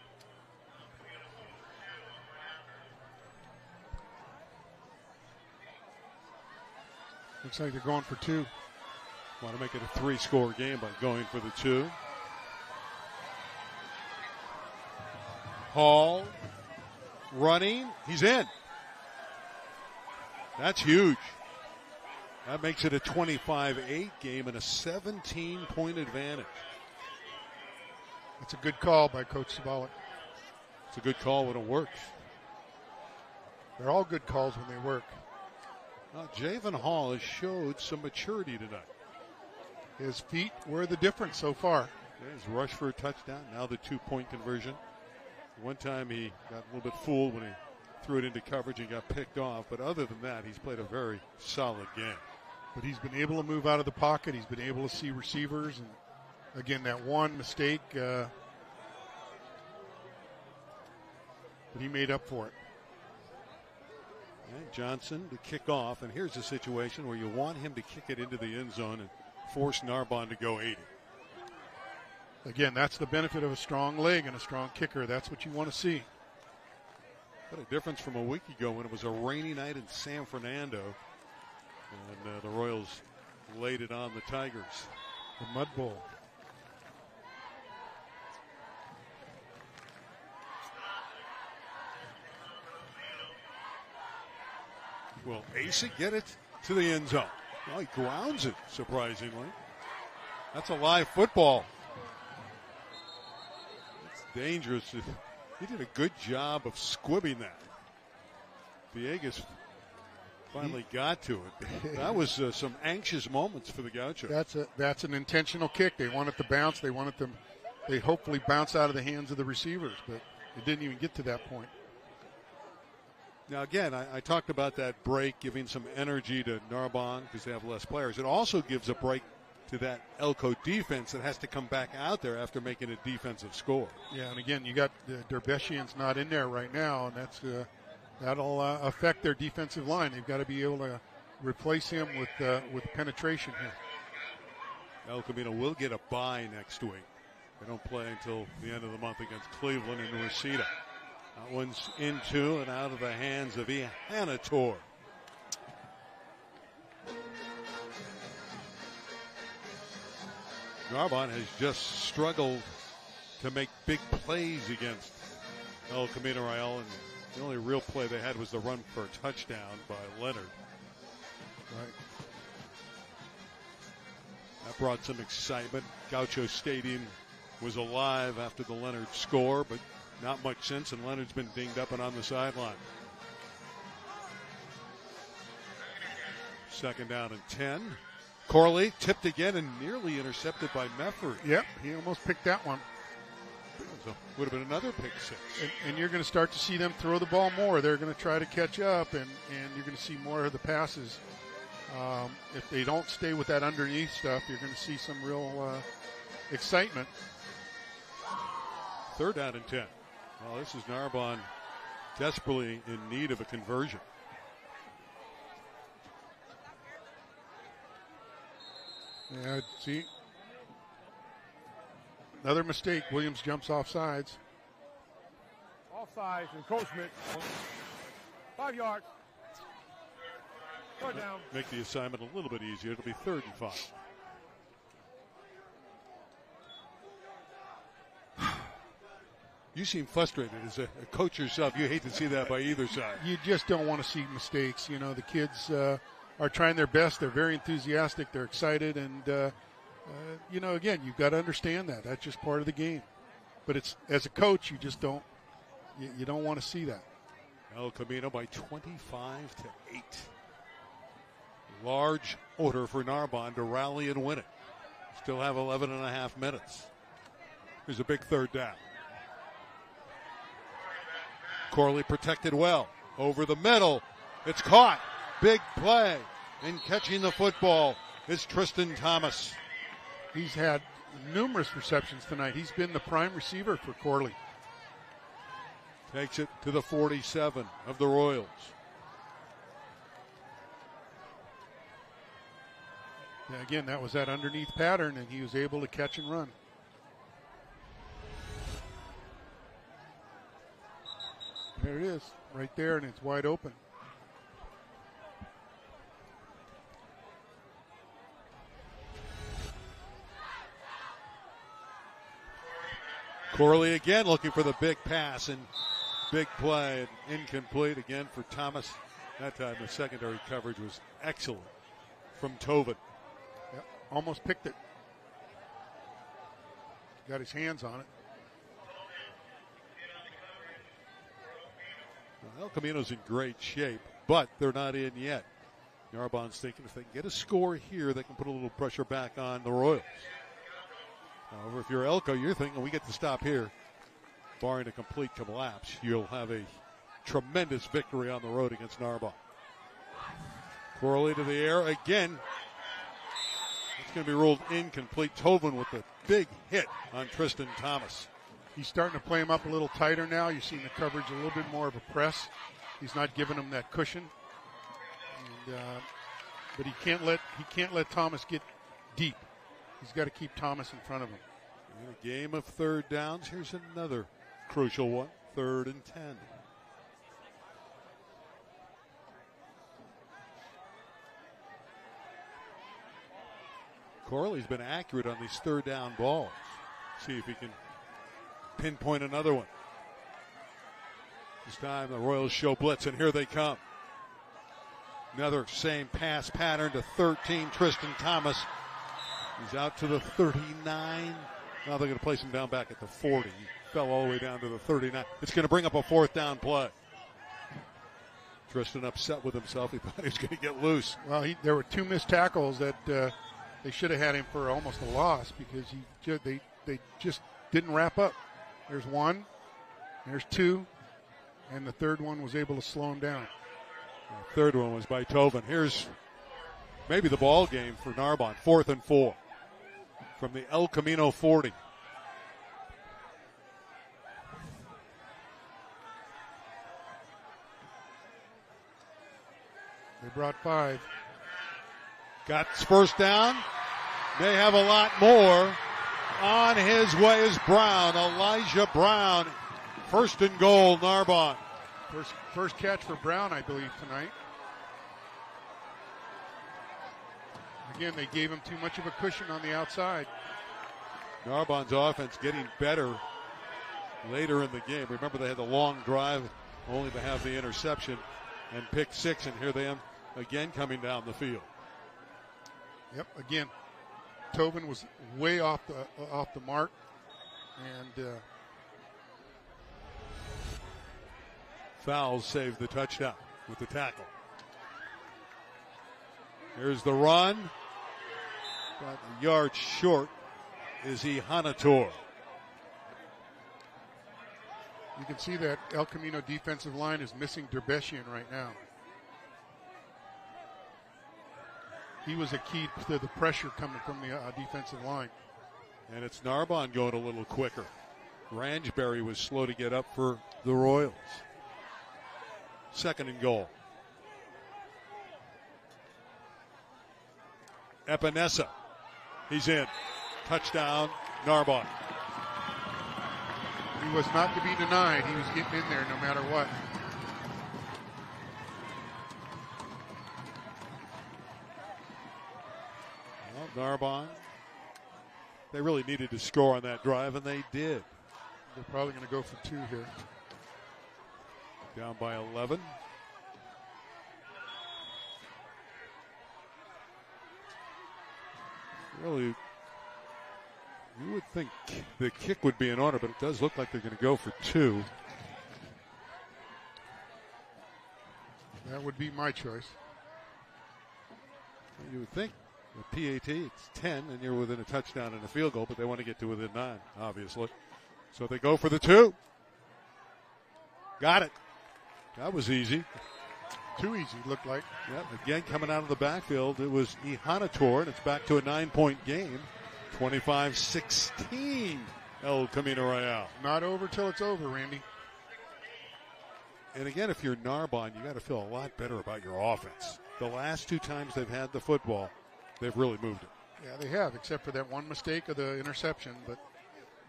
Looks like they're going for two. Want to make it a 3-score game by going for the two. Hall running. He's in. That's huge. That makes it a 25-8 game and a 17-point advantage. That's a good call by Coach Sabalik. It's a good call when it works. They're all good calls when they work. Now, Javen Hall has showed some maturity tonight. His feet were the difference so far. He's rushed for a touchdown. Now the 2-point conversion. One time he got a little bit fooled when he threw it into coverage and got picked off. But other than that, he's played a very solid game. But he's been able to move out of the pocket. He's been able to see receivers. And, again, that one mistake, but he made up for it. And Johnson to kick off. And here's a situation where you want him to kick it into the end zone and force Narbonne to go 80. Again, that's the benefit of a strong leg and a strong kicker. That's what you want to see. What a difference from a week ago when it was a rainy night in San Fernando. And the Royals laid it on the Tigers. The Mud Bowl. Will Asa get it to the end zone? Well, he grounds it, surprisingly. That's a live football. It's dangerous. He did a good job of squibbing that. Villegas Finally got to it. That was some anxious moments for the Gauchos. That's an intentional kick. They want it to bounce. They hopefully bounce out of the hands of the receivers, but it didn't even get to that point. Now, again, I talked about that break giving some energy to Narbonne because they have less players. It also gives a break to that Elko defense that has to come back out there after making a defensive score. Yeah, and again, you got Derbeshian's not in there right now, and that'll affect their defensive line. They've got to be able to replace him with penetration here. El Camino will get a bye next week. They don't play until the end of the month against Cleveland and Reseda. That one's into and out of the hands of Ihanator. Narbonne has just struggled to make big plays against El Camino Real, and the only real play they had was the run for a touchdown by Leonard. Right. That brought some excitement. Gaucho Stadium was alive after the Leonard score, but not much since, and Leonard's been dinged up and on the sideline. 2nd down and 10. Corley tipped again and nearly intercepted by Mefford. Yep, he almost picked that one. So would have been another pick 6. And you're going to start to see them throw the ball more. They're going to try to catch up, and you're going to see more of the passes. If they don't stay with that underneath stuff, you're going to see some real excitement. 3rd down and 10. Well, this is Narbonne desperately in need of a conversion. Yeah, see. Another mistake. Williams jumps off sides. Offsides, encroachment. 5 yards. 3rd down. Make the assignment a little bit easier. It'll be 3rd and 5. You seem frustrated as a coach yourself. You hate to see that by either side. You just don't want to see mistakes. You know, the kids are trying their best. They're very enthusiastic. They're excited. And, you know, again, you've got to understand that. That's just part of the game. But it's as a coach, you just don't you don't want to see that. El Camino by 25-8. Large order for Narbonne to rally and win it. Still have 11 and a half minutes. Here's a big 3rd down. Corley protected well. Over the middle. It's caught. Big play. And catching the football is Tristan Thomas. He's had numerous receptions tonight. He's been the prime receiver for Corley. Takes it to the 47 of the Royals. Yeah, again, that was that underneath pattern, and he was able to catch and run. There it is, right there, and it's wide open. Corley again looking for the big pass and big play, and incomplete again for Thomas. That time the secondary coverage was excellent from Tobin. Yep, almost picked it. Got his hands on it. El Camino's in great shape, but they're not in yet. Narbonne's thinking if they can get a score here, they can put a little pressure back on the Royals. However, if you're Elko, you're thinking we get to stop here. Barring a complete collapse, you'll have a tremendous victory on the road against Narbonne. Corley to the air again. It's going to be ruled incomplete. Tobin with the big hit on Tristan Thomas. He's starting to play him up a little tighter now. You're seeing the coverage a little bit more of a press. He's not giving him that cushion. And, but he can't let Thomas get deep. He's got to keep Thomas in front of him. In a game of 3rd downs, here's another crucial one. 3rd and 10. Corley's been accurate on these 3rd down balls. See if he can pinpoint another one. This time the Royals show blitz, and here they come. Another same pass pattern to 13, Tristan Thomas. He's out to the 39. Now they're going to place him down back at the 40. He fell all the way down to the 39. It's going to bring up a 4th down play. Tristan upset with himself. He thought he was going to get loose. Well, there were 2 missed tackles that they should have had him for almost a loss because they just didn't wrap up. There's 1, there's 2, and the third one was able to slow him down. The third one was by Tovin. Here's maybe the ball game for Narbonne. 4th and 4 from the El Camino 40. They brought 5. Got his first down. They have a lot more. On his way is Brown, Elijah Brown. 1st and goal, Narbonne. First catch for Brown, I believe, tonight. Again, they gave him too much of a cushion on the outside. Narbonne's offense getting better later in the game. Remember, they had the long drive, only to have the interception and pick 6, and here they are again coming down the field. Yep, again, Tobin was way off the mark, and Fowles saved the touchdown with the tackle. Here's the run. About a yard short is Ihanator. You can see that El Camino defensive line is missing Derbeshian right now. He was a key to the pressure coming from the defensive line. And it's Narbonne going a little quicker. Rangeberry was slow to get up for the Royals. 2nd and goal. Epinesa. He's in. Touchdown, Narbonne. He was not to be denied. He was getting in there no matter what. Well, Narbonne, they really needed to score on that drive, and they did. They're probably going to go for 2 here. Down by 11. Really, you would think the kick would be in order, but it does look like they're going to go for 2. That would be my choice. You would think the PAT, it's 10, and you're within a touchdown and a field goal, but they want to get to within 9, obviously. So they go for the 2. Got it. That was easy. Too easy, looked like. Yep, again coming out of the backfield, it was Ihanator, and it's back to a 9-point game. 25-16, El Camino Real. Not over till it's over, Randy. And again, if you're Narbonne, you got to feel a lot better about your offense. The last 2 times they've had the football, they've really moved it. Yeah, they have, except for that one mistake of the interception. But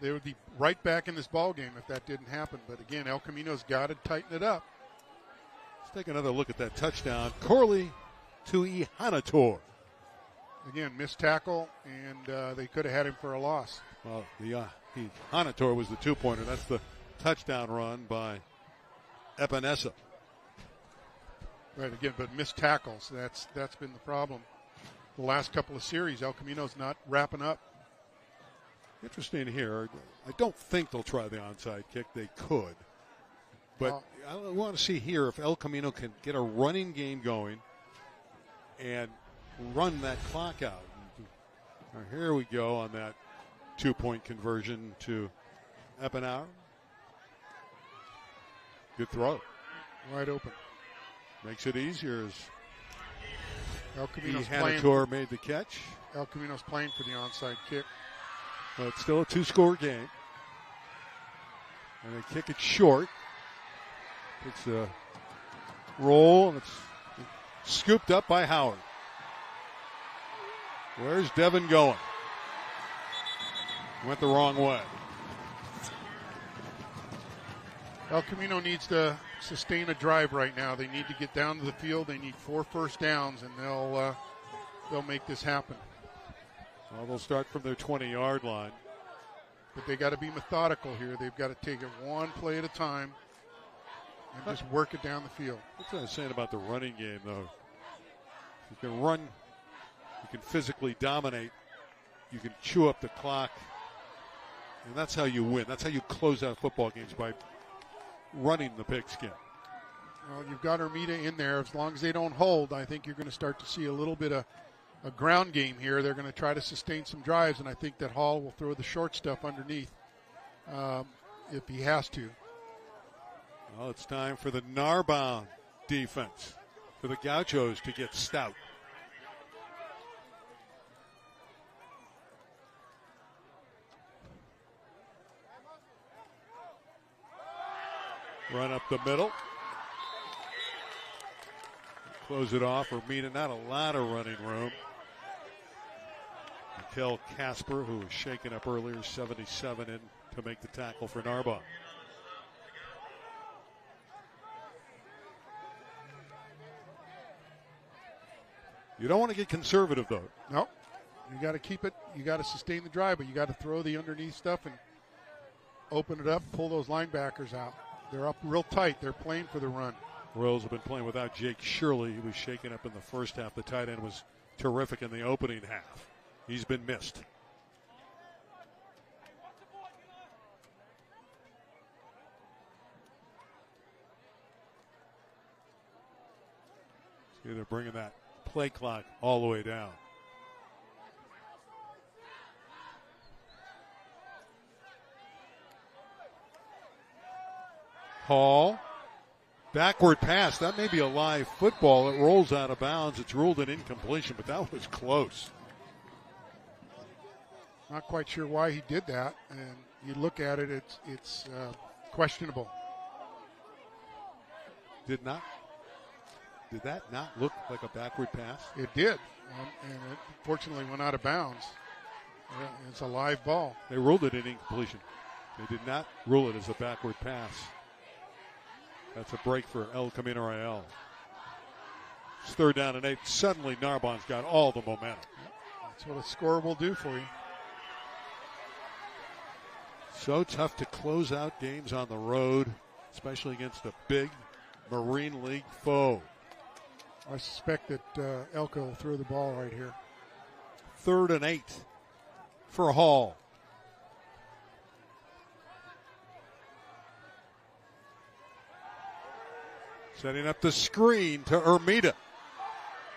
they would be right back in this ball game if that didn't happen. But again, El Camino's got to tighten it up. Let's take another look at that touchdown. Corley to Ihanator. Again, missed tackle, and they could have had him for a loss. Well, Ihanator was the 2-pointer. That's the touchdown run by Epinesa. Right, again, but missed tackles. That's been the problem. The last couple of series, El Camino's not wrapping up. Interesting here. I don't think they'll try the onside kick. They could. But I want to see here if El Camino can get a running game going and run that clock out. Now, here we go on that 2-point conversion to Epinesa. Good throw. Wide open. Makes it easier as El Camino's Ihanator made the catch. El Camino's playing for the onside kick. But it's still a 2-score game. And they kick it short. It's a roll, and it's scooped up by Howard. Where's Devin going? Went the wrong way. El Camino needs to sustain a drive right now. They need to get down to the field. They need 4 first downs, and they'll make this happen. Well, they'll start from their 20-yard line. But they got to be methodical here. They've got to take it one play at a time and just work it down the field. That's what I was saying about the running game, though. You can run, you can physically dominate, you can chew up the clock, and that's how you win. That's how you close out football games, by running the pigskin. Well, you've got Armida in there. As long as they don't hold, I think you're going to start to see a little bit of a ground game here. They're going to try to sustain some drives, and I think that Hall will throw the short stuff underneath if he has to. Well, it's time for the Narbonne defense, for the Gauchos to get stout. Run up the middle. Close it off. Armida, not a lot of running room. Mikel Casper, who was shaken up earlier, 77 in to make the tackle for Narbonne. You don't want to get conservative, though. No. You got to keep it. You got to sustain the drive, but you got to throw the underneath stuff and open it up, pull those linebackers out. They're up real tight. They're playing for the run. Royals have been playing without Jake Shirley. He was shaken up in the first half. The tight end was terrific in the opening half. He's been missed. See, they're bringing that play clock all the way down. Hall. Backward pass. That may be a live football. It rolls out of bounds. It's ruled an incompletion, but that was close. Not quite sure why he did that, and you look at it, it's questionable. Did that not look like a backward pass? It did, and it fortunately went out of bounds. It's a live ball. They ruled it an incompletion. They did not rule it as a backward pass. That's a break for El Camino Real. It's 3rd down and 8. Suddenly Narbonne's got all the momentum. That's what a score will do for you. So tough to close out games on the road, especially against a big Marine League foe. I suspect that Elko will throw the ball right here. 3rd and 8 for Hall. Setting up the screen to Armida.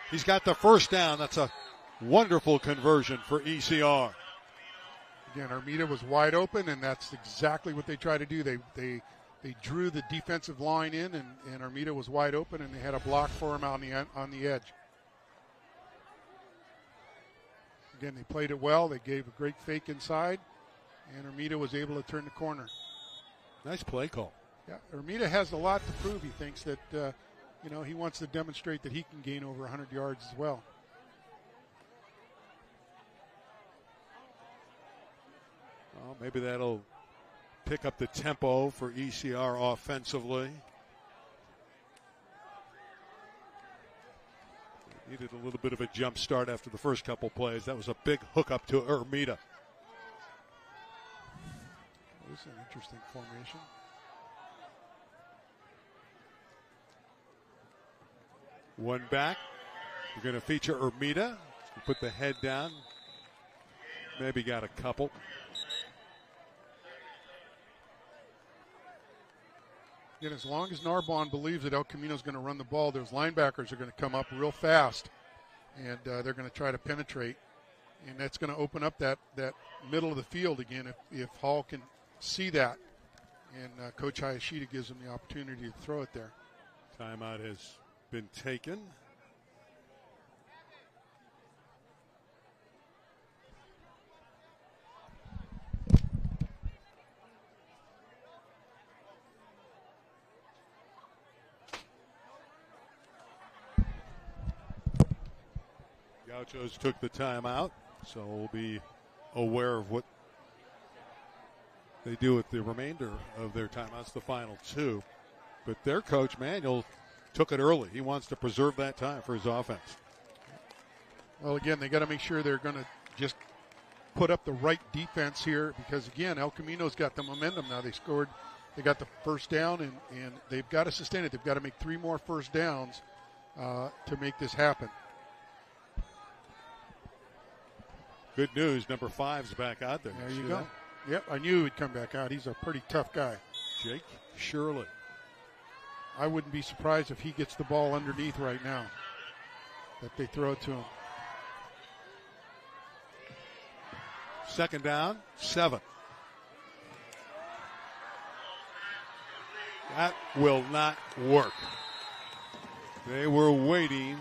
He's got the first down. That's a wonderful conversion for ECR. Again, Armida was wide open, and that's exactly what they tried to do. They drew the defensive line in, and Armida was wide open, and they had a block for him on the edge. Again, they played it well. They gave a great fake inside, and Armida was able to turn the corner. Nice play call. Yeah, Armida has a lot to prove. He thinks that, he wants to demonstrate that he can gain over 100 yards as well. Well, maybe that'll pick up the tempo for ECR offensively. Needed a little bit of a jump start after the first couple plays. That was a big hookup to Armida. This is an interesting formation. One back. We're going to feature Armida. Put the head down. Maybe got a couple. And as long as Narbonne believes that El Camino's going to run the ball, those linebackers are going to come up real fast, and they're going to try to penetrate. And that's going to open up that middle of the field again if Hall can see that. And Coach Hayashida gives him the opportunity to throw it there. Timeout has been taken. Gauchos took the timeout, so we'll be aware of what they do with the remainder of their timeouts, the final 2. But their coach, Manuel, took it early. He wants to preserve that time for his offense. Well, again, they got to make sure they're going to just put up the right defense here because, again, El Camino's got the momentum now. They scored. They got the first down, and they've got to sustain it. They've got to make 3 more first downs to make this happen. Good news, number 5's back out there. There you go. Yep, I knew he'd come back out. He's a pretty tough guy. Jake Shirley. I wouldn't be surprised if he gets the ball underneath right now, that they throw it to him. Second down, 7. That will not work. They were waiting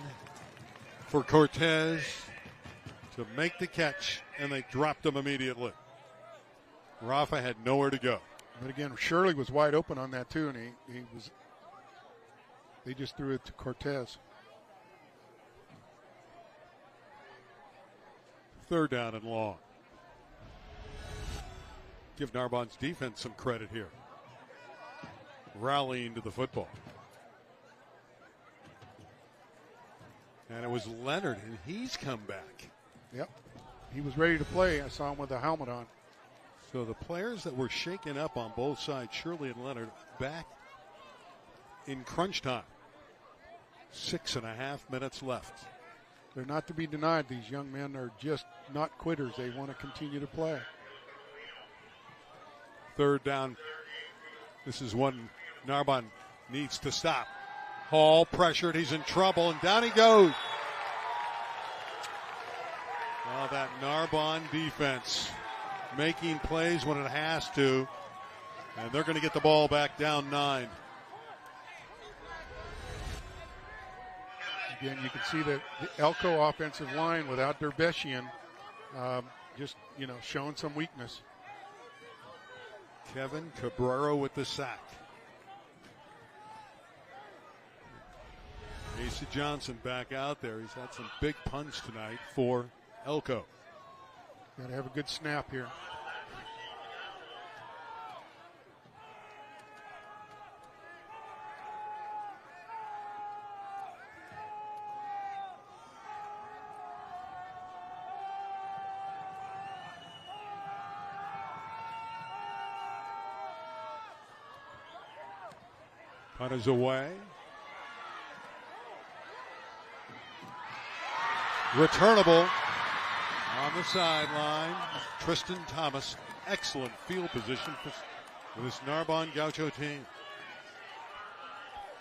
for Cortez to make the catch, and they dropped him immediately. Rafa had nowhere to go. But again, Shirley was wide open on that too, and they just threw it to Cortez. Third down and long. Give Narbonne's defense some credit here. Rallying to the football. And it was Leonard, and he's come back. Yep. He was ready to play. I saw him with a helmet on. So the players that were shaken up on both sides, Shirley and Leonard, back in crunch time. 6.5 minutes left. They're not to be denied. These young men are just not quitters. They want to continue to play. Third down. This is one Narbonne needs to stop. Hall pressured. He's in trouble, and down he goes. Well, that Narbonne defense making plays when it has to, and they're going to get the ball back down 9. Again, you can see that the Elko offensive line without Derbeshian just, showing some weakness. Kevin Cabrera with the sack. Asa Johnson back out there. He's had some big punts tonight for Elko. Got to have a good snap here. Punt is away. Returnable on the sideline. Tristan Thomas. Excellent field position for this Narbonne Gaucho team.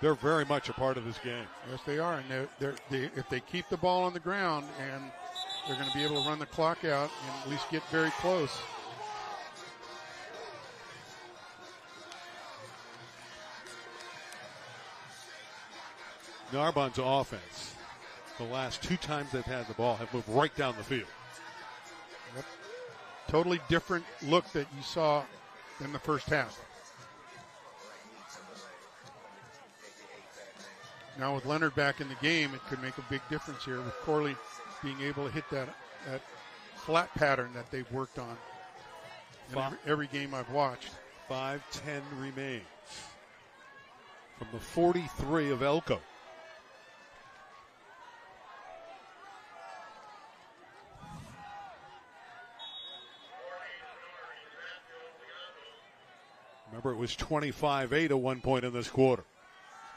They're very much a part of this game. Yes, they are. And if they keep the ball on the ground, and they're going to be able to run the clock out and at least get very close. Narbonne's offense, the last 2 times they've had the ball, have moved right down the field. Yep. Totally different look that you saw in the first half. Now with Leonard back in the game, it could make a big difference here with Corley being able to hit that flat pattern that they've worked on in every game I've watched. 5:10 remains from the 43 of Elko. Remember, it was 25-8 at one point in this quarter.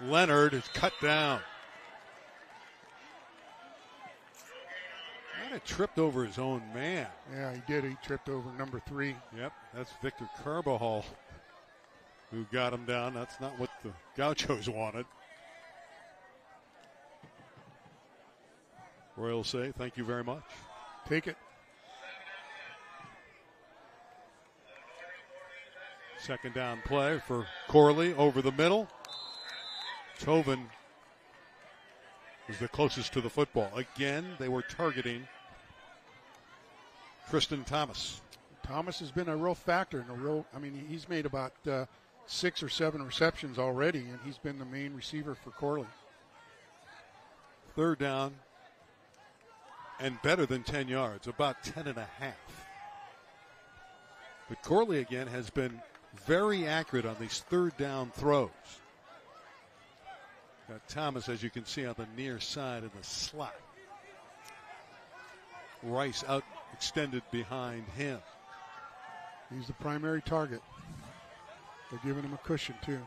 Leonard is cut down. Kind of tripped over his own man. Yeah, he did. He tripped over number 3. Yep, that's Victor Carbajal who got him down. That's not what the Gauchos wanted. Royals say, thank you very much. Take it. Second down play for Corley over the middle. Tovin was the closest to the football. Again, they were targeting Tristan Thomas. Thomas has been a real factor. He's made about 6 or 7 receptions already, and he's been the main receiver for Corley. Third down and better than 10 yards, about 10.5. But Corley again has been very accurate on these third down throws. Got Thomas, as you can see, on the near side of the slot. Rice out extended behind him. He's the primary target. They're giving him a cushion, too.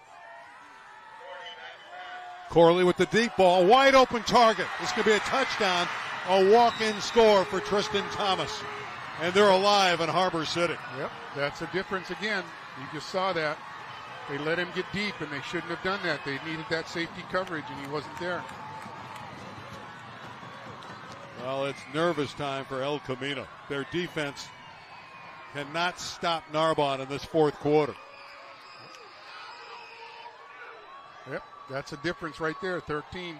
Corley with the deep ball, wide open target. This could be a touchdown, a walk-in score for Tristan Thomas. And they're alive in Harbor City. Yep, that's a difference again. You just saw that. They let him get deep, and they shouldn't have done that. They needed that safety coverage, and he wasn't there. Well, it's nervous time for El Camino. Their defense cannot stop Narbonne in this fourth quarter. Yep, that's a difference right there, 13.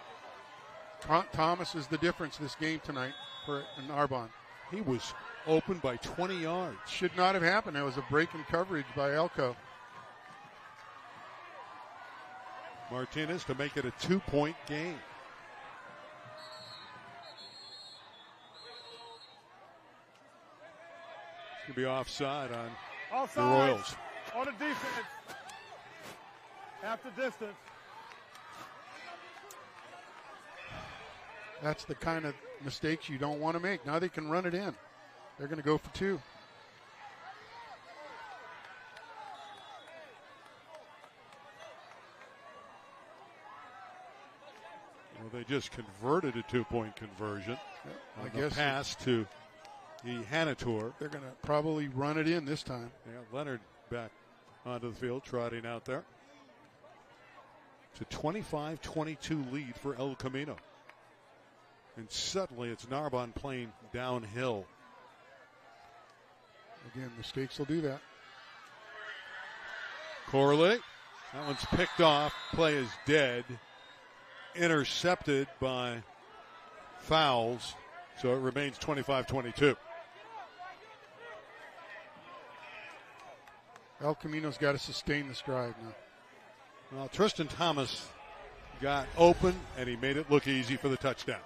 Thomas is the difference this game tonight for Narbonne. He was open by 20 yards. Should not have happened. That was a break in coverage by Elko. Martinez to make it a 2-point game. It's going to be offside on the Royals. On the defense. Half the distance. That's the kind of mistakes you don't want to make. Now they can run it in. They're going to go for 2. Well, they just converted a 2-point conversion. I guess pass to the Hanator. They're going to probably run it in this time. Yeah, Leonard back onto the field, trotting out there. It's a 25-22 lead for El Camino. And suddenly it's Narbonne playing downhill. Again, mistakes will do that. Corley, that one's picked off. Play is dead. Intercepted by Fowles. So it remains 25-22. El Camino's got to sustain this drive now. Well, Tristan Thomas got open, and he made it look easy for the touchdown.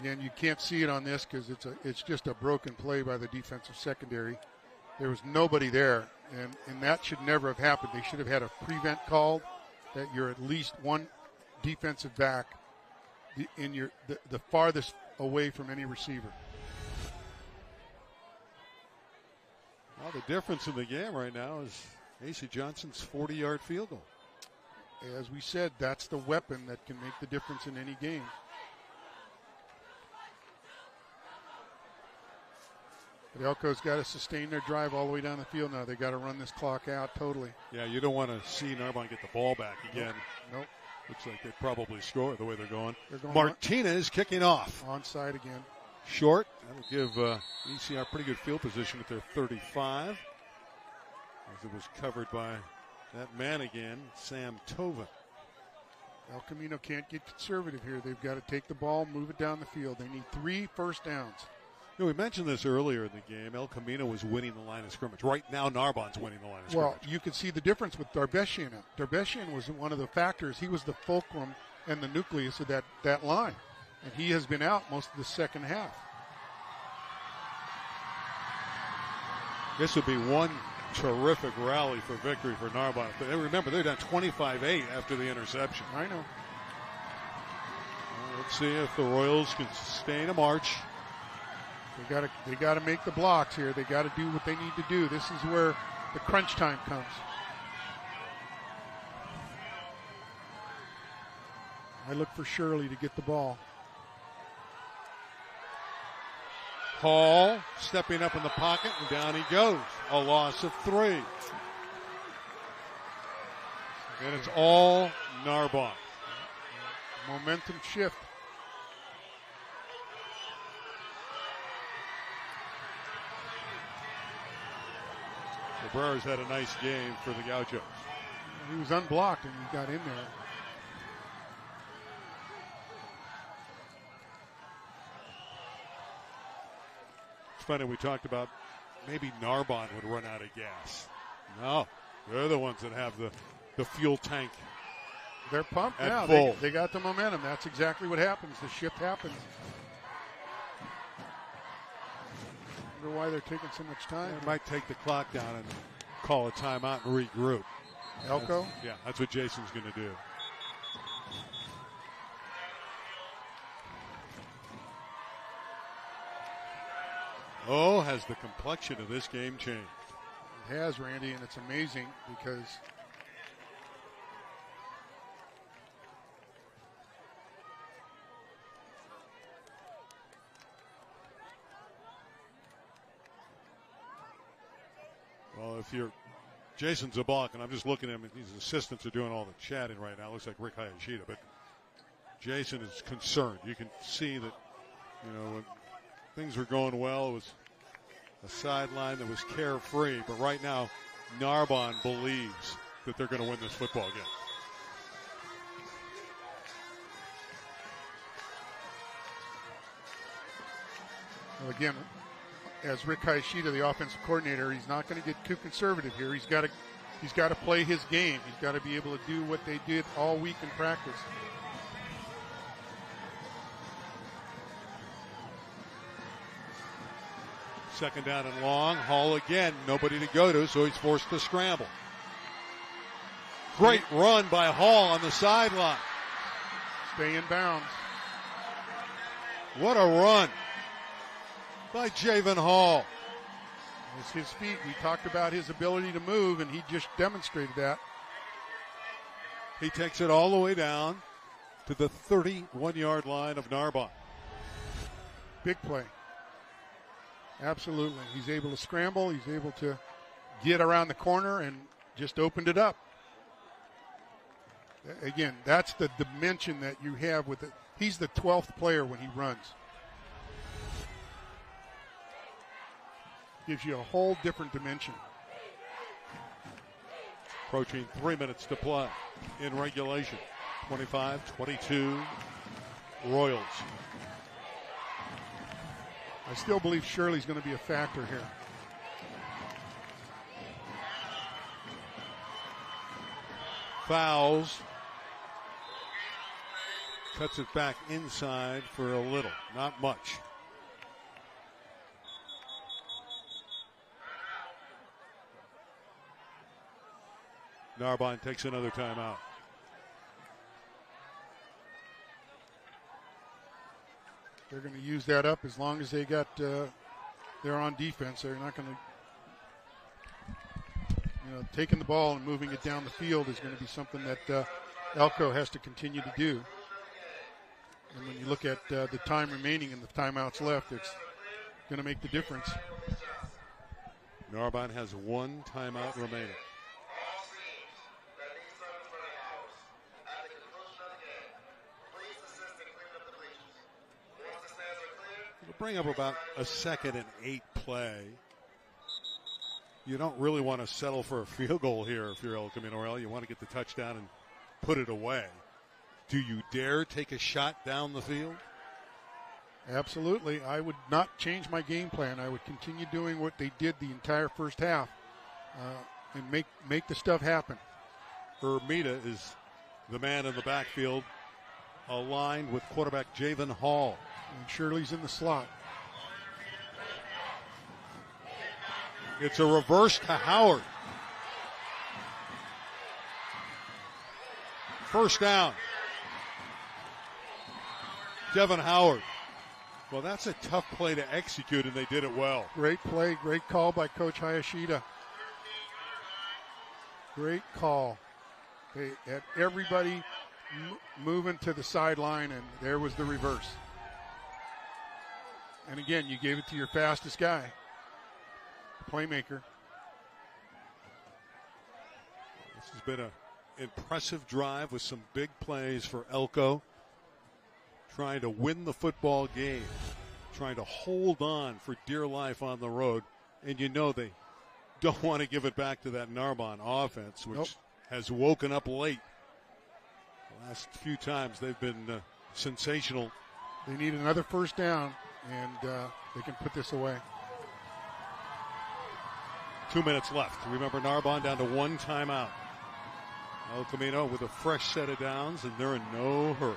Again, you can't see it on this because it's just a broken play by the defensive secondary. There was nobody there, and that should never have happened. They should have had a prevent called that you're at least one defensive back in the farthest away from any receiver. Well, the difference in the game right now is AC Johnson's 40-yard field goal. As we said, that's the weapon that can make the difference in any game. But Elko's got to sustain their drive all the way down the field now. They got to run this clock out totally. Yeah, you don't want to see Narbonne get the ball back again. Nope. Looks like they probably score the way they're going. They're Martinez kicking off. Onside again. Short. That'll give ECR pretty good field position at their 35. As it was covered by that man again, Sam Tovin. El Camino can't get conservative here. They've got to take the ball, move it down the field. They need 3 first downs. You know, we mentioned this earlier in the game. El Camino was winning the line of scrimmage. Right now, Narbonne's winning the line of scrimmage. Well, you could see the difference with Darbeshian. Darbeshian was one of the factors. He was the fulcrum and the nucleus of that line. And he has been out most of the second half. This would be one terrific rally for victory for Narbonne. But remember, they're down 25-8 after the interception. I know. Well, let's see if the Royals can sustain a march. They got to make the blocks here. They got to do what they need to do. This is where the crunch time comes. I look for Shirley to get the ball. Hall stepping up in the pocket, and down he goes. A loss of 3. And it's all Narbonne. Momentum shift. Cabrera's had a nice game for the Gauchos. He was unblocked and he got in there. It's funny, we talked about maybe Narbonne would run out of gas. No, they're the ones that have the fuel tank. They're pumped at now. full. They got the momentum. That's exactly what happens. The shift happens. I wonder why they're taking so much time. They might take the clock down and call a timeout and regroup. Elko? That's what Jason's going to do. Oh, has the complexion of this game changed? It has, Randy, and it's amazing because well, if you're Jason Zabak, and I'm just looking at him, and his assistants are doing all the chatting right now. It looks like Rick Hayashida, but Jason is concerned. You can see that, when things were going well, it was a sideline that was carefree. But right now, Narbonne believes that they're going to win this football game. Well, again, as Rick Hayashida, the offensive coordinator, he's not going to get too conservative here. He's got to play his game. He's got to be able to do what they did all week in practice. Second down and long. Hall again, nobody to go to, so he's forced to scramble. Great run by Hall on the sideline. Stay in bounds. What a run by Javen Hall. It's his feet. We talked about his ability to move, and he just demonstrated that. He takes it all the way down to the 31-yard line of Narbonne. Big play. Absolutely. He's able to scramble. He's able to get around the corner and just opened it up. Again, that's the dimension that you have with it. He's the 12th player when he runs. Gives you a whole different dimension. Approaching 3 minutes to play in regulation. 25-22 Royals. I still believe Shirley's going to be a factor here. Fouls. Cuts it back inside for a little, not much. Narbonne takes another timeout. They're going to use that up as long as they're on defense. They're not going to, taking the ball and moving it down the field is going to be something that Elko has to continue to do. And when you look at the time remaining and the timeouts left, it's going to make the difference. Narbonne has one timeout remaining. It'll bring up about a 2nd and 8 play. You don't really want to settle for a field goal here if you're El Camino Real. You want to get the touchdown and put it away. Do you dare take a shot down the field? Absolutely. I would not change my game plan. I would continue doing what they did the entire first half and make the stuff happen. Ermita is the man in the backfield, aligned with quarterback Javen Hall. And Shirley's in the slot. It's a reverse to Howard. First down. Devin Howard. Well, that's a tough play to execute, and they did it well. Great play, great call by Coach Hayashida. Great call. They had everybody moving to the sideline, and there was the reverse. And again, you gave it to your fastest guy, the playmaker. This has been an impressive drive with some big plays for Elko. Trying to win the football game, trying to hold on for dear life on the road. And they don't want to give it back to that Narbonne offense, which has woken up late. The last few times they've been sensational. They need another first down, and they can put this away. 2 minutes left. Remember, Narbonne down to one timeout. El Camino with a fresh set of downs, and they're in no hurry.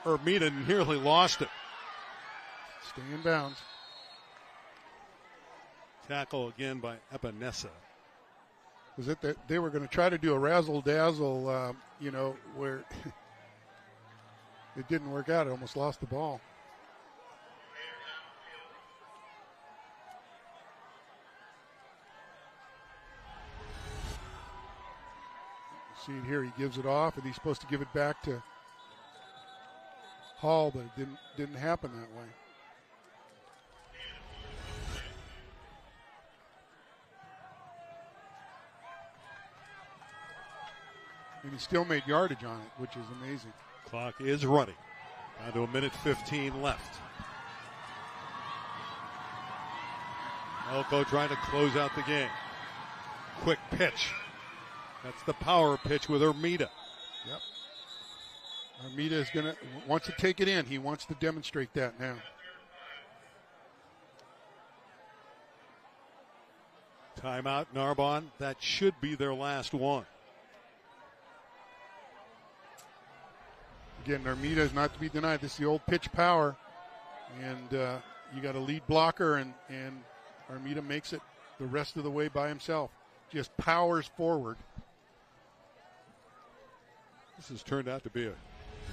Ermita nearly lost it. Stay in bounds. Tackle again by Epinesa. Was it that they were going to try to do a razzle-dazzle, where it didn't work out. It almost lost the ball. See it here. He gives it off, and he's supposed to give it back to Hall, but it didn't happen that way. And he still made yardage on it, which is amazing. Clock is running. Down to 1:15 left. Elko trying to close out the game. Quick pitch. That's the power pitch with Armida. Yep. Armida wants to take it in. He wants to demonstrate that now. Timeout, Narbonne. That should be their last one. Again, Armida is not to be denied. This is the old pitch power. And you got a lead blocker, and Armida makes it the rest of the way by himself. Just powers forward. This has turned out to be a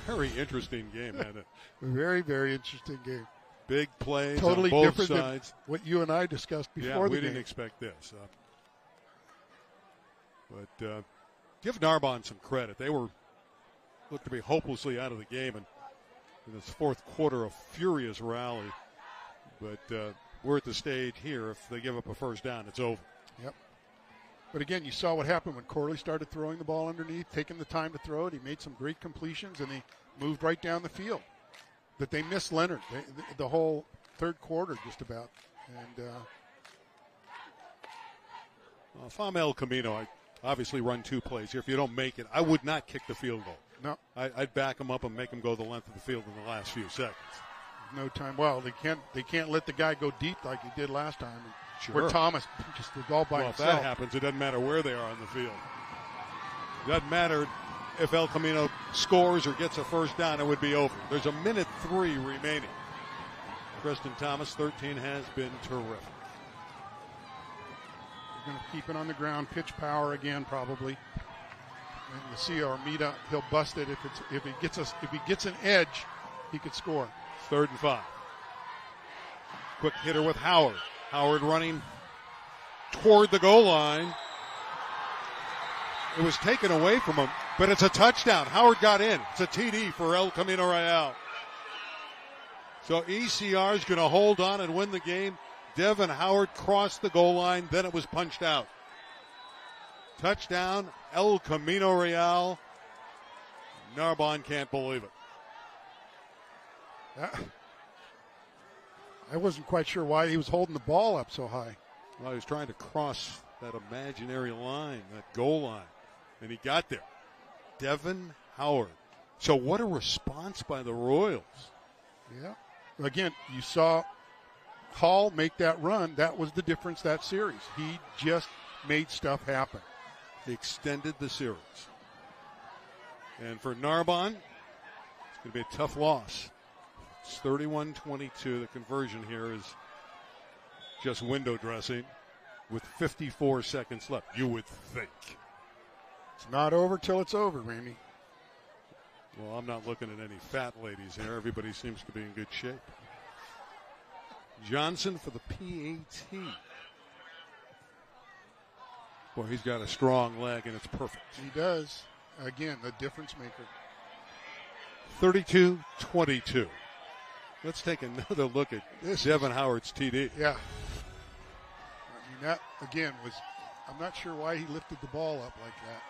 very interesting game, hasn't it? Very, very interesting game. Big plays totally on both different sides. Than what you and I discussed before the we game. didn't expect this. But give Narbonne some credit. They looked to be hopelessly out of the game, and in this fourth quarter, a furious rally. But we're at the stage here. If they give up a first down, it's over. Yep. But again, you saw what happened when Corley started throwing the ball underneath, taking the time to throw it. He made some great completions, and he moved right down the field. But they missed Leonard the whole third quarter just about. And if I'm El Camino, I obviously run two plays here. If you don't make it, I would not kick the field goal. No. I'd back them up and make them go the length of the field in the last few seconds. No time. Well, they can't let the guy go deep like he did last time. Sure. Where Thomas just did all by himself. If that happens, it doesn't matter where they are on the field. Doesn't matter if El Camino scores or gets a first down, it would be over. There's 1:03 remaining. Preston Thomas, 13, has been terrific. They're going to keep it on the ground. Pitch power again, probably. And you see Armida, he'll bust it if he gets an edge, he could score. 3rd and 5. Quick hitter with Howard. Howard running toward the goal line. It was taken away from him, but it's a touchdown. Howard got in. It's a TD for El Camino Real. So ECR is going to hold on and win the game. Devin Howard crossed the goal line, then it was punched out. Touchdown, El Camino Real. Narbonne can't believe it. I wasn't quite sure why he was holding the ball up so high. Well, he was trying to cross that imaginary line, that goal line, and he got there. Devin Howard. So what a response by the Royals. Yeah. Again, you saw Hall make that run. That was the difference that series. He just made stuff happen. He extended the series. And for Narbonne, it's going to be a tough loss. It's 31-22. The conversion here is just window dressing with 54 seconds left, you would think. It's not over till it's over, Randy. Well, I'm not looking at any fat ladies here. Everybody seems to be in good shape. Johnson for the PAT. Boy, he's got a strong leg, and it's perfect. He does. Again, the difference maker. 32-22. Let's take another look at Devin Howard's TD. Yeah. I mean, that, again, was, I'm not sure why he lifted the ball up like that.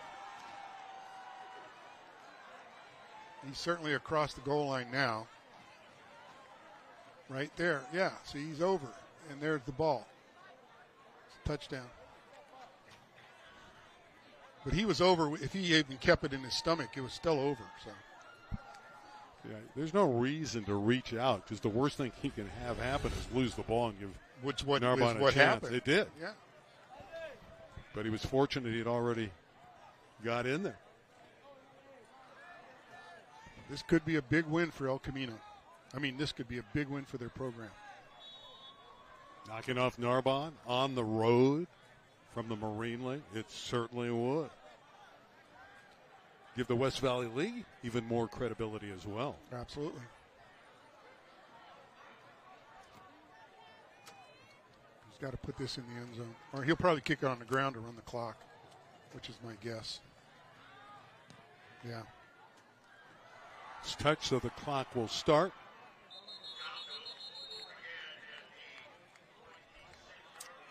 He's certainly across the goal line now. Right there. Yeah, see, he's over. And there's the ball. It's a touchdown. But he was over. If he even kept it in his stomach, it was still over. So. Yeah, there's no reason to reach out because the worst thing he can have happen is lose the ball and give Narbonne a chance. Happened. It did. Yeah. But he was fortunate he had already got in there. This could be a big win for El Camino. I mean, this could be a big win for their program. Knocking off Narbonne on the road from the Marine League, it certainly would. Give the West Valley League even more credibility as well. Absolutely. He's got to put this in the end zone. Or he'll probably kick it on the ground to run the clock, which is my guess. Yeah. It's touch, so the clock will start.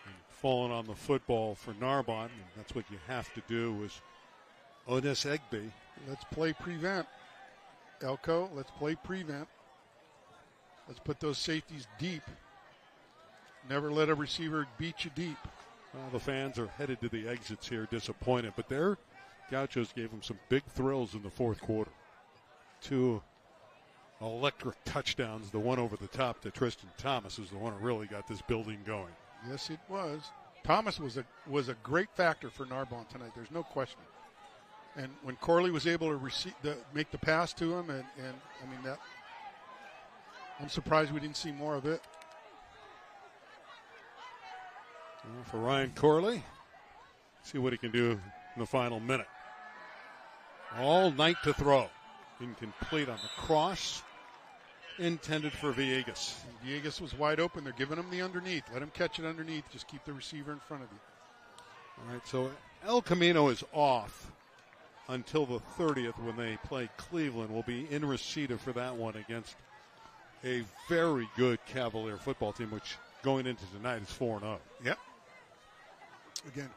And falling on the football for Narbonne, and that's what you have to do, is Otis Egby. Let's play prevent. Elko, let's play prevent. Let's put those safeties deep. Never let a receiver beat you deep. Well, the fans are headed to the exits here, disappointed, but their Gauchos gave them some big thrills in the fourth quarter. 2 electric touchdowns. The one over the top to Tristan Thomas was the one that really got this building going. Yes, it was. Thomas was a great factor for Narbonne tonight. There's no question. And when Corley was able to make the pass to him, and I mean that, I'm surprised we didn't see more of it. Well, for Ryan Corley, see what he can do in the final minute. All night to throw. Incomplete on the cross. Intended for Villegas. And Villegas was wide open. They're giving him the underneath. Let him catch it underneath. Just keep the receiver in front of you. All right, so El Camino is off until the 30th when they play Cleveland. We'll be in Reseda for that one against a very good Cavalier football team, which going into tonight is 4-0. Yep. Again,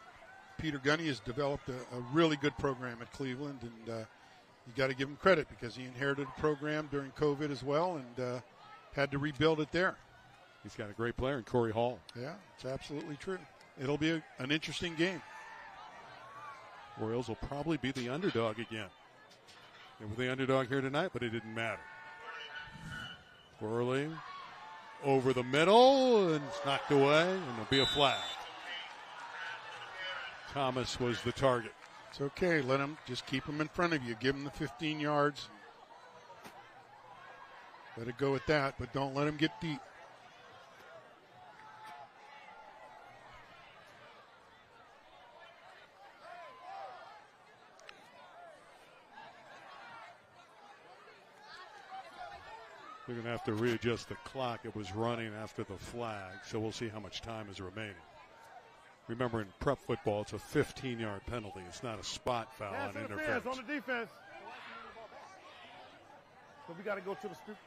Peter Gunny has developed a really good program at Cleveland, and you got to give him credit because he inherited a program during COVID as well and had to rebuild it there. He's got a great player in Corey Hall. Yeah, it's absolutely true. It'll be an interesting game. Royals will probably be the underdog again. They were the underdog here tonight, but it didn't matter. Whirling over the middle, and it's knocked away, and there'll be a flag. Thomas was the target. It's okay. Let him just keep him in front of you. Give him the 15 yards. Let it go at that, but don't let him get deep. They're going to have to readjust the clock. It was running after the flag, so we'll see how much time is remaining. Remember, in prep football, it's a 15-yard penalty. It's not a spot foul on interference. On the defense. So we got to go to the scoop.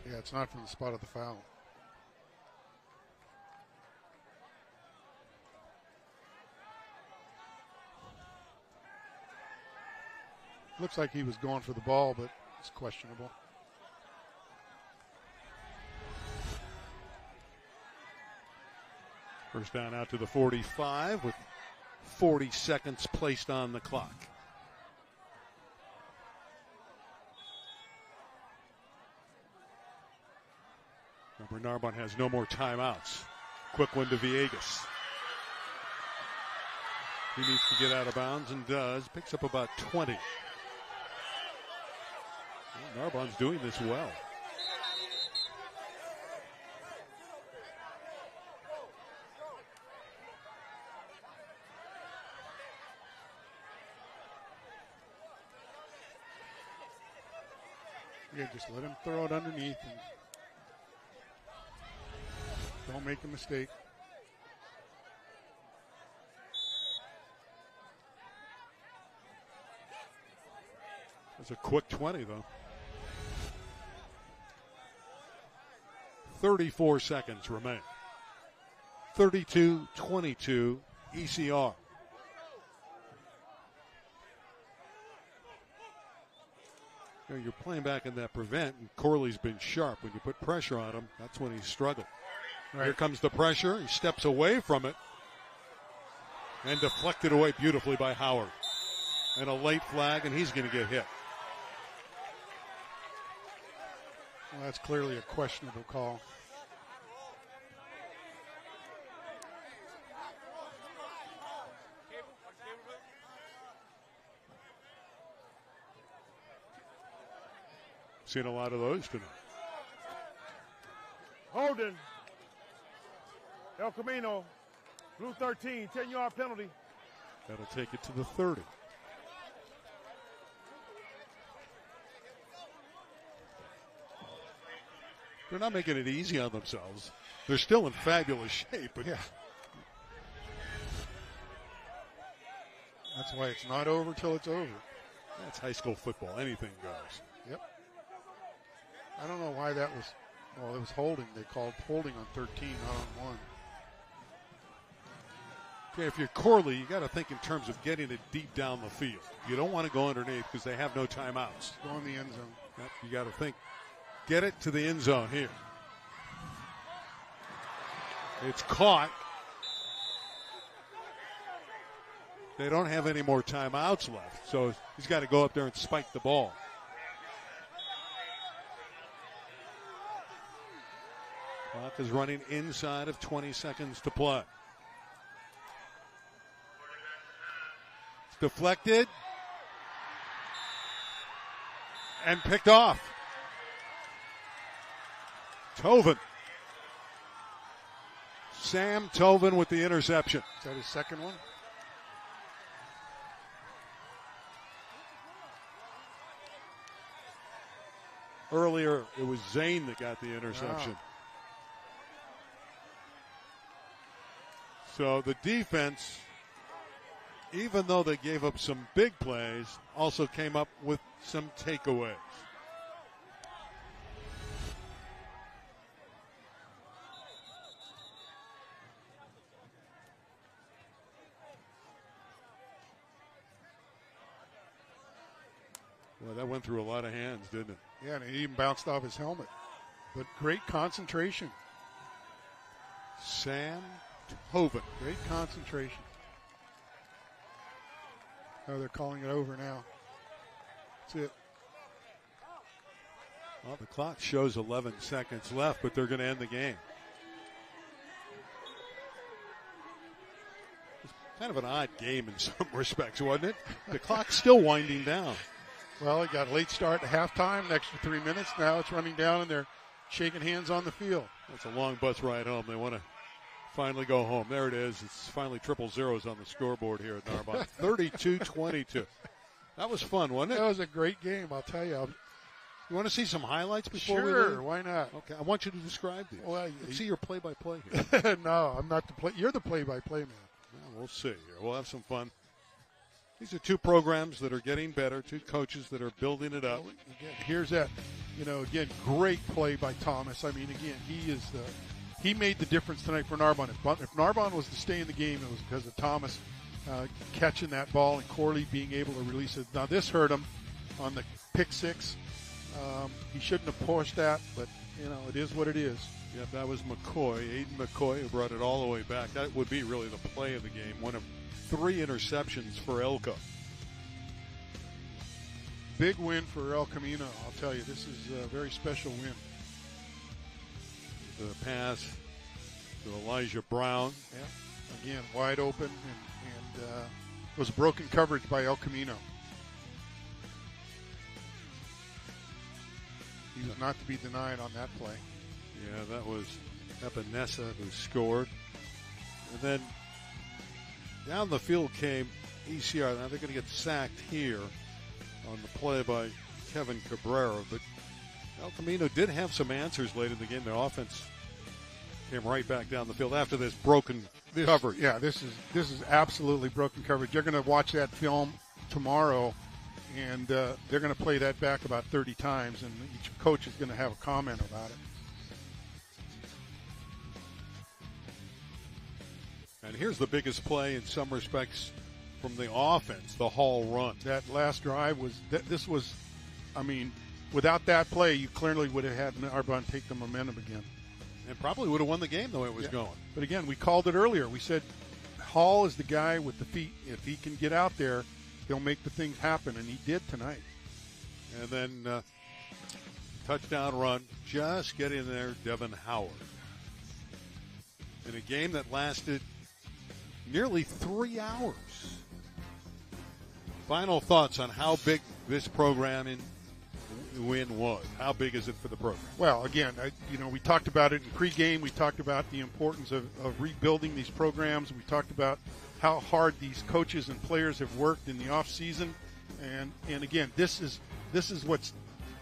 Yeah, it's not from the spot of the foul. Looks like he was going for the ball, but it's questionable. First down out to the 45 with 40 seconds placed on the clock. Remember, Narbonne has no more timeouts. Quick one to Villegas. He needs to get out of bounds and does. Picks up about 20. Well, Narbonne's doing this well. Yeah, just let him throw it underneath and don't make a mistake. That's a quick 20, though. 34 seconds remain. 32-22 ECR. You know, you're playing back in that prevent, and Corley's been sharp. When you put pressure on him, that's when he's struggled. Right. Here comes the pressure. He steps away from it and deflected away beautifully by Howard. And a late flag, and he's going to get hit. Well, that's clearly a questionable call. Seen a lot of those tonight. Holding. El Camino. Blue 13, 10-yard penalty. That'll take it to the 30. They're not making it easy on themselves. They're still in fabulous shape. But yeah. That's why it's not over till it's over. That's high school football. Anything goes. Yep. I don't know why that was. Well, it was holding. They called holding on 13, not on 1. Okay, if you're Corley, you got to think in terms of getting it deep down the field. You don't want to go underneath because they have no timeouts. Go in the end zone. Yep, you got to think. Get it to the end zone here. It's caught. They don't have any more timeouts left, so he's got to go up there and spike the ball. Clock is running inside of 20 seconds to play. It's deflected and picked off. Tovin. Sam Tovin with the interception. Is that his second one? Earlier, it was Zane that got the interception. Wow. So the defense, even though they gave up some big plays, also came up with some takeaways. Well, that went through a lot of hands, didn't it? Yeah, and it even bounced off his helmet. But great concentration. Sam Tovin. Great concentration. Oh, they're calling it over now. That's it. Well, the clock shows 11 seconds left, but they're going to end the game. It's kind of an odd game in some respects, wasn't it? The clock's still winding down. Well, it got a late start at halftime, an extra 3 minutes. Now it's running down, and they're shaking hands on the field. That's a long bus ride home. They want to finally go home. There it is. It's finally triple zeros on the scoreboard here at Narbonne. 32-22. That was fun, wasn't it? That was a great game, I'll tell you. You want to see some highlights before we Sure, leave? why not? Okay, I want you to describe these. Well, Let's see your play-by-play here. No, I'm not the play. You're the play-by-play man. Well, we'll see here. We'll have some fun. These are two programs that are getting better, two coaches that are building it up. Again, here's that. Again, great play by Thomas. I mean, again, he made the difference tonight for Narbonne. If Narbonne was to stay in the game, it was because of Thomas catching that ball and Corley being able to release it. Now, this hurt him on the pick six. He shouldn't have pushed that, but, it is what it is. Yep, that was McCoy, Aiden McCoy, who brought it all the way back. That would be really the play of the game. One of 3 interceptions for Elko. Big win for El Camino, I'll tell you. This is a very special win. The pass to Elijah Brown. Yeah. Again, wide open, and it was broken coverage by El Camino. He was not to be denied on that play. Yeah, that was Epinesa who scored. And then down the field came ECR. Now they're going to get sacked here on the play by Kevin Cabrera. But El Camino did have some answers late in the game. The offense came right back down the field after this broken coverage. Yeah, this is absolutely broken coverage. You're going to watch that film tomorrow, and they're going to play that back about 30 times, and each coach is going to have a comment about it. And here's the biggest play in some respects from the offense, the Hall run. That last drive without that play, you clearly would have had Narbonne take the momentum again. And probably would have won the game the way it was going. But again, we called it earlier. We said Hall is the guy with the feet. If he can get out there, he'll make the things happen, and he did tonight. And then touchdown run, just getting there, Devin Howard. In a game that lasted nearly 3 hours. Final thoughts on how big this program win was. How big is it for the program? Well, again, we talked about it in pregame. We talked about the importance of rebuilding these programs. We talked about how hard these coaches and players have worked in the off season. And again, this is what's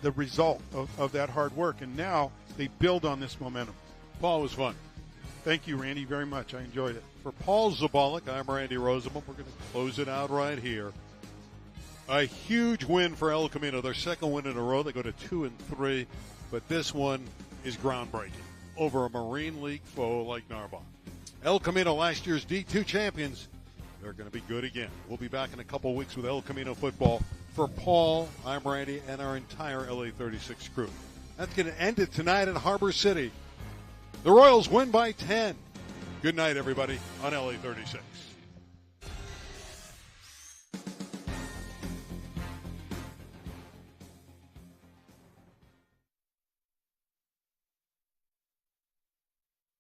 the result of that hard work. And now they build on this momentum. Paul, was fun. Thank you, Randy, very much. I enjoyed it. For Paul Zabalik, I'm Randy Rosenbaum. We're going to close it out right here. A huge win for El Camino. Their second win in a row. They go to 2-3, but this one is groundbreaking over a Marine League foe like Narbonne. El Camino, last year's D2 champions, they're going to be good again. We'll be back in a couple weeks with El Camino football. For Paul, I'm Randy, and our entire LA36 crew. That's going to end it tonight in Harbor City. The Royals win by 10. Good night, everybody, on LA36.